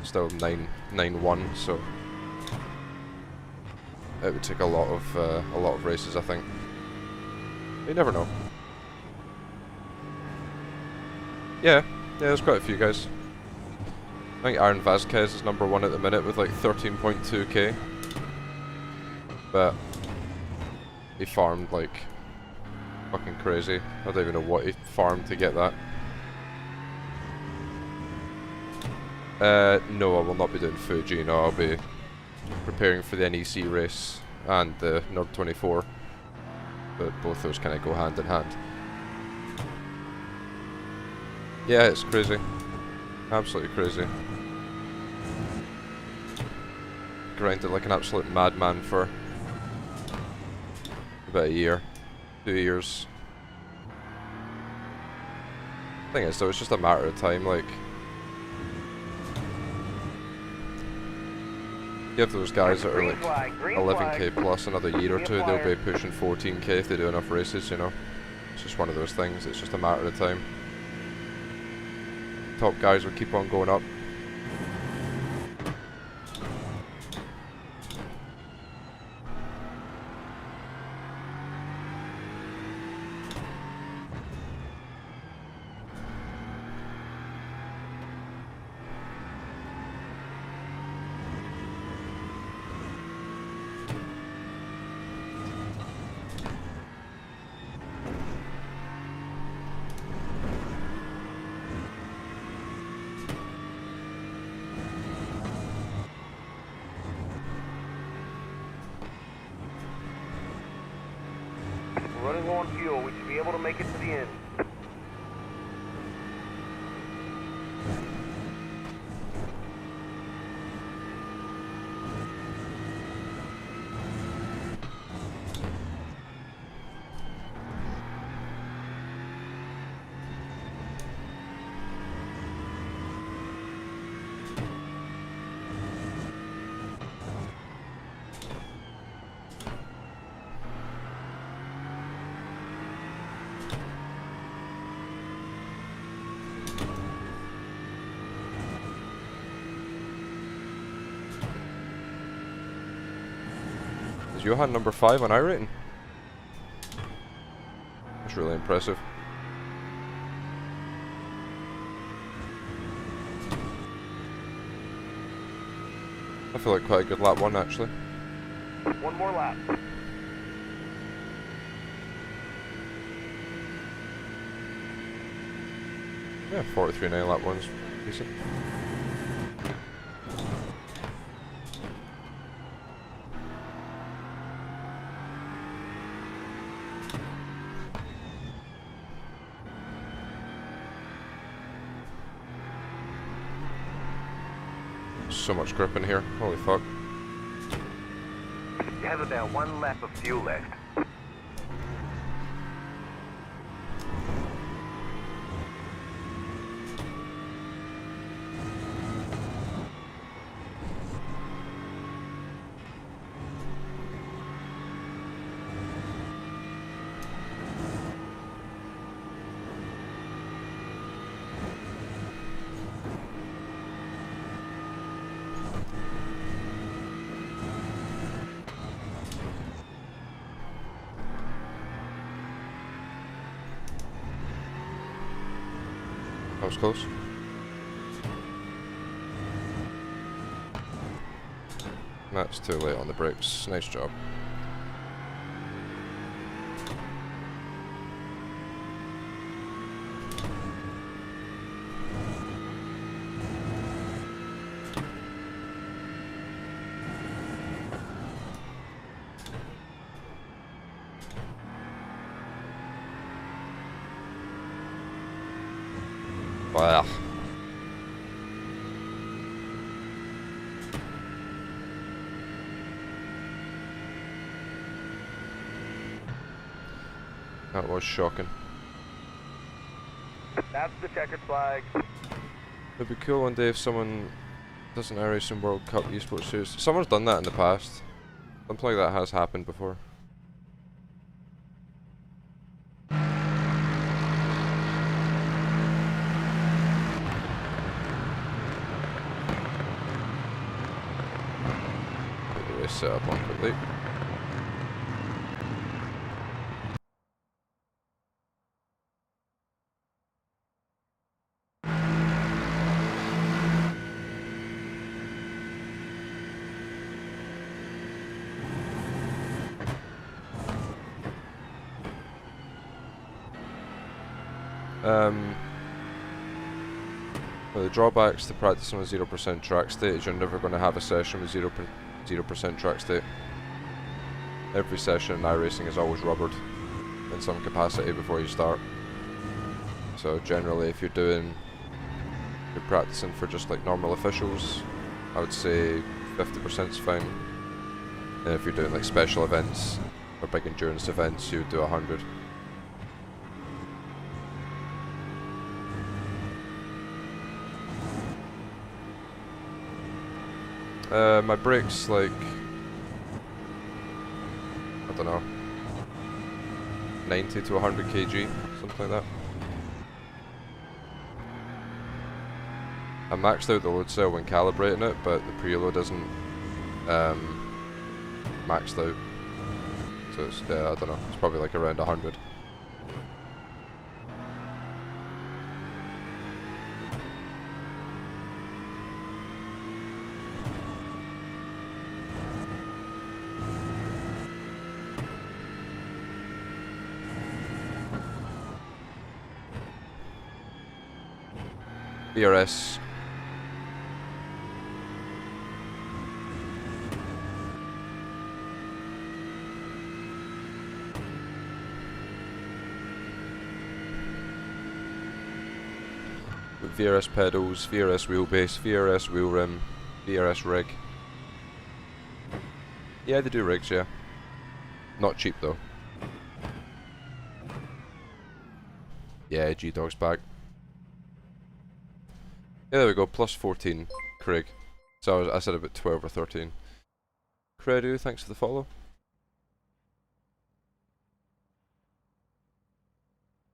still 9-1, so it would take a lot of races, I think. You never know. Yeah, there's quite a few guys. I think Aaron Vasquez is number 1 at the minute with like 13.2k. But he farmed like fucking crazy. I don't even know what he farmed to get that. No, I will not be doing Fuji. No, I'll be preparing for the NEC race and the Nord 24. But both those kind of go hand in hand. Yeah, it's crazy. Absolutely crazy. Grinded like an absolute madman for about a year, 2 years. Thing is though, it's just a matter of time, like you have those guys that are like 11k plus another year or two, they'll be pushing 14k if they do enough races, you know. It's just one of those things, it's just a matter of time. Top guys will keep on going up. Running low on fuel, we should be able to make it to the end. Is Johan number 5 on iRating? That's really impressive. I feel like quite a good lap 1 actually. One more lap. Yeah, 43.9 lap 1's decent. So much grip in here, holy fuck. You have about 1 lap of fuel left. That was close. That's too late on the brakes. Nice job. Wow. That was shocking. That's the checkered flag. It'd be cool one day if someone does an iRacing World Cup esports series. Someone's done that in the past. Something like that has happened before. Get the race set up on quickly. Well, the drawbacks to practicing on 0% track state is you're never going to have a session with 0% track state. Every session in iRacing is always rubbered in some capacity before you start. So generally, if you're practicing for just like normal officials, I would say 50% is fine. And if you're doing like special events or big endurance events, you would do 100. My brakes, like, I don't know, 90 to 100 kg, something like that. I maxed out the load cell when calibrating it, but the preload isn't maxed out. So it's, I don't know, it's probably like around 100. VRS. With VRS pedals, VRS wheelbase, VRS wheel rim, VRS rig. Yeah, they do rigs, yeah. Not cheap though. Yeah, G-Dog's back. Yeah, there we go, plus 14, Craig. So I said about 12 or 13. Credu, thanks for the follow.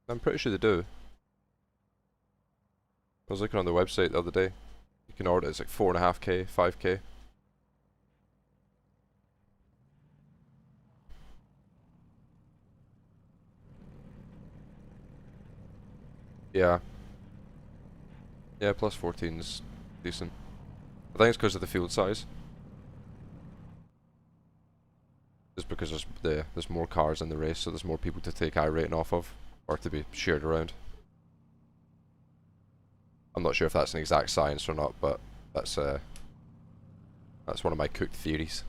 I'm pretty sure they do. I was looking on the website the other day. You can order it, it's like 4.5k, 5k. Yeah. Yeah, plus 14's decent. I think it's because of the field size. Just because there's more cars in the race, so there's more people to take iRating off of, or to be shared around. I'm not sure if that's an exact science or not, but that's one of my cooked theories.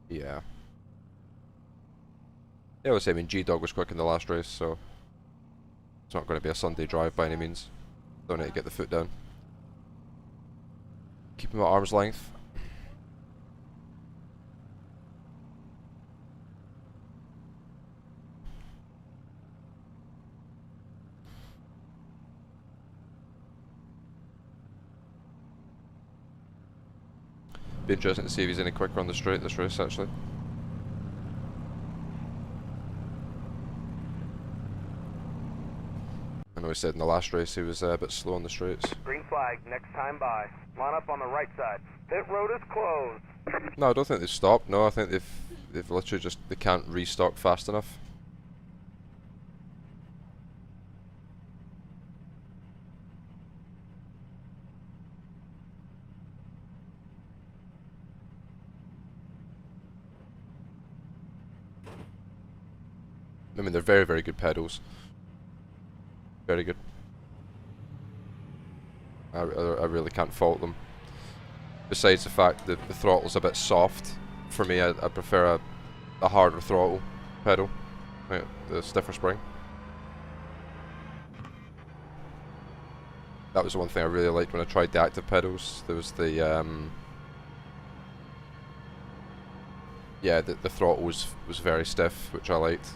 Yeah. Yeah, I mean, G-Dog was quick in the last race, so it's not going to be a Sunday drive by any means. Don't need to get the foot down. Keep him at arm's length. Be interesting to see if he's any quicker on the straight this race, actually. I know he said in the last race he was a bit slow on the straights. Green flag, next time by. Line up on the right side. Pit road is closed. No, I don't think they've stopped. No, I think they've literally just, they can't restock fast enough. I mean, they're very, very good pedals. Very good. I really can't fault them. Besides the fact that the throttle's a bit soft, for me, I prefer a harder throttle pedal, like the stiffer spring. That was the one thing I really liked when I tried the active pedals. There was the yeah, the throttle was very stiff, which I liked.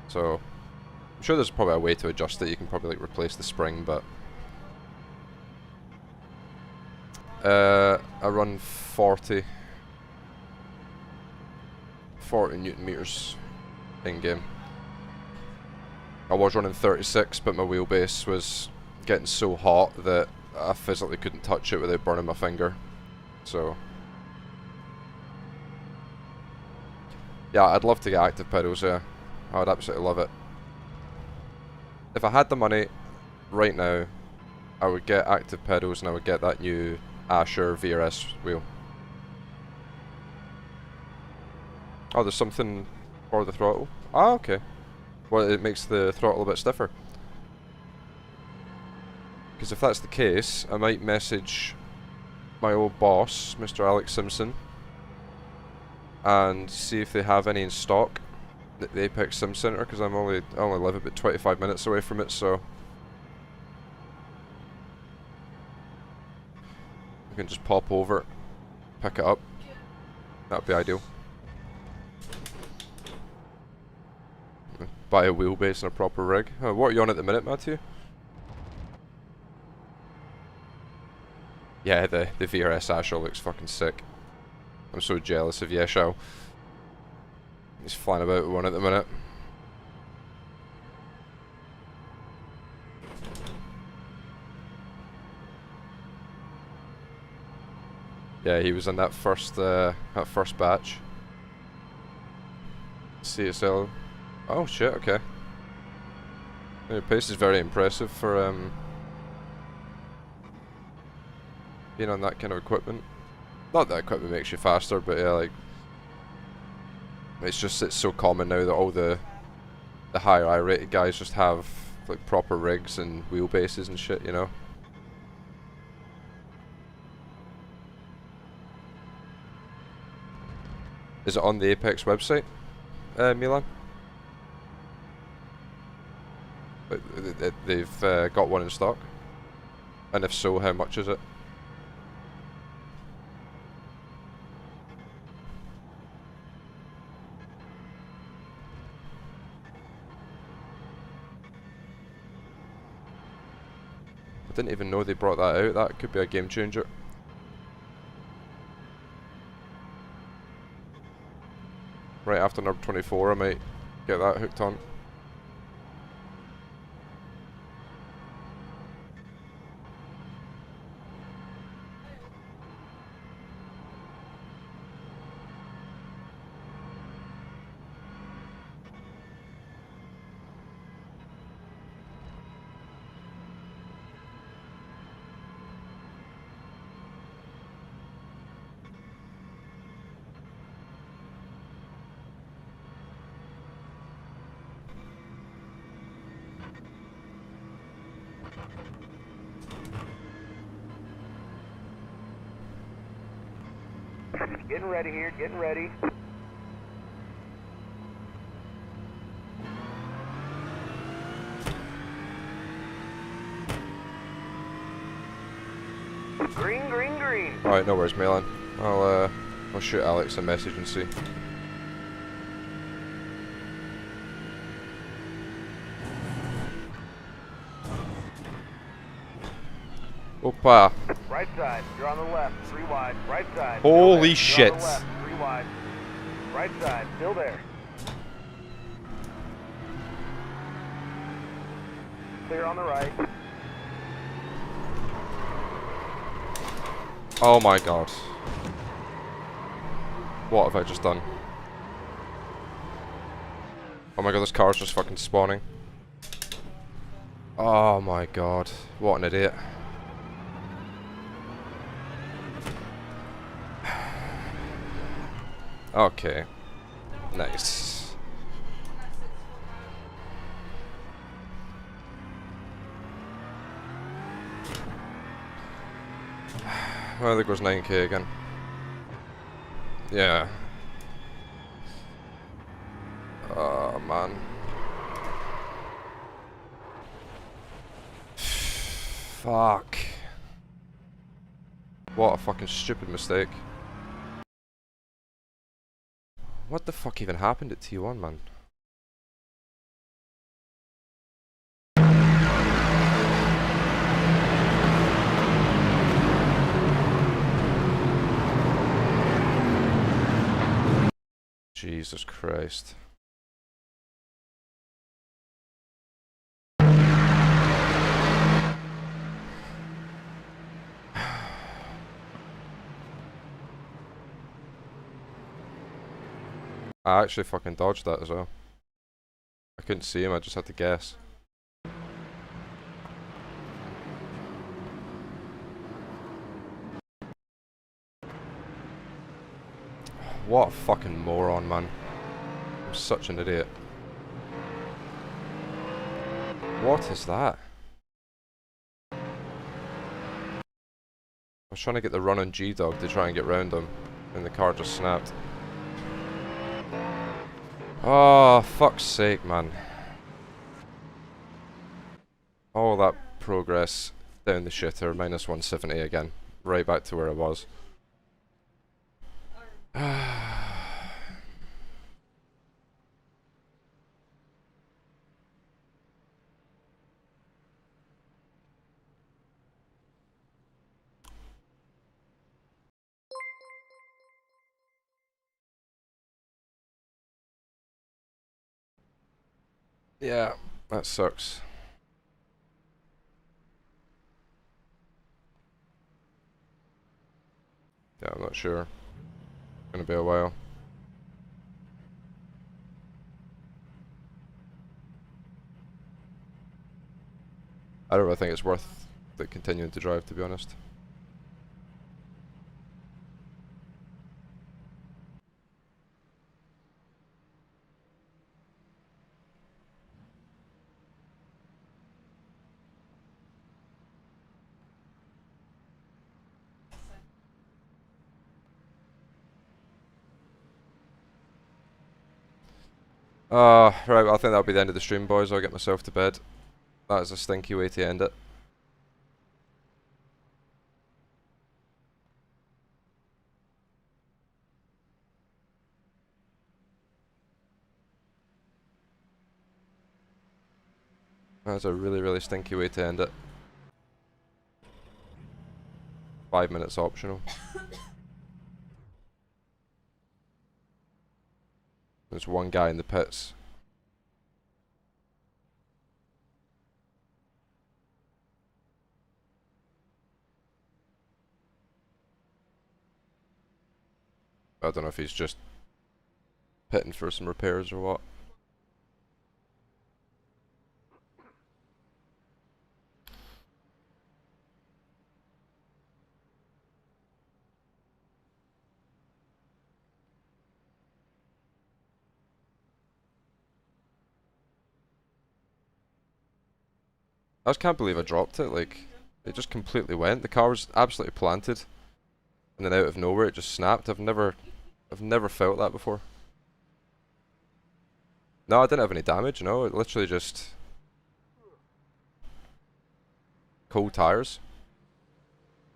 So I'm sure there's probably a way to adjust it. You can probably like replace the spring, but I run 40 Newton meters in game. I was running 36, but my wheelbase was getting so hot that I physically couldn't touch it without burning my finger. So yeah, I'd love to get active pedals. Yeah, I would absolutely love it. If I had the money right now, I would get active pedals and I would get that new Asher VRS wheel. Oh, there's something for the throttle. Ah, okay. Well, it makes the throttle a bit stiffer. Because if that's the case, I might message my old boss, Mr. Alex Simpson, and see if they have any in stock at the Apex Sim Center, because I only live about 25 minutes away from it, so I can just pop over, pick it up. That'd be ideal. Buy a wheelbase and a proper rig. Oh, what are you on at the minute, Matthew? Yeah, the VRS Asher looks fucking sick. I'm so jealous of Yeshao. He's flying about with one at the minute. Yeah, he was in that first batch. CSL. Oh shit, okay. Yeah, pace is very impressive for being on that kind of equipment. Not that equipment makes you faster, but yeah, like it's so common now that all the higher iRated guys just have like proper rigs and wheelbases and shit, you know. Is it on the Apex website, Milan? They've got one in stock? And if so, how much is it? I didn't even know they brought that out. That could be a game changer. Right after NURB 24, I might get that hooked on. Getting ready here, getting ready. Green, green, green. Alright, no worries, Milan. I'll shoot Alex a message and see. Opa. Right side, you're on the left, 3 wide. Right side. Holy shit. You're on the left, 3 wide. Right side, still there. Clear on the right. Oh my god. What have I just done? Oh my god, this car's just fucking spawning. Oh my god. What an idiot. Okay. Nice. Well, there goes 9k again. Yeah. Oh, man. Fuck. What a fucking stupid mistake. What the fuck even happened at T1, man? Jesus Christ. I actually fucking dodged that as well. I couldn't see him, I just had to guess. What a fucking moron, man. I'm such an idiot. What is that? I was trying to get the run on G-Dog to try and get round him, and the car just snapped. Oh, fuck's sake, man. All that progress down the shitter, minus 170 again. Right back to where I was. Yeah, that sucks. Yeah, I'm not sure. Gonna be a while. I don't really think it's worth continuing to drive, to be honest. Right, well, I think that'll be the end of the stream, boys. I'll get myself to bed. That is a stinky way to end it. That's a really, really stinky way to end it. 5 minutes optional. There's one guy in the pits. I don't know if he's just pitting for some repairs or what. I just can't believe I dropped it, like, it just completely went. The car was absolutely planted, and then out of nowhere it just snapped. I've never felt that before. No, I didn't have any damage, no, it literally just... cold tires.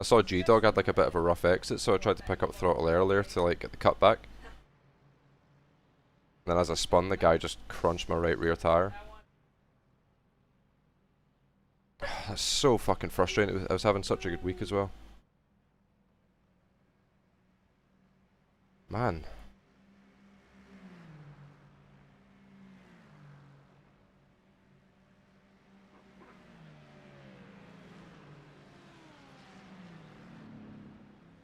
I saw G-Dog had like a bit of a rough exit, so I tried to pick up throttle earlier to like get the cut back. And then as I spun, the guy just crunched my right rear tire. That's so fucking frustrating. I was having such a good week as well. Man.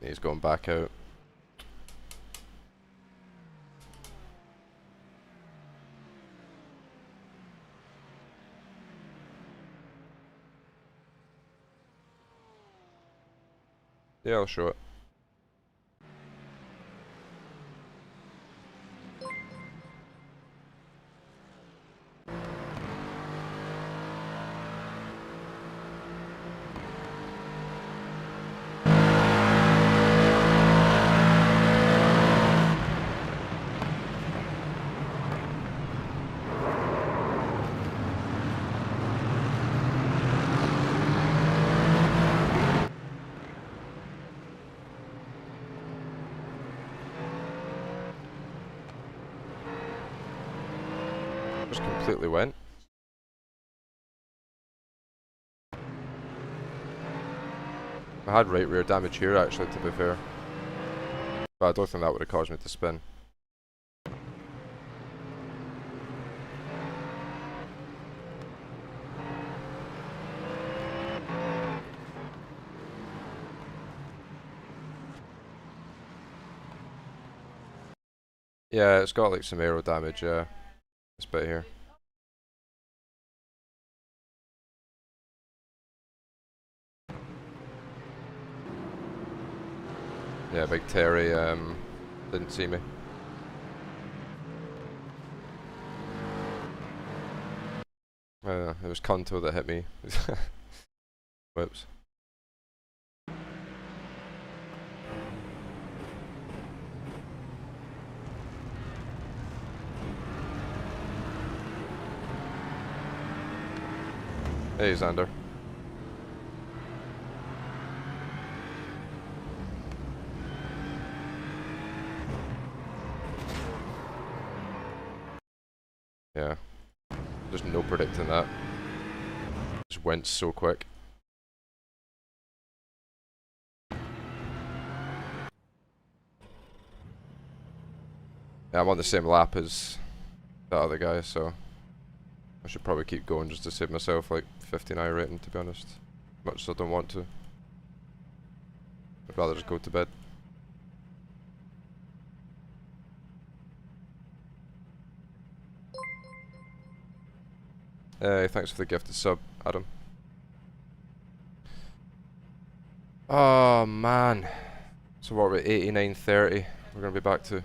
He's going back out. Yeah, I'll show it. Just completely went. I had right rear damage here actually, to be fair. But I don't think that would have caused me to spin. Yeah, it's got like some aero damage, yeah. This bit here. Yeah, Big Terry didn't see me. It was Kanto that hit me. Whoops. Hey, Xander. Yeah. There's no predicting that. Just went so quick. Yeah, I'm on the same lap as that other guy, so I should probably keep going just to save myself like 15 iRating, to be honest. Much as I don't want to. I'd rather just go to bed. Hey, thanks for the gifted sub, Adam. Oh man. So what are we, 89.30? We're gonna be back to.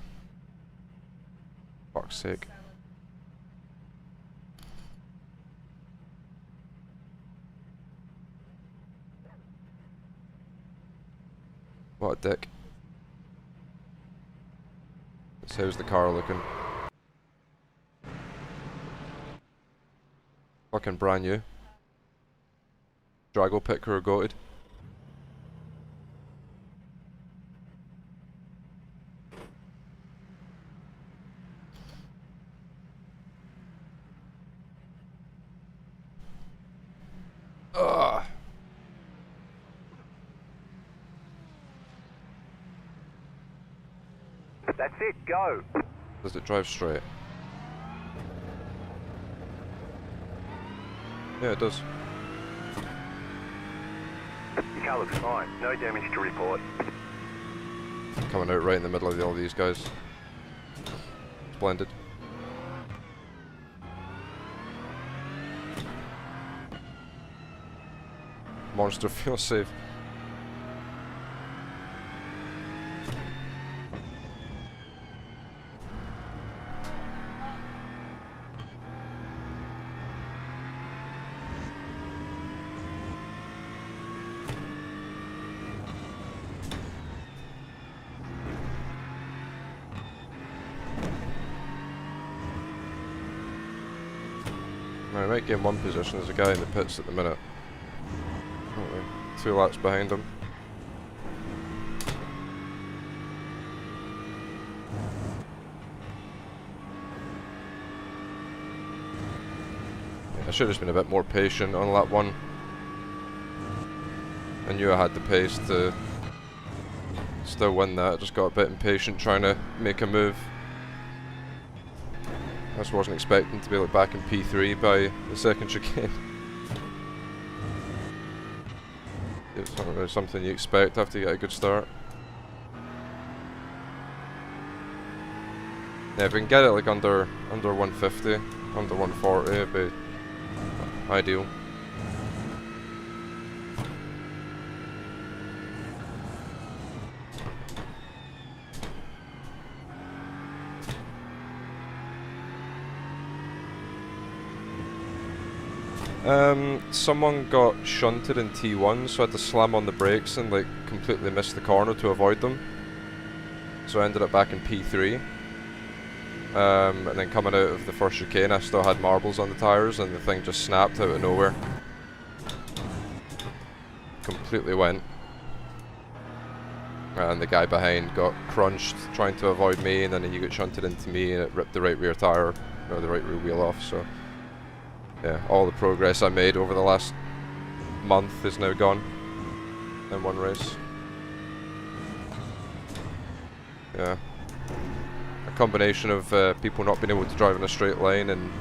Fuck's sake. What a dick. So how's the car looking? Fucking brand new. Drago picker or goated. Ugh. That's it, go. Does it drive straight? Yeah, it does. Your car looks fine. No damage to report. Coming out right in the middle of all these guys. Splendid. Monster feels safe. I might gain one position. There's a guy in the pits at the minute. 2 laps behind him. Yeah, I should have just been a bit more patient on lap 1. I knew I had the pace to still win that. I just got a bit impatient trying to make a move. I just wasn't expecting to be like back in P3 by the second chicane. It's not really something you expect after you get a good start. Yeah, if we can get it like under 150, under 140, it'd be ideal. Someone got shunted in T1, so I had to slam on the brakes and like completely miss the corner to avoid them. So I ended up back in P3. And then coming out of the first chicane, I still had marbles on the tyres, and the thing just snapped out of nowhere. Completely went. And the guy behind got crunched trying to avoid me, and then he got shunted into me, and it ripped the right rear tyre, or the right rear wheel off. So yeah, all the progress I made over the last month is now gone in one race. Yeah. A combination of people not being able to drive in a straight line and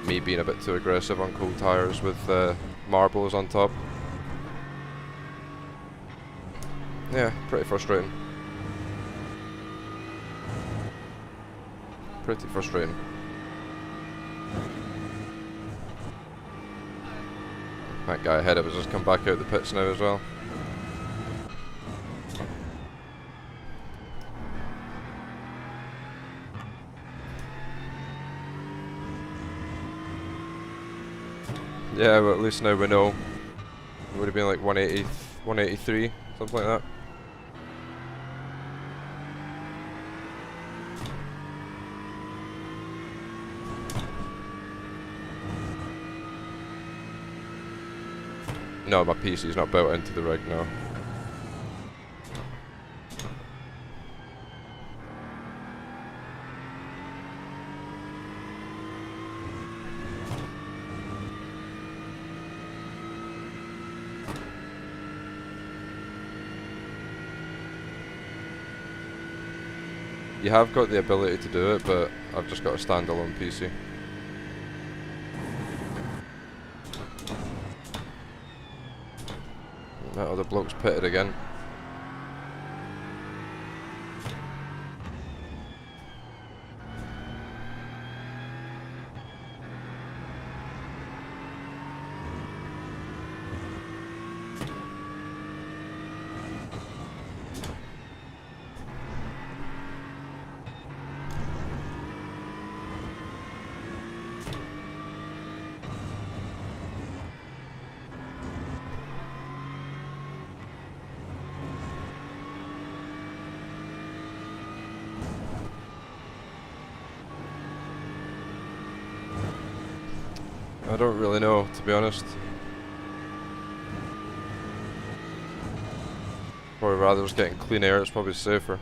me being a bit too aggressive on cold tyres with marbles on top. Yeah, pretty frustrating. Pretty frustrating. That guy ahead of us has come back out the pits now as well. Yeah, but at least now we know. It would have been like 180, 183, something like that. No, my PC's not built into the rig now. You have got the ability to do it, but I've just got a standalone PC. That other bloke's pitted again. I don't really know, to be honest. Probably rather just getting clean air, it's probably safer.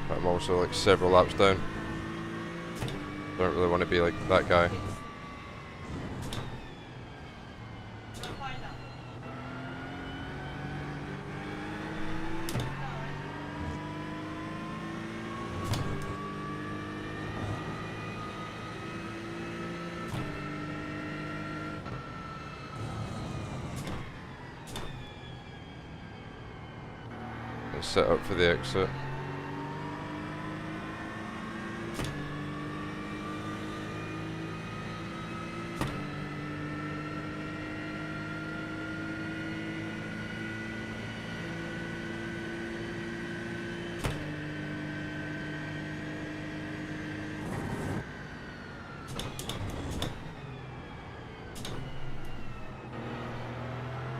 But I'm also like several laps down. Don't really want to be like that guy. Set up for the exit.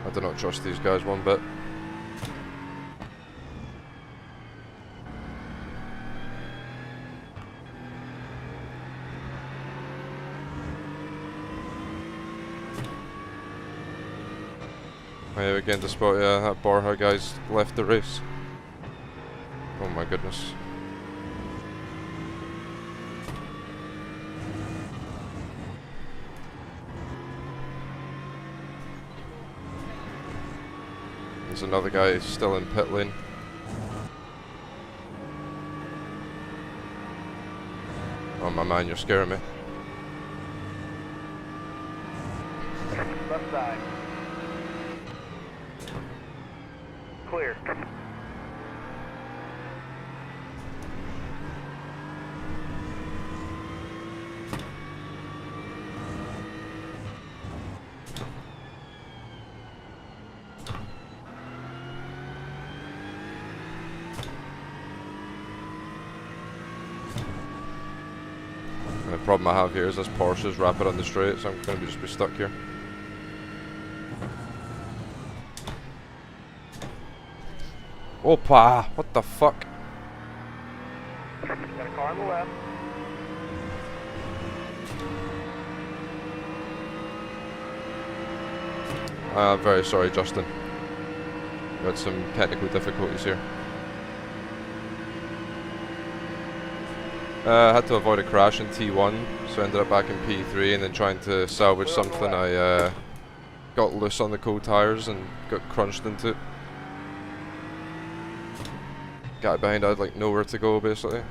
I do not trust these guys one bit. Yeah, again, the spot, yeah, that Borja guy's left the race. Oh my goodness. There's another guy still in pit lane. Oh my man, you're scaring me. Left side. Clear. And the problem I have here is this Porsche is rapid on the straight, so I'm going to just be stuck here. Opa! What the fuck? Got a car on the left. I'm very sorry, Justin. We had some technical difficulties here. I had to avoid a crash in T1, so I ended up back in P3 and then trying to salvage something. I got loose on the cold tires and got crunched into it. Guy behind had like nowhere to go basically.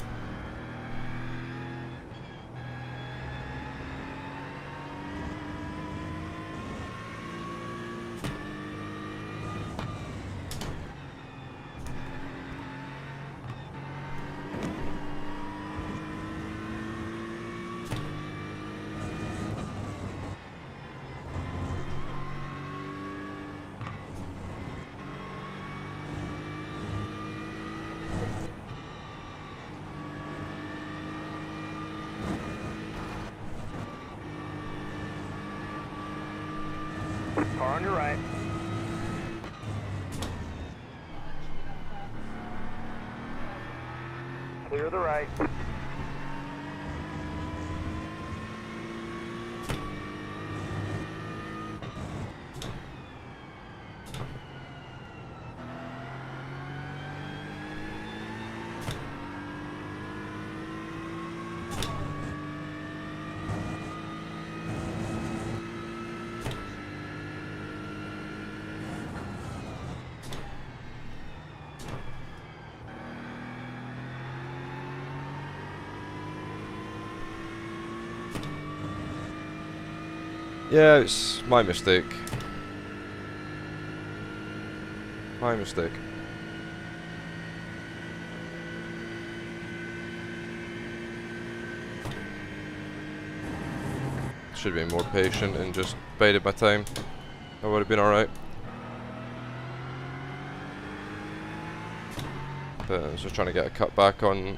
Car on your right. Clear the right. Yeah, it's my mistake. My mistake. Should have been more patient and just bided my time. I would have been alright. But I was just trying to get a cut back on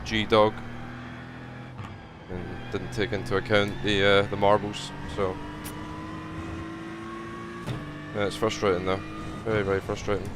G-Dog. And didn't take into account the marbles, so yeah, it's frustrating though. Very, very frustrating.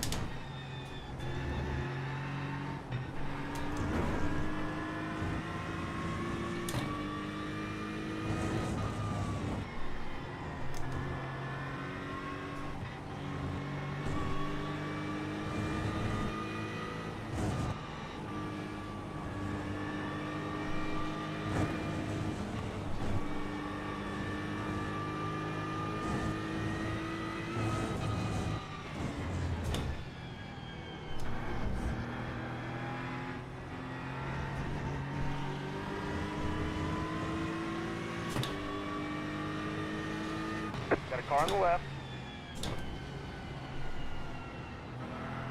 Got a car on the left.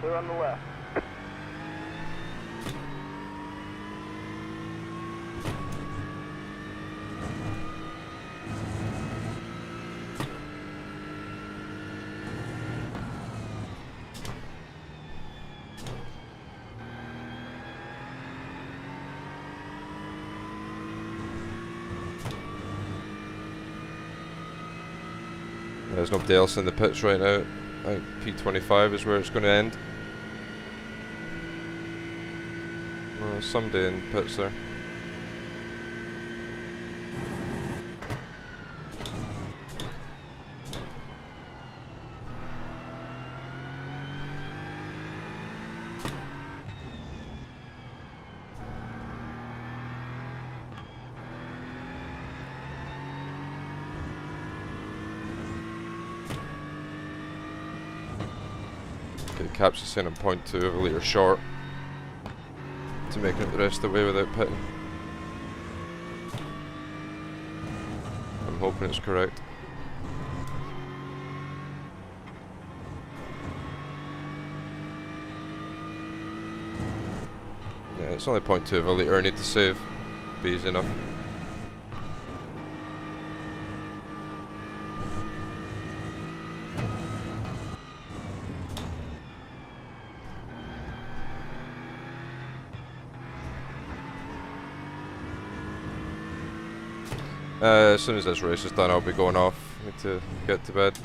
Clear on the left. There's nobody else in the pits right now. I think P25 is where it's going to end. Well, there's somebody in pits there. Okay, Capsicum and 0.2 of a litre short to make it the rest of the way without pitting. I'm hoping it's correct. Yeah, it's only 0.2 of a litre I need to save. Be easy enough. As soon as this race is done, I'll be going off. Need to get to bed.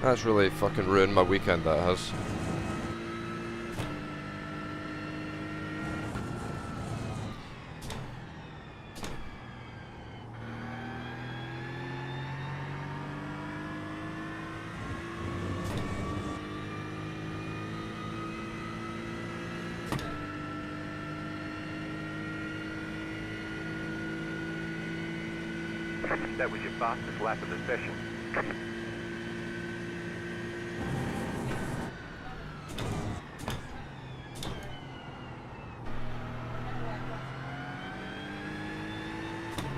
That's really fucking ruined my weekend, that has. That was your fastest lap of the session.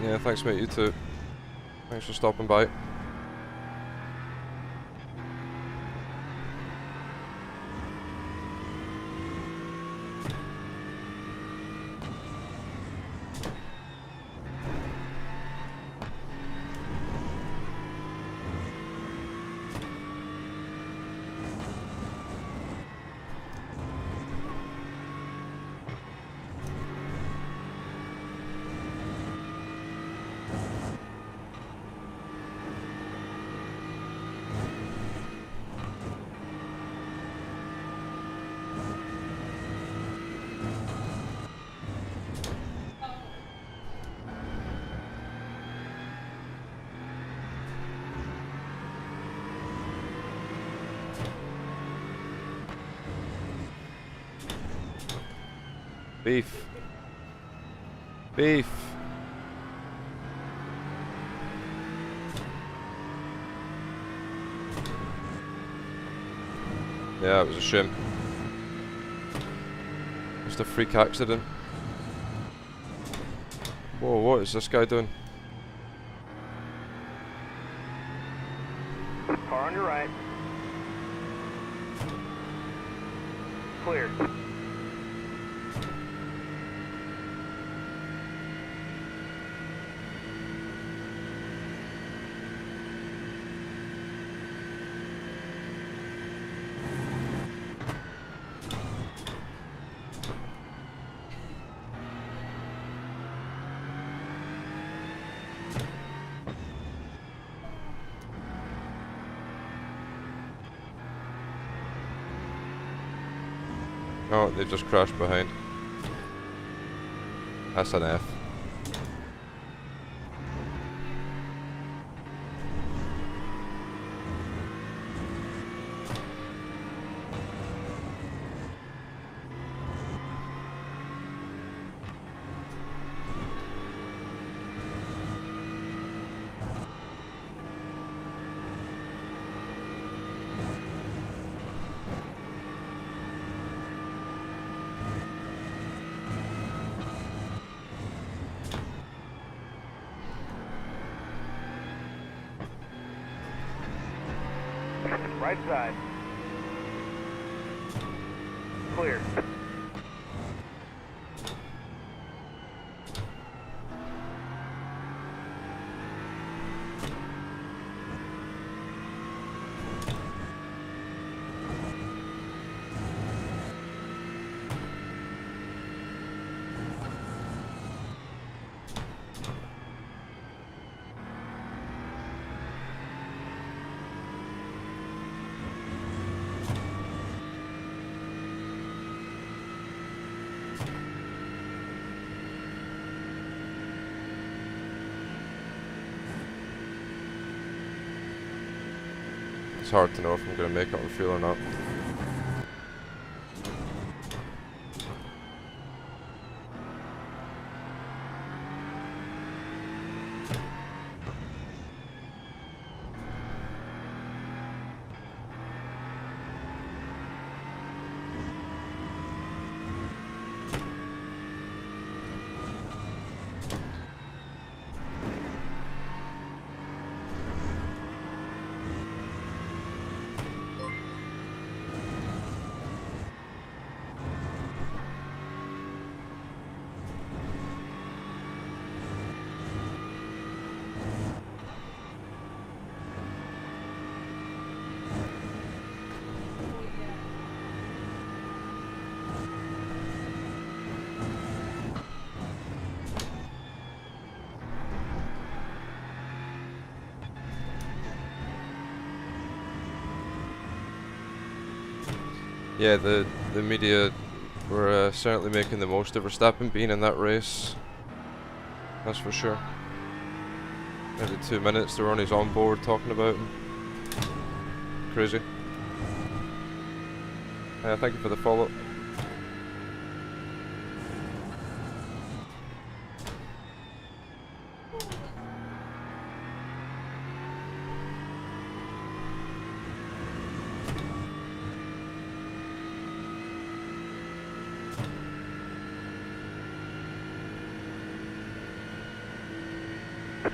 Yeah, thanks mate, you too. Thanks for stopping by. Beef. Beef. Yeah, it was a shame. Just a freak accident. Whoa, what is this guy doing? Car on your right. Clear. Oh, they just crashed behind. That's an F. Right side. Clear. It's hard to know if I'm going to make it on fuel or not. Yeah, the media were certainly making the most of Verstappen being in that race. That's for sure. Every 2 minutes they were on his onboard talking about him. Crazy. Thank you for the follow.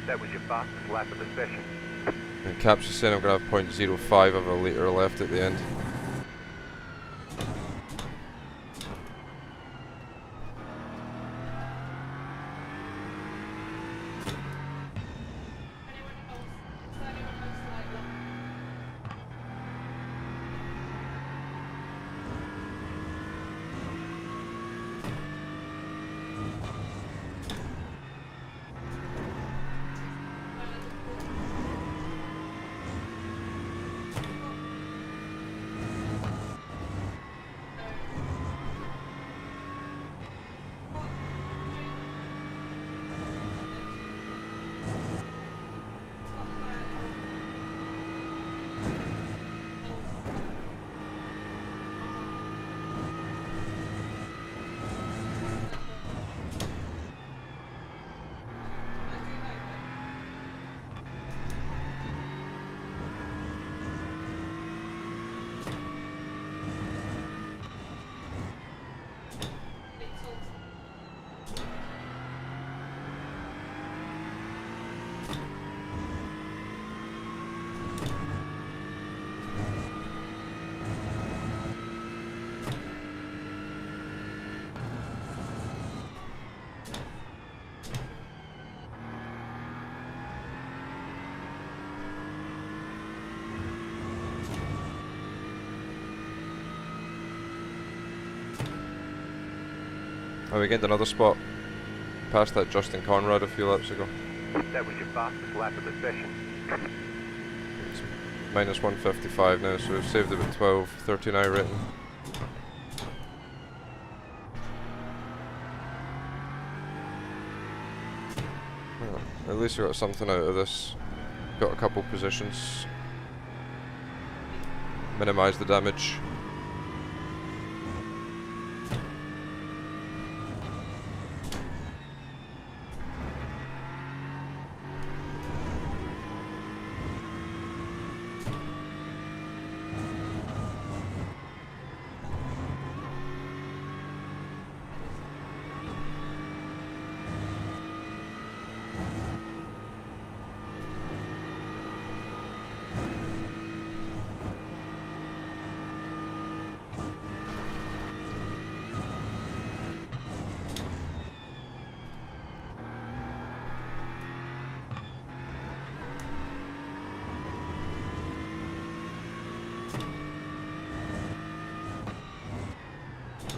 That was your fastest lap of the session. And Caps is saying I'm going to have 0.05 of a litre left at the end. Oh, we gained another spot. Past that Justin Conrad a few laps ago. That was your fastest lap of the session. It's minus 155 now, so we've saved about 12, 13 iRating. Well, at least we got something out of this. Got a couple positions. Minimise the damage.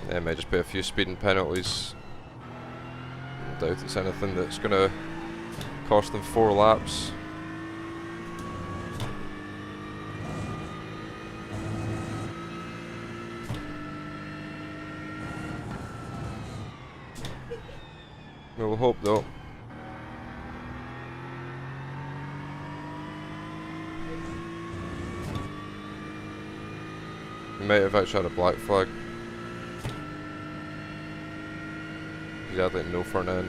Yeah, it may just be a few speeding penalties. I doubt it's anything that's going to cost them 4 laps. We'll hope though. We might have actually had a black flag. He's had like no front end.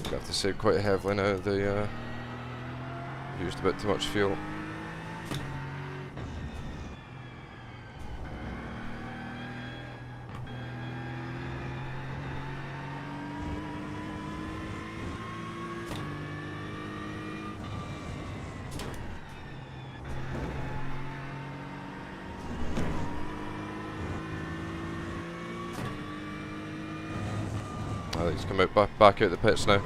We have to save quite heavily now. They used a bit too much fuel. I think he's come out back out the pits now.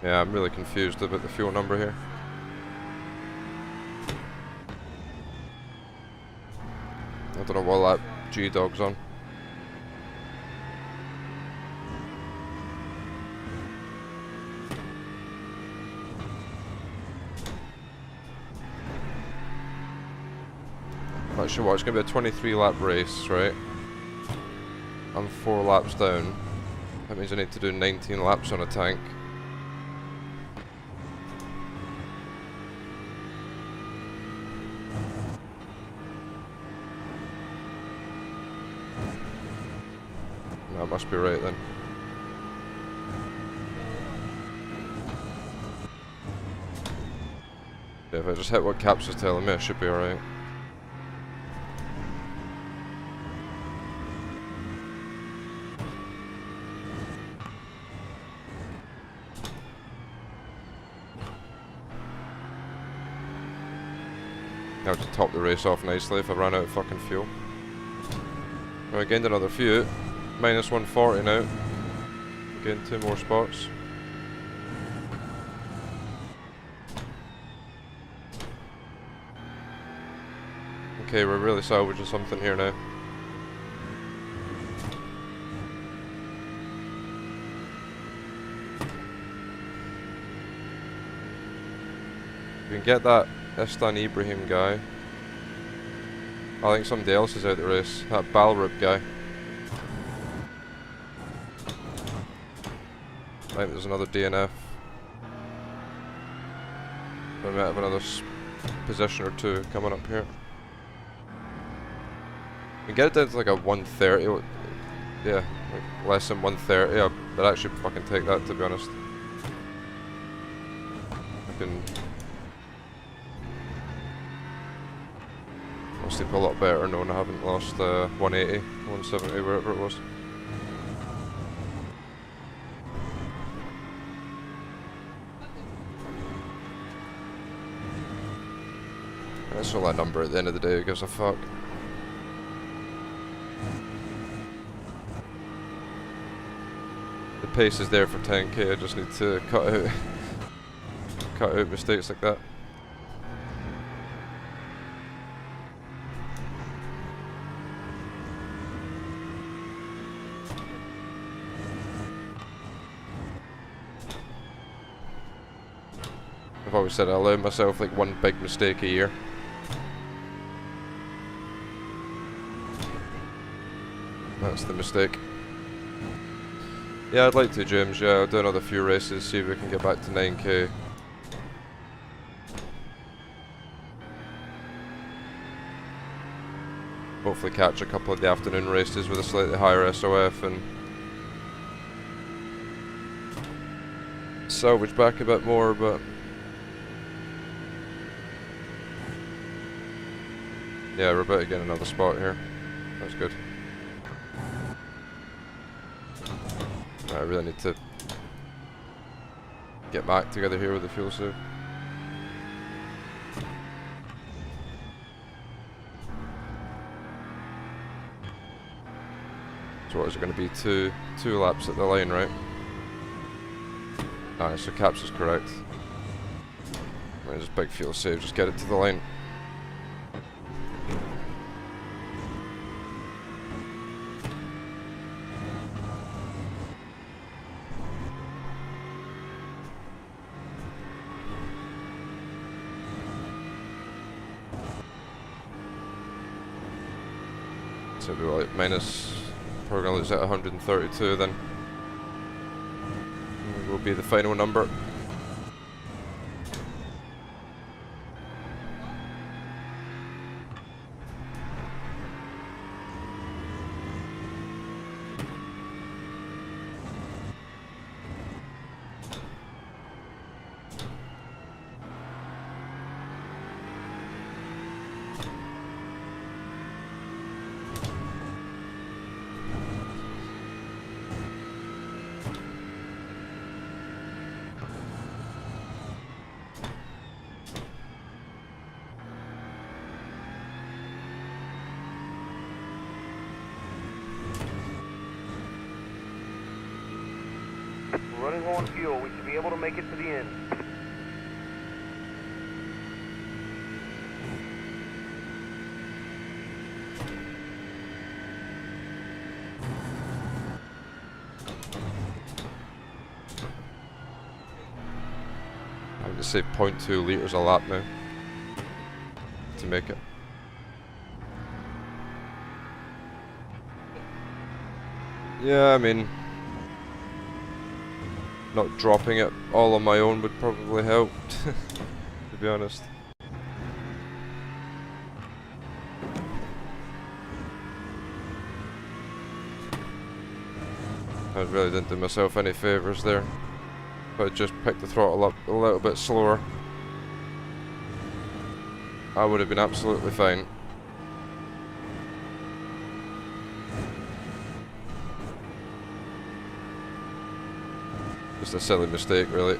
Yeah, I'm really confused about the fuel number here. I don't know what that G-Dog's on. Actually, what? It's going to be a 23 lap race, right? I'm 4 laps down. That means I need to do 19 laps on a tank. That must be right then. Yeah, if I just hit what Caps is telling me, I should be alright. Now to top the race off nicely if I ran out of fucking fuel. Well, I gained another few. Minus 140 now. Gained 2 more spots. Okay, we're really salvaging something here now. We can get that Aston Ibrahim guy. I think somebody else is out the race. That Balrub guy. I think there's another DNF. We might have another position or two coming up here. We can get it down to like a 130. Yeah, like less than 130. I'd actually fucking take that, to be honest. I can sleep a lot better knowing I haven't lost 180, 170, wherever it was. That's all that number at the end of the day, who gives a fuck. The pace is there for 10k, I just need to cut out mistakes like that. I've always said I allow myself like one big mistake a year. That's the mistake. Yeah, I'd like to, James. Yeah, I'll do another few races, see if we can get back to 9k. Hopefully catch a couple of the afternoon races with a slightly higher SOF and salvage back a bit more, but yeah, we're about to get another spot here. That's good. I really need to get back together here with the fuel save. So what is it going to be? Two laps at the line, right? Alright, so Caps is correct. Right, just big fuel save, just get it to the line. So we're like minus, we're going to lose at 132 then. Will be the final number. Running low on fuel, we should be able to make it to the end. I would just say 0.2 litres a lap now to make it. Yeah, I mean, not dropping it all on my own would probably help, to be honest. I really didn't do myself any favours there. If I just picked the throttle up a little bit slower, I would have been absolutely fine. Just a silly mistake, really.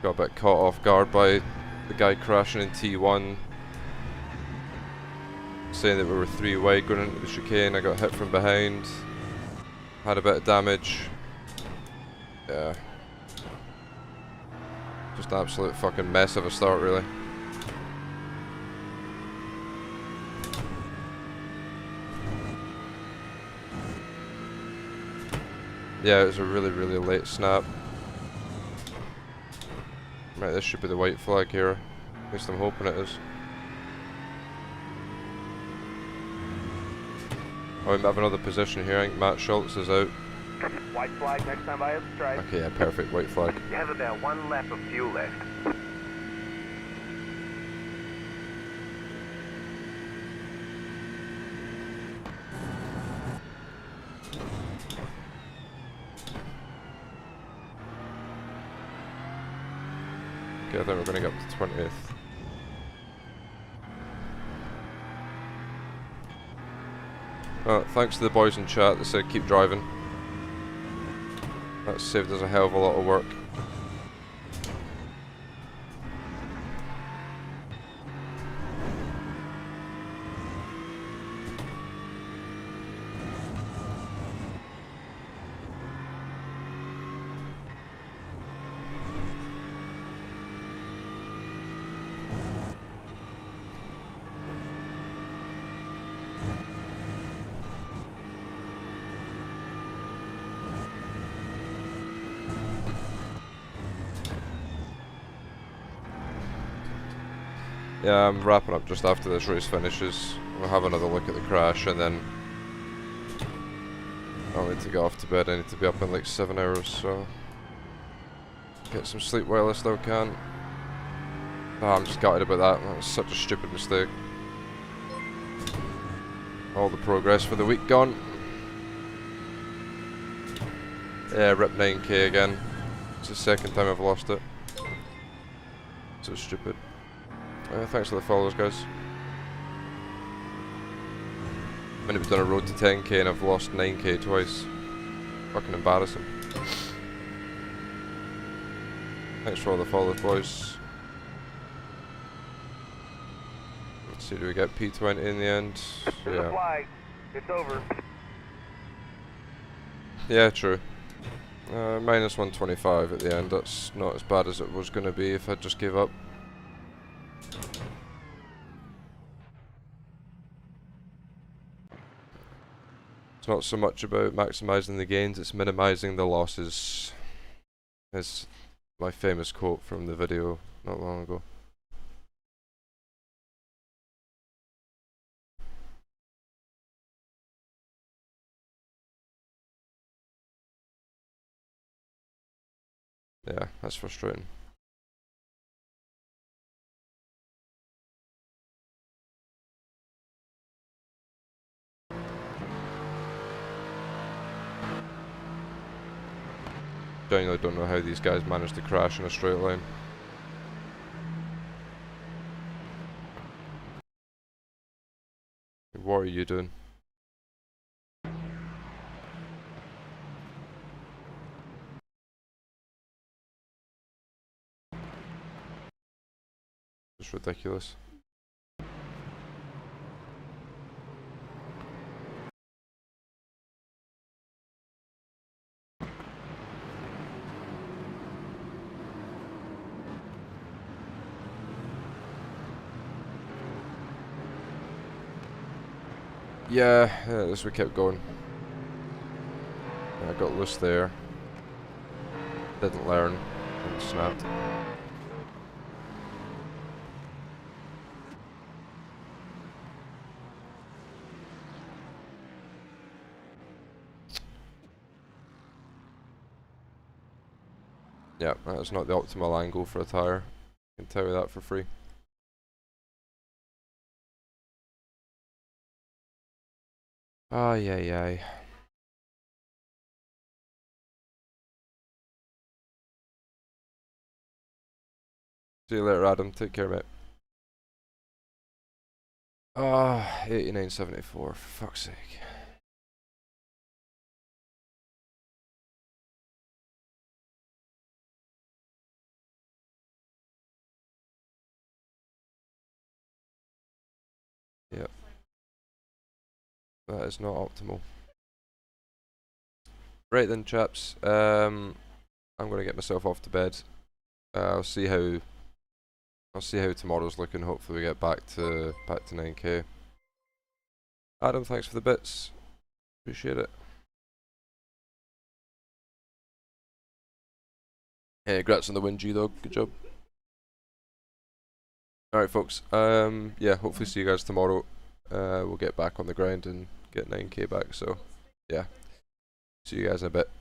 Got a bit caught off guard by the guy crashing in T1, saying that we were 3 wide going into the chicane. I got hit from behind, had a bit of damage. Yeah. Just an absolute fucking mess of a start, really. Yeah, it was a really, really late snap. Right, this should be the white flag here. At least I'm hoping it is. Oh, we might have another position here. I think Matt Schultz is out. White flag next time by a stripe. Okay, yeah, perfect. White flag. You have about 1 lap of fuel left. Okay, I think we're going to get up to 20th. Thanks to the boys in chat that said keep driving. That saved us a hell of a lot of work. Yeah, I'm wrapping up just after this race finishes. We'll have another look at the crash and then I'll need to get off to bed. I need to be up in like 7 hours, so get some sleep while I still can. Oh, I'm just gutted about that. That was such a stupid mistake. All the progress for the week gone. Yeah, rip 9k again. It's the second time I've lost it. So stupid. Thanks for the follows, guys. I've only done a road to 10k and I've lost 9k twice. Fucking embarrassing. Thanks for all the follows, boys. Let's see, do we get P20 in the end? Yeah. Flag. It's over. Yeah, true. Minus 125 at the end. That's not as bad as it was going to be if I just gave up. It's not so much about maximising the gains, it's minimising the losses. Is my famous quote from the video not long ago. Yeah, that's frustrating. Genuinely don't know how these guys managed to crash in a straight line. What are you doing? It's ridiculous. Yeah, as we kept going. I got loose there. Didn't learn and snapped. Yeah, that's not the optimal angle for a tyre. I can tell you that for free. Ay, ay, ay. See you later, Adam. Take care, mate. Ah, 89.74, for fuck's sake. Yep. That is not optimal. Right then, chaps. I'm gonna get myself off to bed. I'll see how tomorrow's looking. Hopefully we get back to 9k. Adam, thanks for the bits. Appreciate it. Hey, congrats on the win, G-Dog. Good job. Alright, folks. Yeah, hopefully see you guys tomorrow. We'll get back on the grind and get 9k back, so yeah. See you guys in a bit.